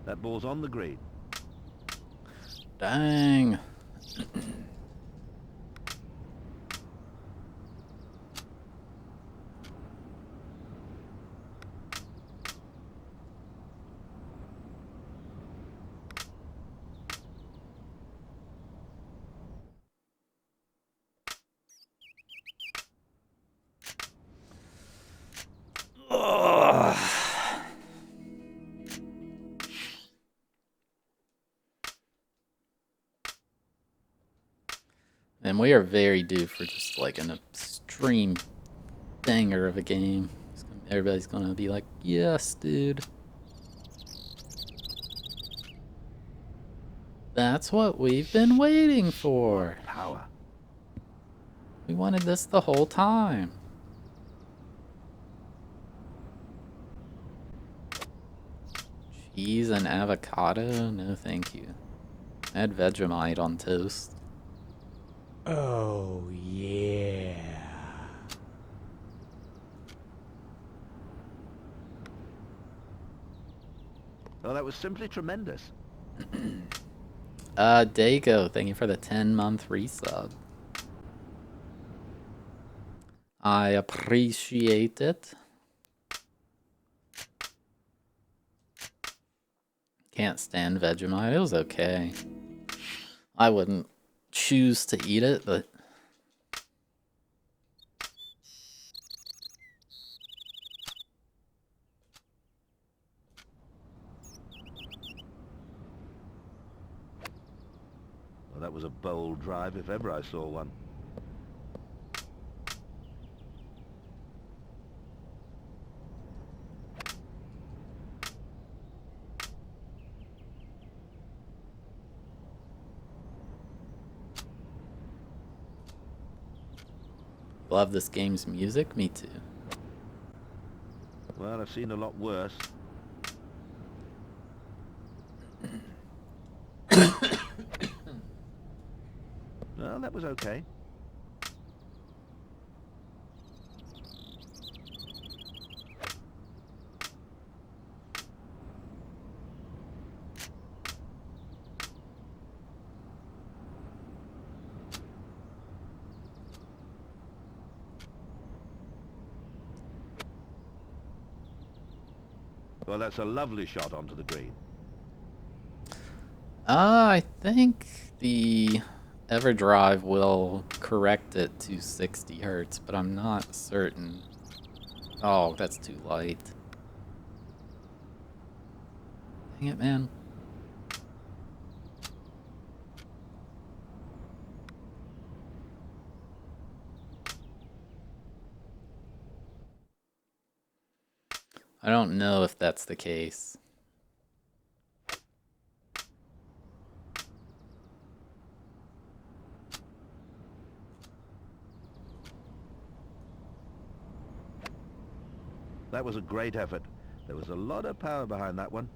That ball's on the green. Dang. Ugh. And we are very due for just like an extreme banger of a game. Everybody's gonna be like, yes, dude. That's what we've been waiting for. Power. We wanted this the whole time. Cheese and avocado? No, thank you. I had Vegemite on toast. Oh, yeah. Oh, that was simply tremendous. Dago, thank you for the 10-month resub. I appreciate it. Can't stand Vegemite. It was okay. I wouldn't choose to eat it, but Well, that was a bold drive if ever I saw one. love this game's music. Me too. Well, I've seen a lot worse. Well, that was okay. Well, that's a lovely shot onto the green. I think the EverDrive will correct it to 60 hertz, but I'm not certain. Oh, that's too light. Dang it, man. I don't know if that's the case. That was a great effort. There was a lot of power behind that one.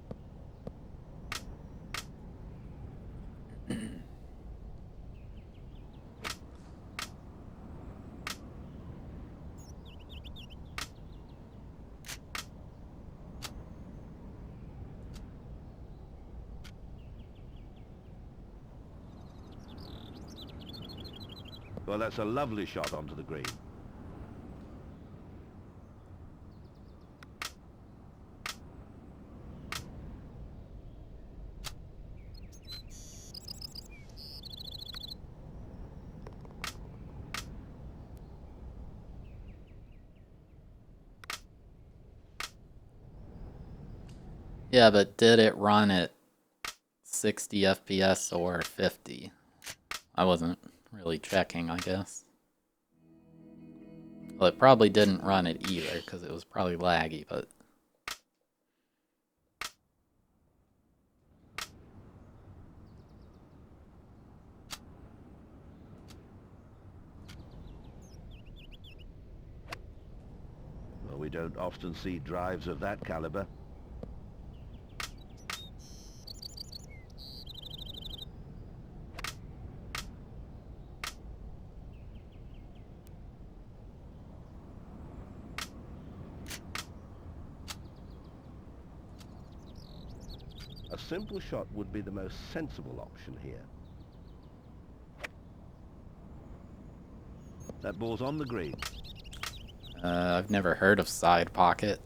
Well, that's a lovely shot onto the green. Yeah, but did it run at 60 FPS or 50? I wasn't really checking, I guess. Well, it probably didn't run it either, because it was probably laggy, but... Well, we don't often see drives of that caliber. A simple shot would be the most sensible option here. That ball's on the green. I've never heard of side pocket.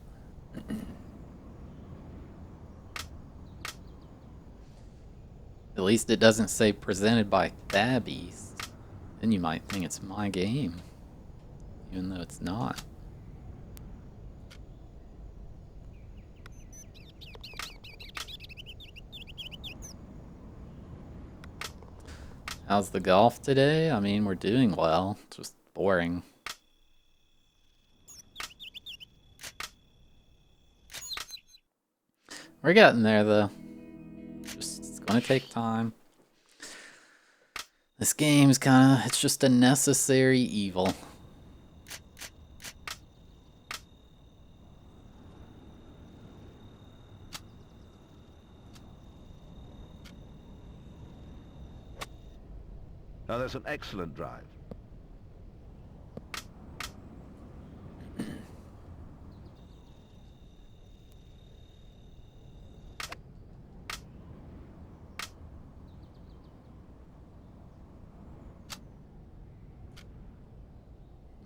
At least it doesn't say presented by Thabeast. Then you might think it's my game, even though it's not. How's the golf today? I mean, we're doing well. Just boring. We're getting there, though. Just, it's gonna take time. This game's kinda, it's just a necessary evil. Now, that's an excellent drive.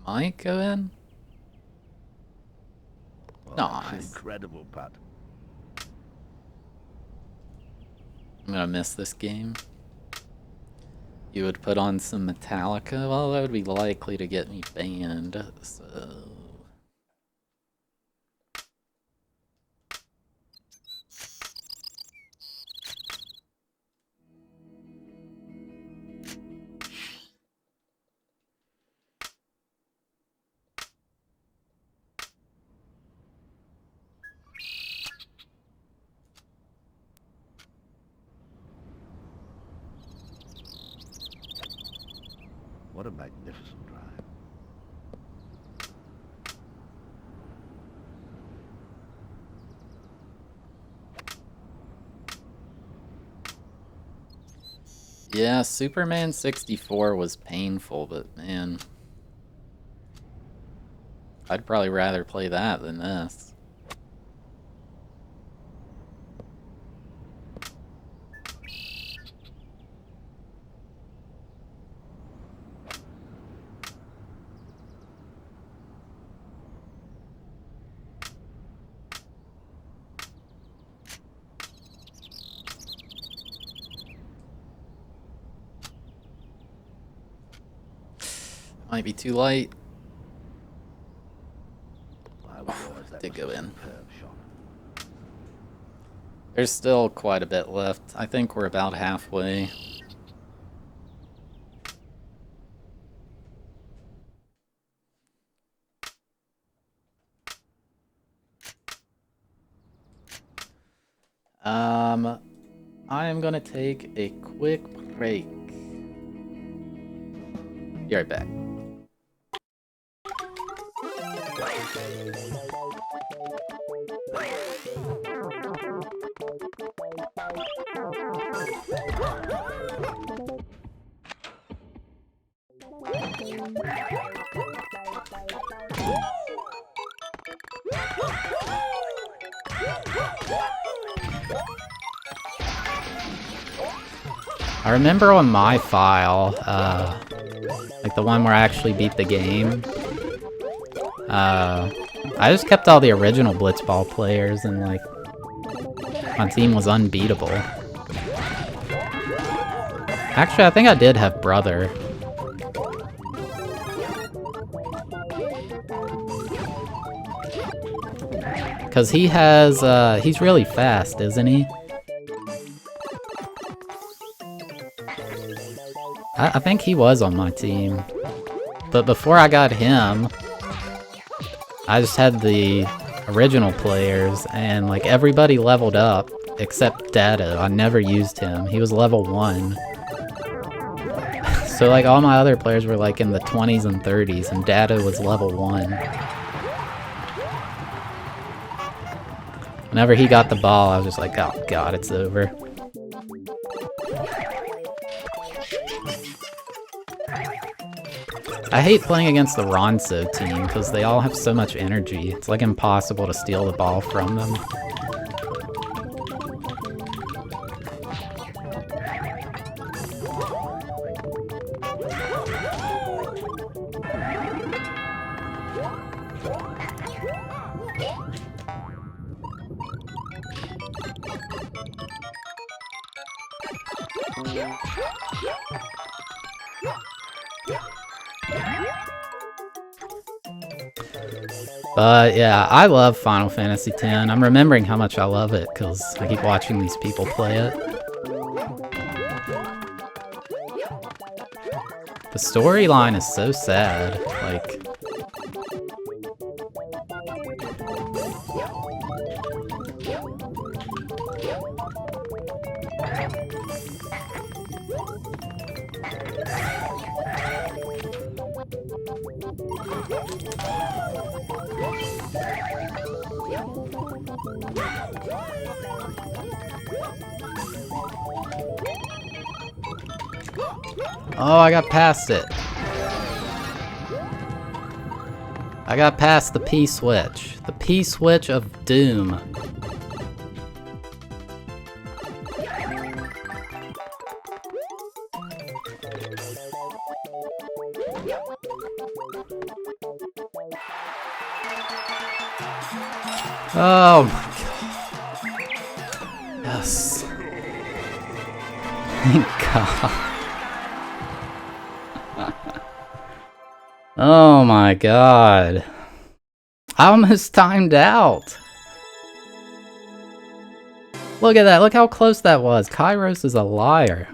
Might go in? Oh, that's an Nice. incredible putt. I'm gonna miss this game. You would put on some Metallica? Well, that would be likely to get me banned, so... What a magnificent drive. Yeah, Superman 64 was painful, but man... I'd probably rather play that than this. Might be too late. I realize that Did was go a in. superb shot. There's still quite a bit left. I think we're about halfway. I am gonna take a quick break. Be right back. I remember on my file, like the one where I actually beat the game, I just kept all the original Blitzball players and like, my team was unbeatable. Actually, I think I did have Brother. Cause he has, he's really fast, isn't he? I think he was on my team. But before I got him, I just had the original players, and like everybody leveled up except Data. I never used him. He was level 1. So like all my other players were like in the 20s and 30s, and Data was level 1. Whenever he got the ball, I was just like, oh god, it's over. I hate playing against the Ronso team because they all have so much energy. It's like impossible to steal the ball from them. But yeah, I love Final Fantasy X. I'm remembering how much I love it because I keep watching these people play it. The storyline is so sad, like... Oh, I got past it. I got past the P-switch. The P-switch of doom. Oh my god. Yes. Thank god. Oh my god. I almost timed out. Look at that. Look how close that was. Kairos is a liar.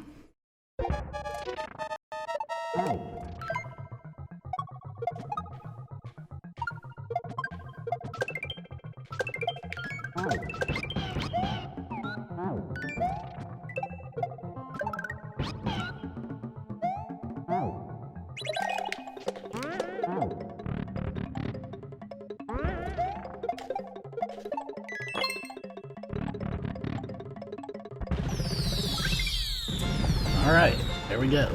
Alright, there we go.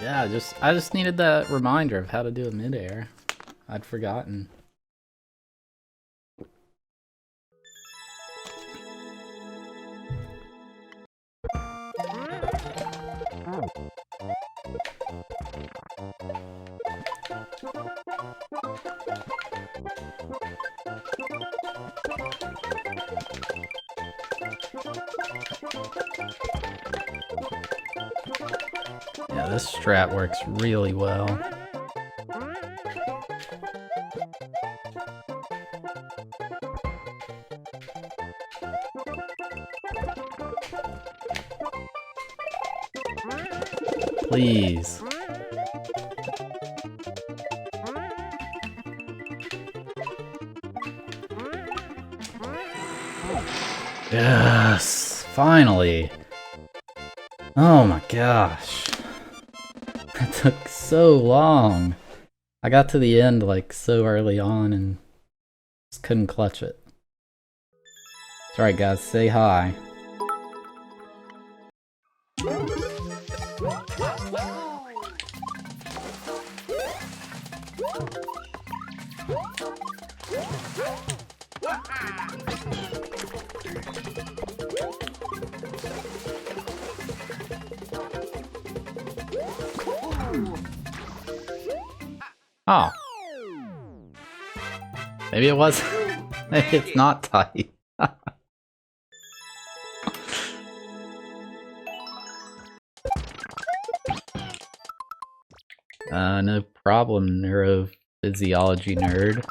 Yeah, I just needed that reminder of how to do a mid-air. I'd forgotten. Yeah, this strat works really well. Please. Yes, finally. Oh my gosh. It took so long. I got to the end like so early on and just couldn't clutch it. It's alright guys, say hi. Oh. Maybe it was. Maybe it's not tight. No problem, neurophysiology nerd.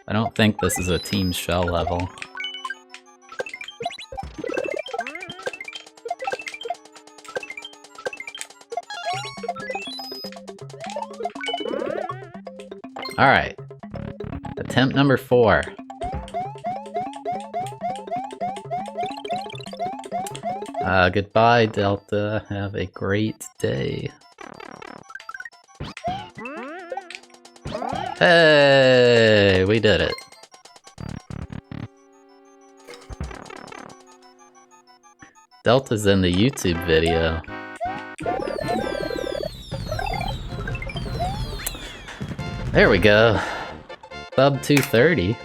I don't think this is a team shell level. Alright. Attempt number 4. Goodbye, Delta. Have a great day. Hey, we did it. Delta's in the YouTube video. There we go. Sub 230.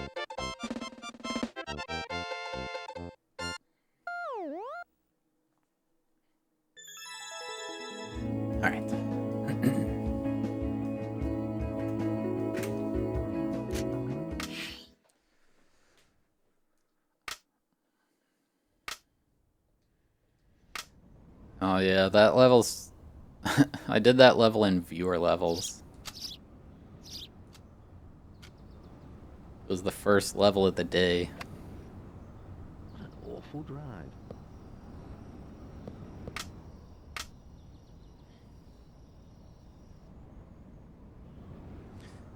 Alright. Oh yeah, that level's... I did that level in viewer levels. It was the first level of the day. What an awful ride.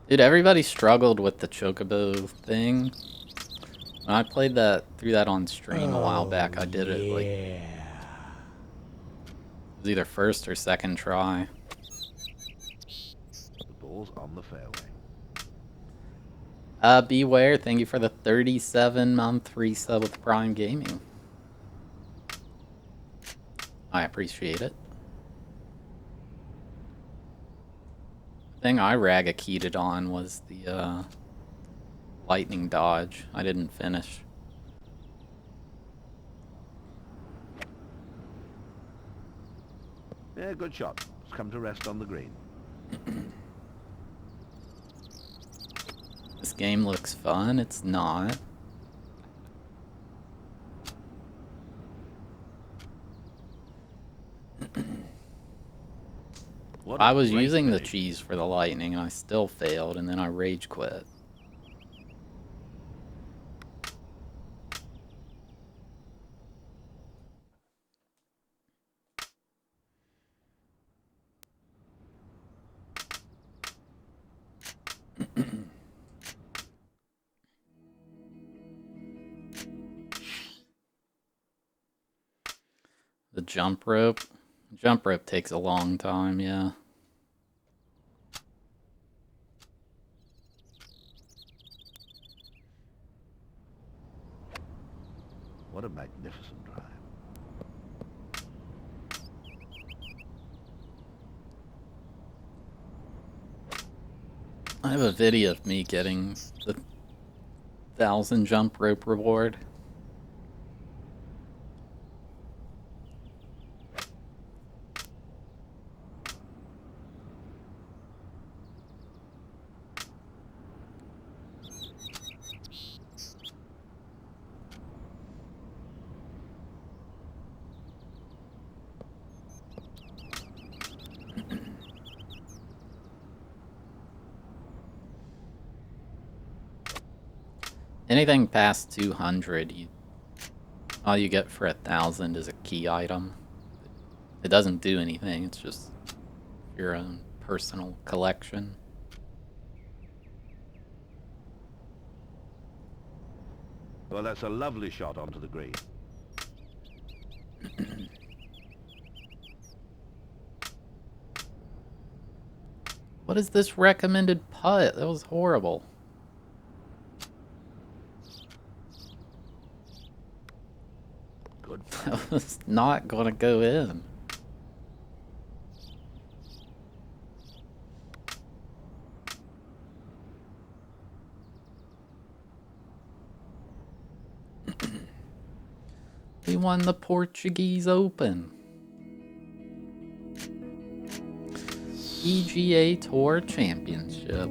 Dude, everybody struggled with the chocobo thing. When I played that through that on stream a while back, I did it like it was either first or second try. The ball's on the fairway. Beware, thank you for the 37-month resub with Prime Gaming. I appreciate it. The thing I raga-keyed on was the lightning dodge. I didn't finish. Yeah, good shot. It's come to rest on the green. This game looks fun. It's not. I was using the cheese for the lightning and I still failed and then I rage quit. The jump rope. Jump rope takes a long time, yeah. What a magnificent drive. I have a video of me getting the 1,000 jump rope reward. Anything past 200, all you get for 1,000 is a key item. It doesn't do anything, it's just your own personal collection. Well, that's a lovely shot onto the green. What is this recommended putt? That was horrible. Good. That was not gonna go in. We won the Portuguese Open. PGA Tour Championship.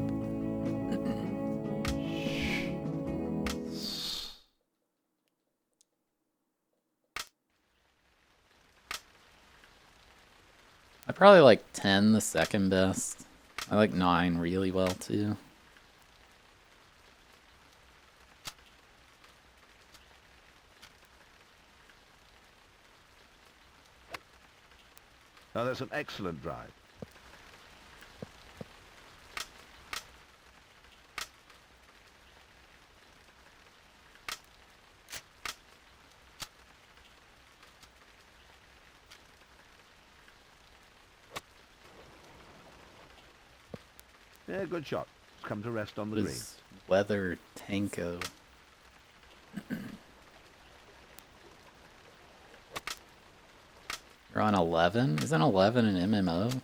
I probably like 10 the second best. I like 9 really well too. Now that's an excellent drive. Yeah, good shot. It's come to rest on the green. This weather tanko. You're on 11? Isn't 11 an MMO?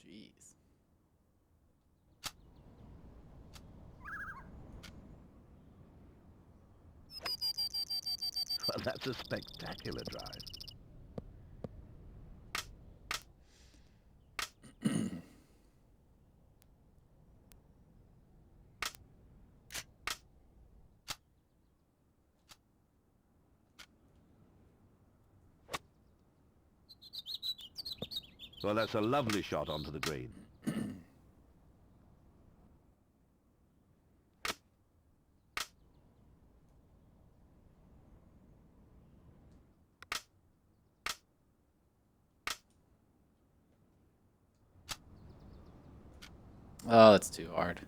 Jeez. Well, that's a spectacular drive. Well, that's a lovely shot onto the green. Oh, that's too hard.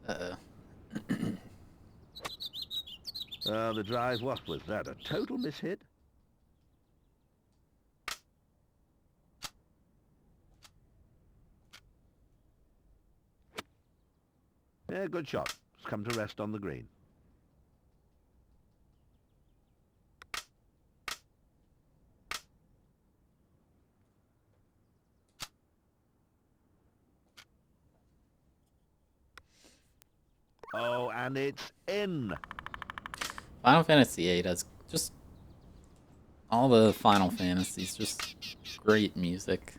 Uh-oh. The drive, what was that? A total mishit? Yeah, good shot. It's come to rest on the green. Oh, and it's in. Final Fantasy VIII has just all the Final Fantasies, just great music.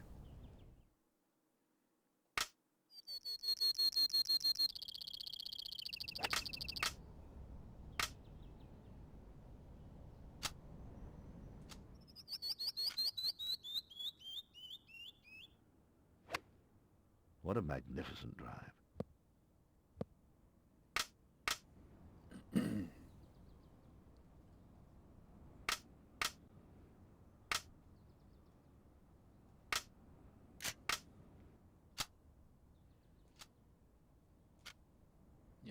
What a magnificent drive.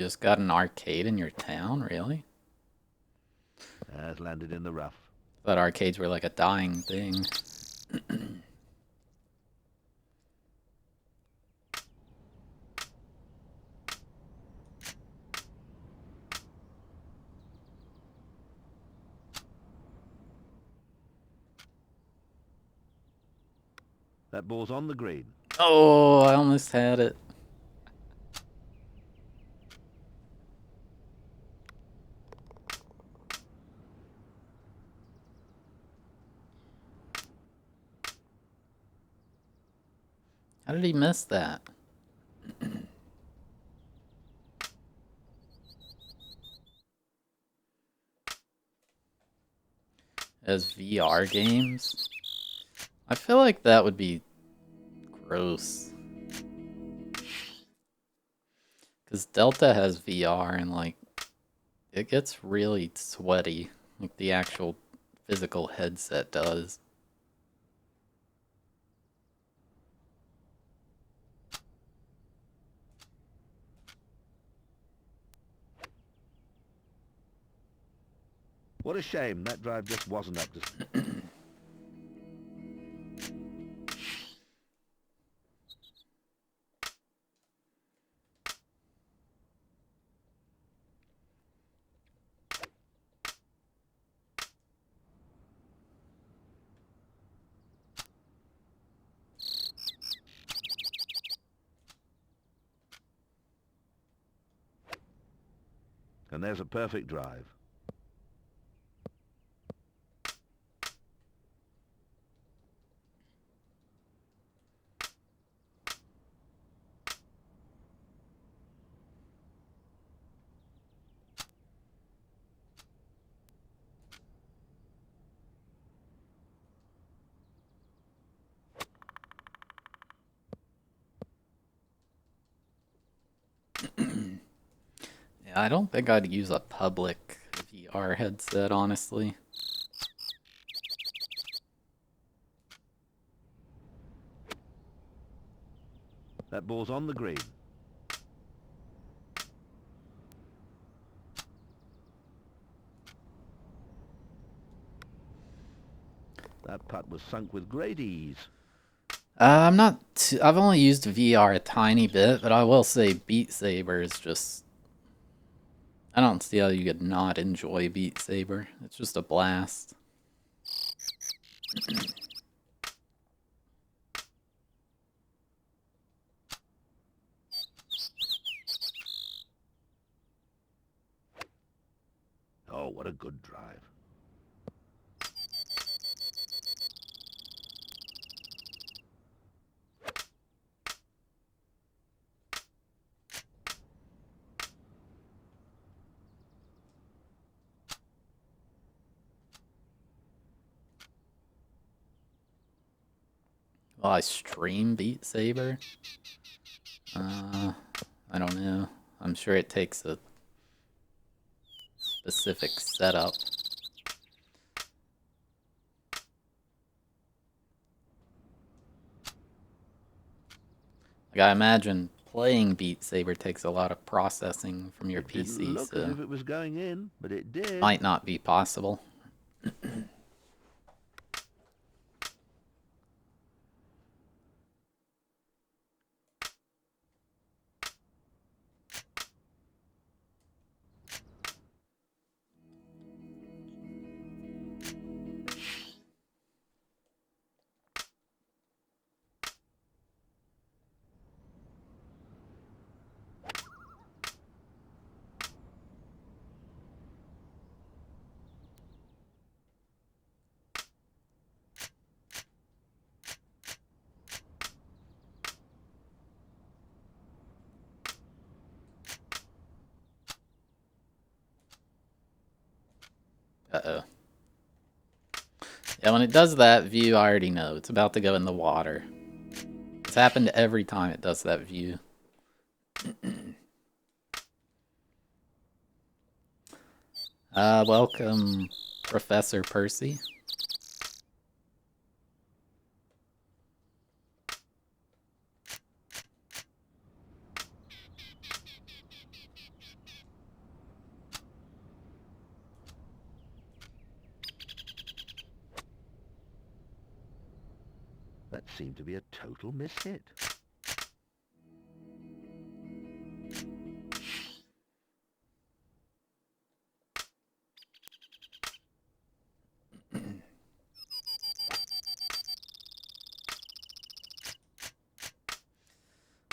You just got an arcade in your town, really? Has landed in the rough. Thought arcades were like a dying thing. That ball's on the green. Oh, I almost had it. How did he miss that? As VR games? I feel like that would be gross. Because Delta has VR and, like, it gets really sweaty. Like, the actual physical headset does. What a shame that drive just wasn't up to... And there's a perfect drive. Yeah, I don't think I'd use a public VR headset, honestly. That ball's on the green. That putt was sunk with great ease. I'm not. I've only used VR a tiny bit, but I will say Beat Saber is just. I don't see how you could not enjoy Beat Saber. It's just a blast. Oh, what a good drive. Will I stream Beat Saber? I don't know. I'm sure it takes a specific setup. Like, I imagine playing Beat Saber takes a lot of processing from your It didn't PC, look as so if it was going in, but it did. might not be possible. Uh-oh. Yeah, when it does that view, I already know. It's about to go in the water. It's happened every time it does that view. Welcome, Professor Percy. That seemed to be a total mishit.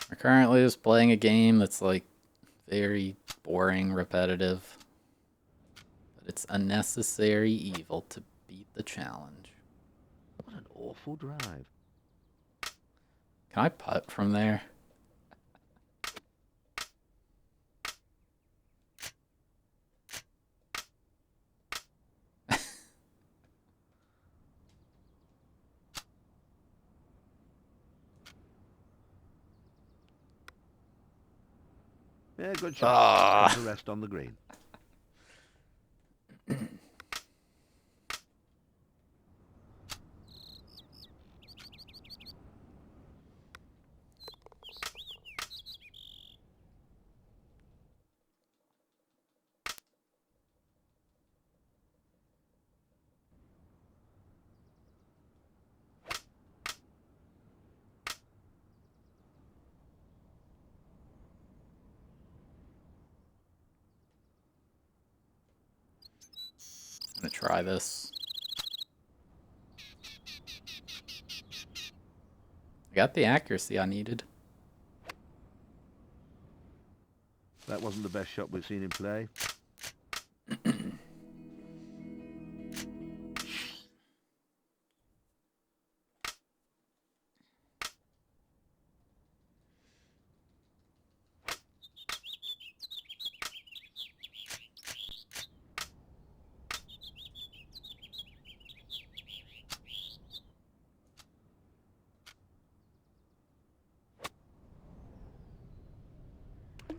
We're currently just playing a game that's like very boring, repetitive. But it's a necessary evil to beat the challenge. What an awful drive. Can I putt from there? Yeah, good shot. Ah. Come to rest on the green. I'm gonna try this. I got the accuracy I needed. That wasn't the best shot we've seen him play.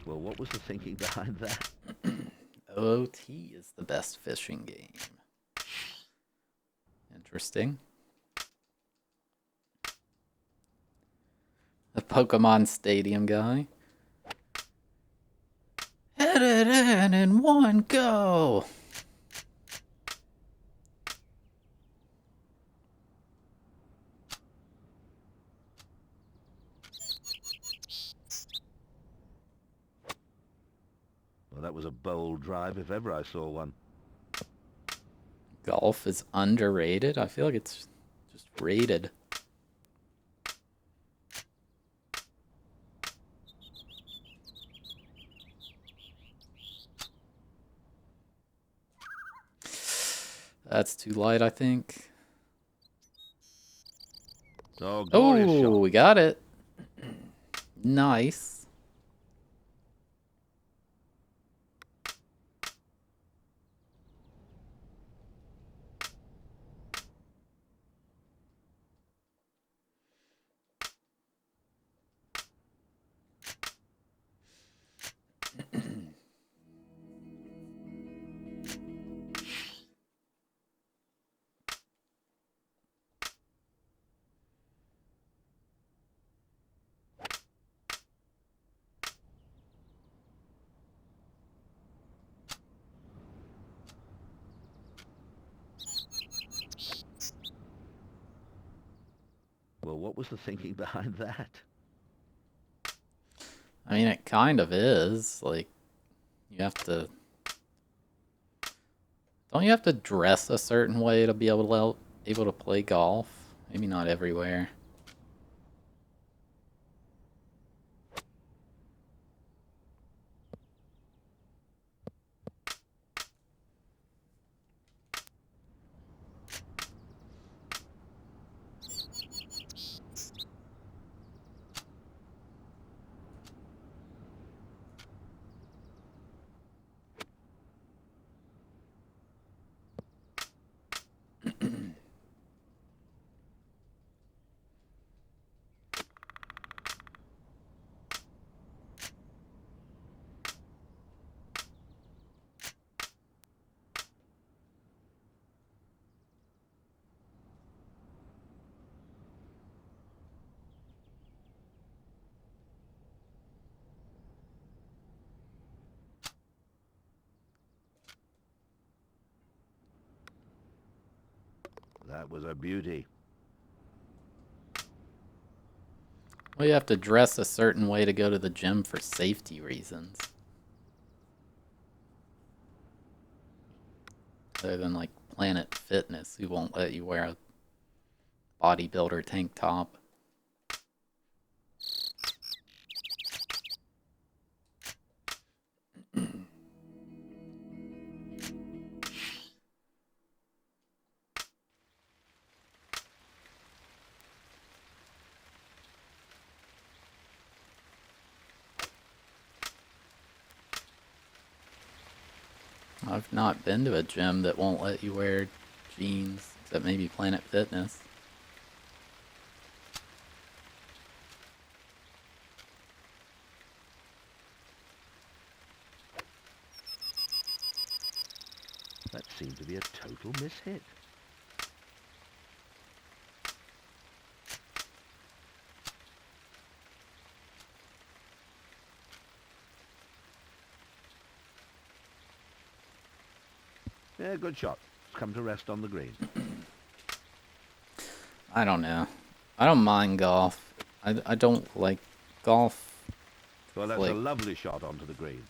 Well, what was the thinking behind that? OOT is the best fishing game. Interesting. The Pokemon Stadium guy. Hit it in one go! Well, that was a bold drive if ever I saw one. Golf is underrated? I feel like it's just rated. That's too light, I think. Oh, glorious Oh, shot. we got it. Nice. Well, what was the thinking behind that? I mean, it kind of is. Like, you have to... Don't you have to dress a certain way to be able to play golf? Maybe not everywhere. That was a beauty. Well, you have to dress a certain way to go to the gym for safety reasons. Other than like Planet Fitness, who won't let you wear a bodybuilder tank top. I've not been to a gym that won't let you wear jeans, except maybe Planet Fitness. That seemed to be a total mishit. Yeah, good shot. Come to rest on the green. I don't know. I don't mind golf. I don't like golf. Well, that's Like, a lovely shot onto the green.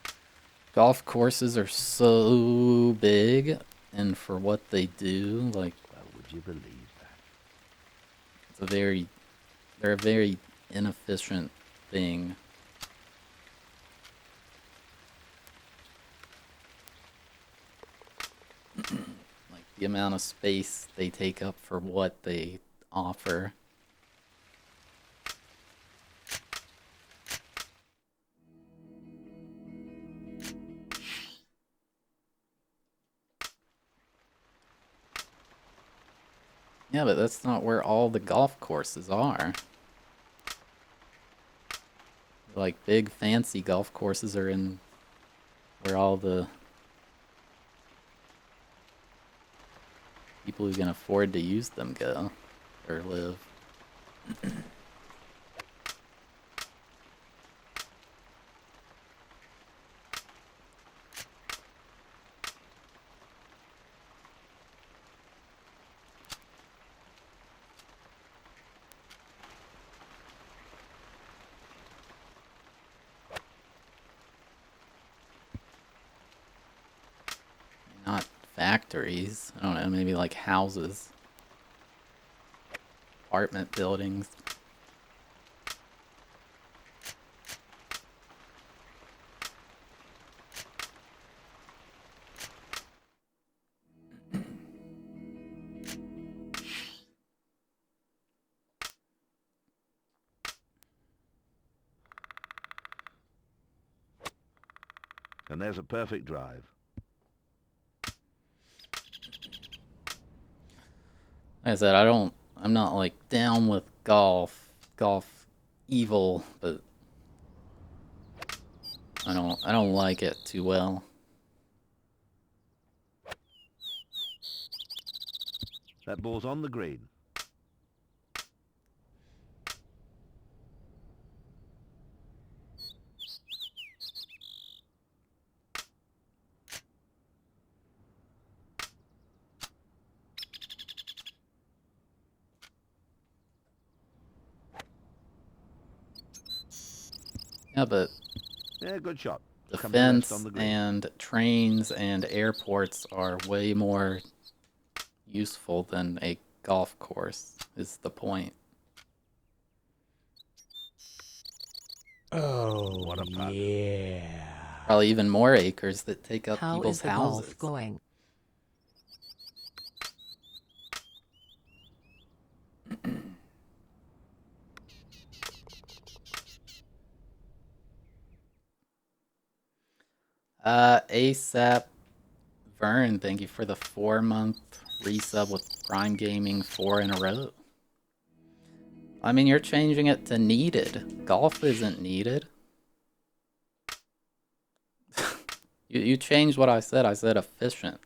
golf courses are so big, and for what they do, like, Well, would you believe that? they're a very inefficient thing. Like, the amount of space they take up for what they offer. Yeah, but that's not where all the golf courses are. Like, big fancy golf courses are in where all the people who can afford to use them go or live. Not factories. I don't know, maybe like houses, apartment buildings. And there's a perfect drive. Like I said, I'm not like down with golf evil, but I don't like it too well. That ball's on the green. Yeah, but Yeah, good shot. Come to rest on defense the green. and trains and airports are way more useful than a golf course, is the point. Oh, What a putt. yeah. Probably even more acres that take up How people's is the houses. golf going? ASAP Vern, thank you for the 4-month resub with Prime Gaming 4 in a row. I mean, you're changing it to needed. Golf isn't needed. You changed what I said. I said efficient.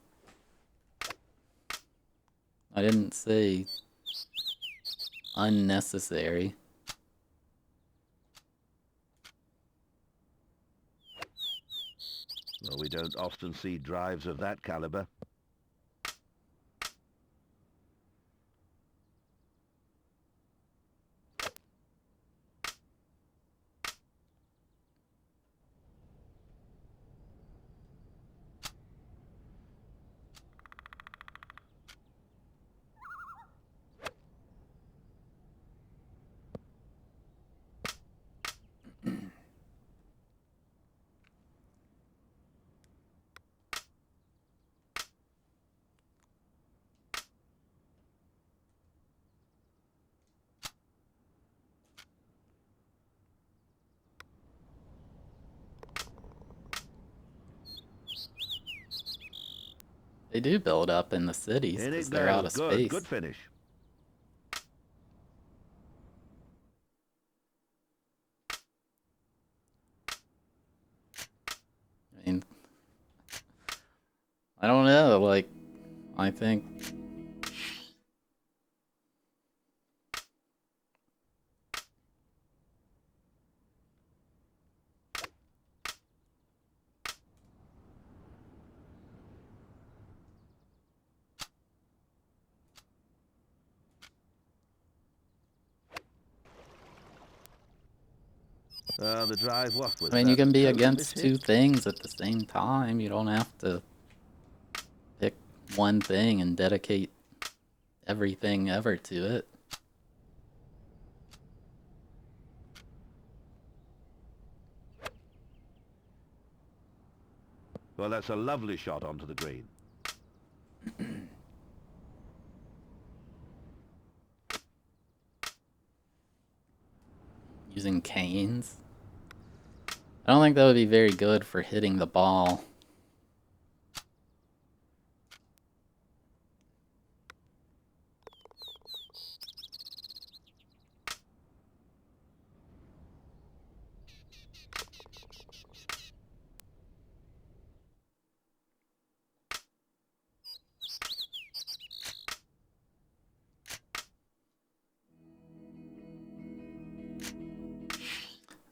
I didn't say unnecessary. Well, we don't often see drives of that caliber. They do build up in the cities In because it they're out goes. of Good. space. Good finish. I mean, I don't know. Like, I think. The drive, what was I mean, that? you can be Total against mishit? two things at the same time. You don't have to pick one thing and dedicate everything ever to it. Well, that's a lovely shot onto the green. Using canes. I don't think that would be very good for hitting the ball.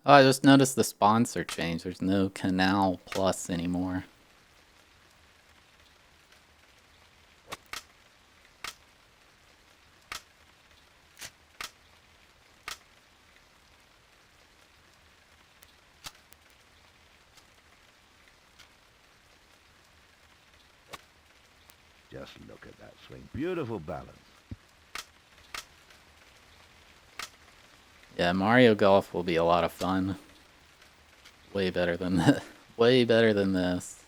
Oh, I just noticed the sponsor change. There's no Canal Plus anymore. Just look at that swing. Beautiful balance. Yeah, Mario Golf will be a lot of fun. Way better than this. Way better than this.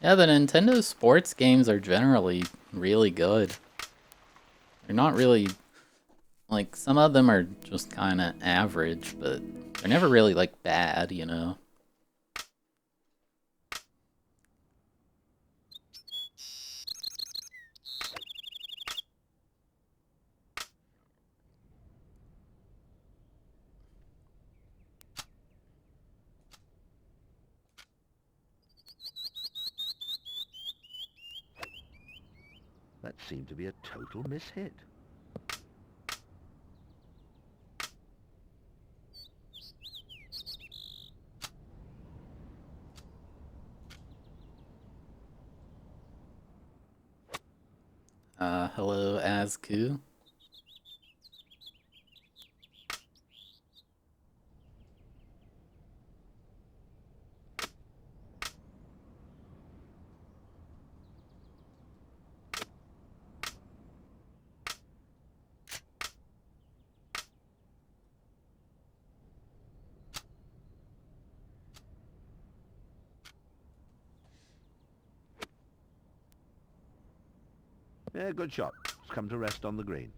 Yeah, the Nintendo sports games are generally really good. They're not really, like, some of them are just kind of average, but they're never really, like, bad, you know? That seemed to be a total mishit. Hello, Azku. Yeah, good shot. It's come to rest on the green.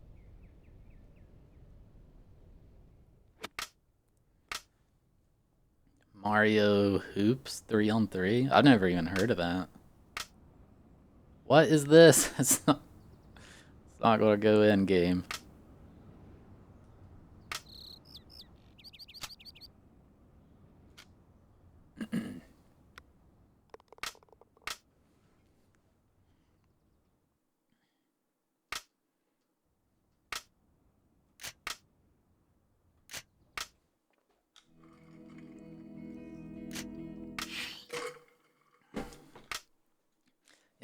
Mario Hoops 3-on-3? I've never even heard of that. What is this? It's not gonna go in game.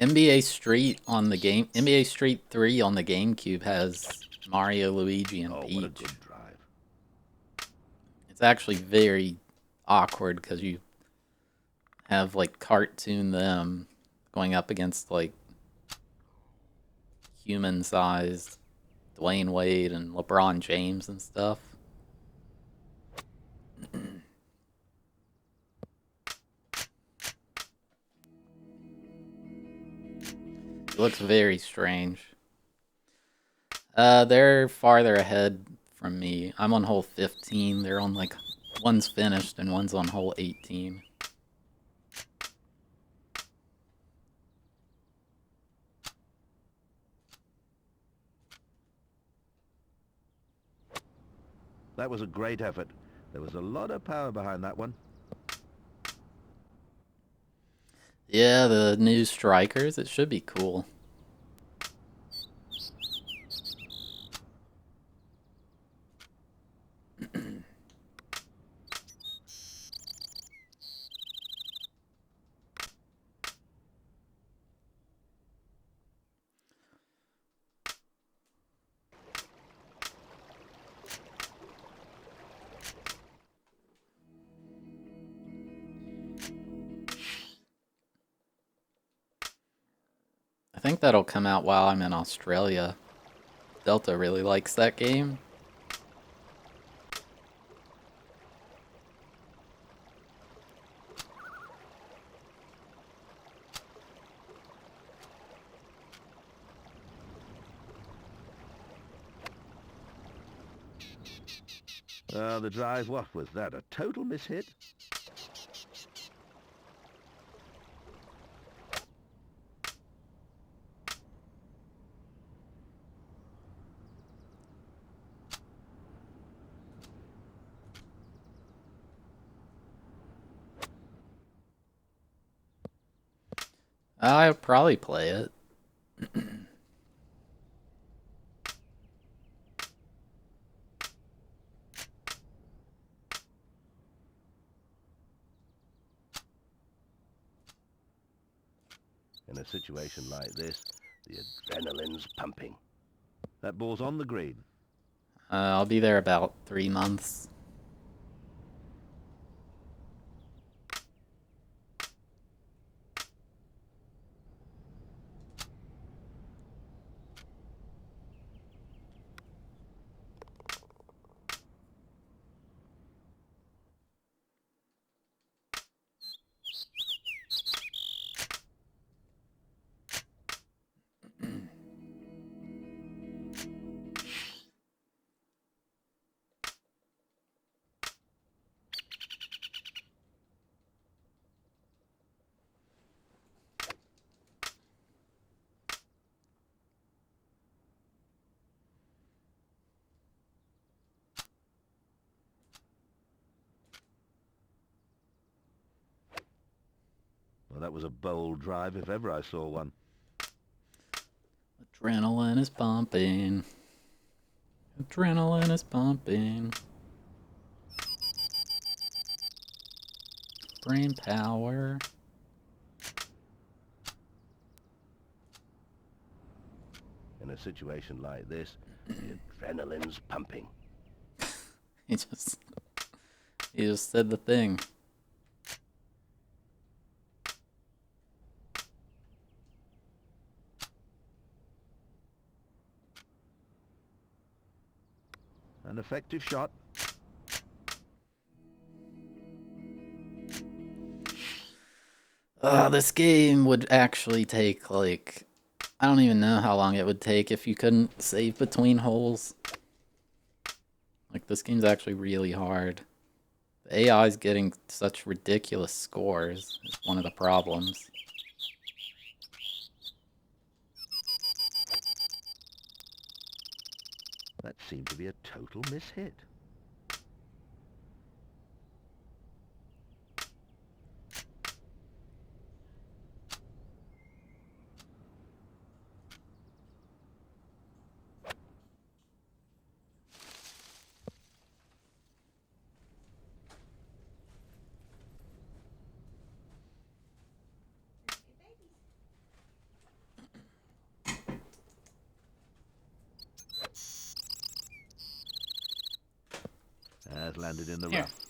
NBA Street on the game. NBA Street 3 on the GameCube has Mario, Luigi, and Oh, Peach. what a good drive. It's actually very awkward because you have like cartoon them going up against like human-sized Dwayne Wade and LeBron James and stuff. It looks very strange. They're farther ahead from me. I'm on hole 15. They're on like, one's finished and one's on hole 18. That was a great effort. There was a lot of power behind that one. Yeah, the new strikers, it should be cool. I think that'll come out while I'm in Australia. Delta really likes that game. The drive, what was that? A total mishit? I'll probably play it. In a situation like this, the adrenaline's pumping. That ball's on the green. I'll be there about 3 months. Well, that was a bold drive if ever I saw one. Adrenaline is pumping. Adrenaline is pumping. Brain power. In a situation like this, the adrenaline's pumping. He just said the thing. An effective shot. This game would actually take, like, I don't even know how long it would take if you couldn't save between holes. Like, this game's actually really hard. The AI is getting such ridiculous scores. Is one of the problems. That seemed to be a total mishit. Has landed in the Here. rough.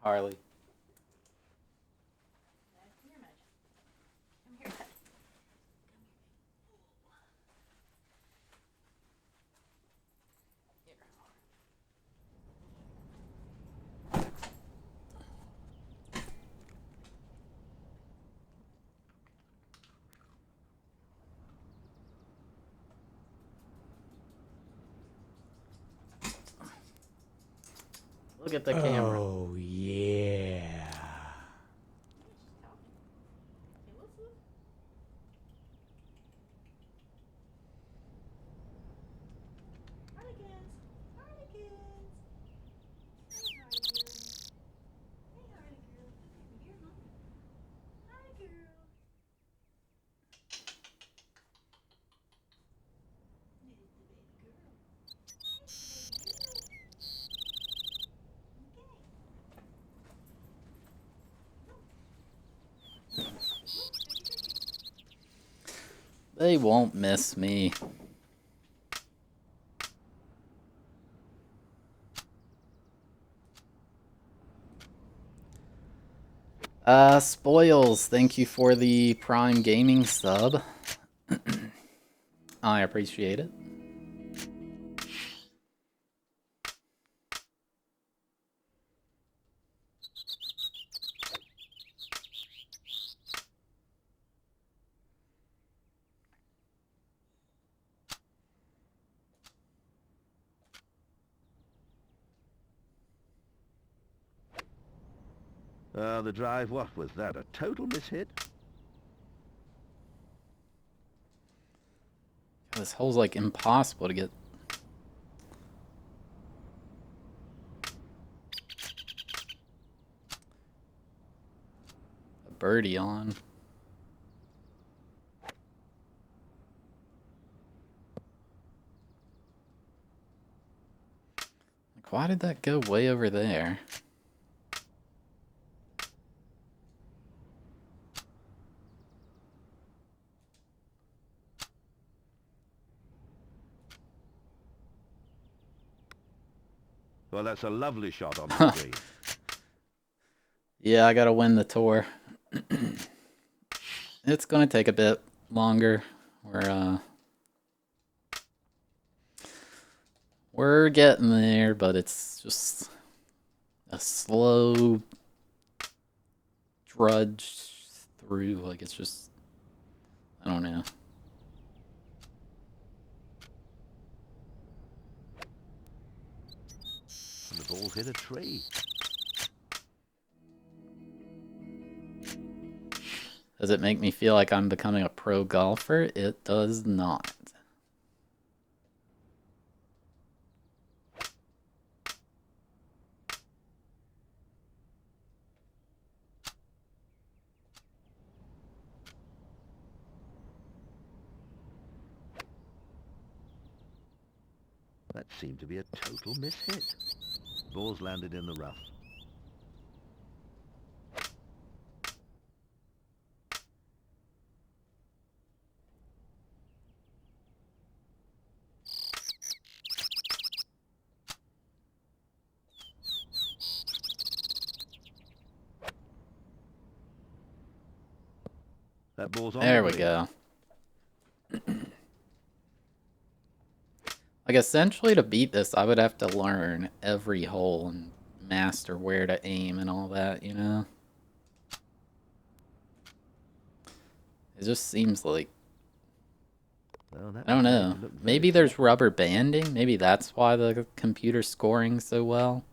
Harley. Look at the camera. Oh, yeah. They won't miss me. Spoils, thank you for the Prime Gaming sub. I appreciate it. The drive, what was that? A total mishit? This hole's like impossible to get a birdie on. Like, why did that go way over there? Well, that's a lovely shot on the green. Yeah, I gotta win the tour. It's gonna take a bit longer. We're getting there, but it's just a slow drudge through. Like, it's just, I don't know. And the ball hit a tree. Does it make me feel like I'm becoming a pro golfer? It does not. That seemed to be a total mishit. Ball's landed in the rough. That ball's on There the we green. go. Like, essentially, to beat this, I would have to learn every hole and master where to aim and all that, you know? It just seems like, Well, that I don't was made know. to look very Maybe there's tough. rubber banding. Maybe that's why the computer's scoring so well.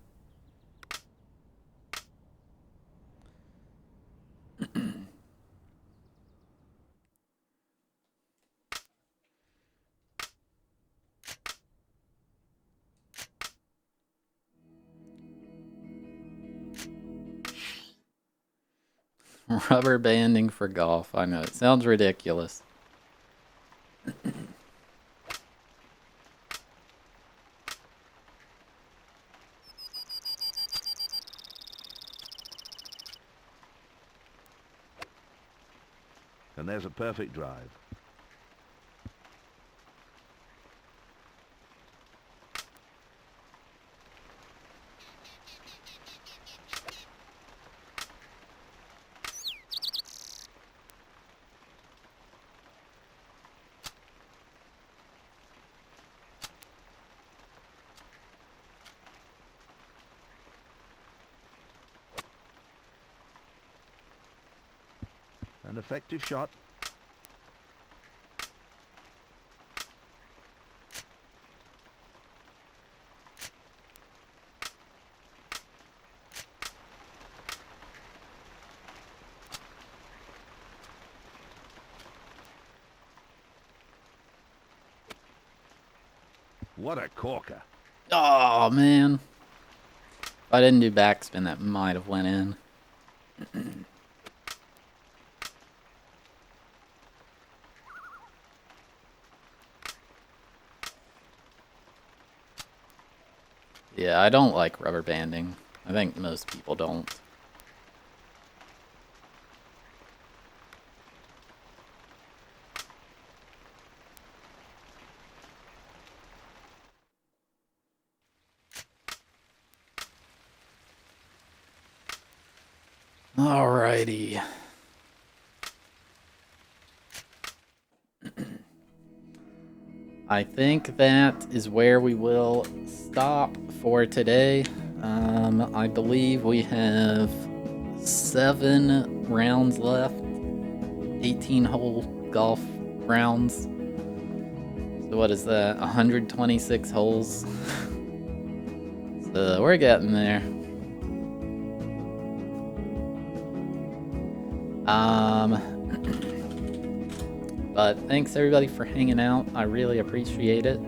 Rubber banding for golf. I know, it sounds ridiculous. And there's a perfect drive. effective shot. What a corker. Oh, man. If I didn't do backspin, that might have went in. Yeah, I don't like rubber banding. I think most people don't. Alrighty. I think that is where we will stop for today. I believe we have 7 rounds left. 18-hole golf rounds. So what is that? 126 holes. So we're getting there. But thanks everybody for hanging out. I really appreciate it.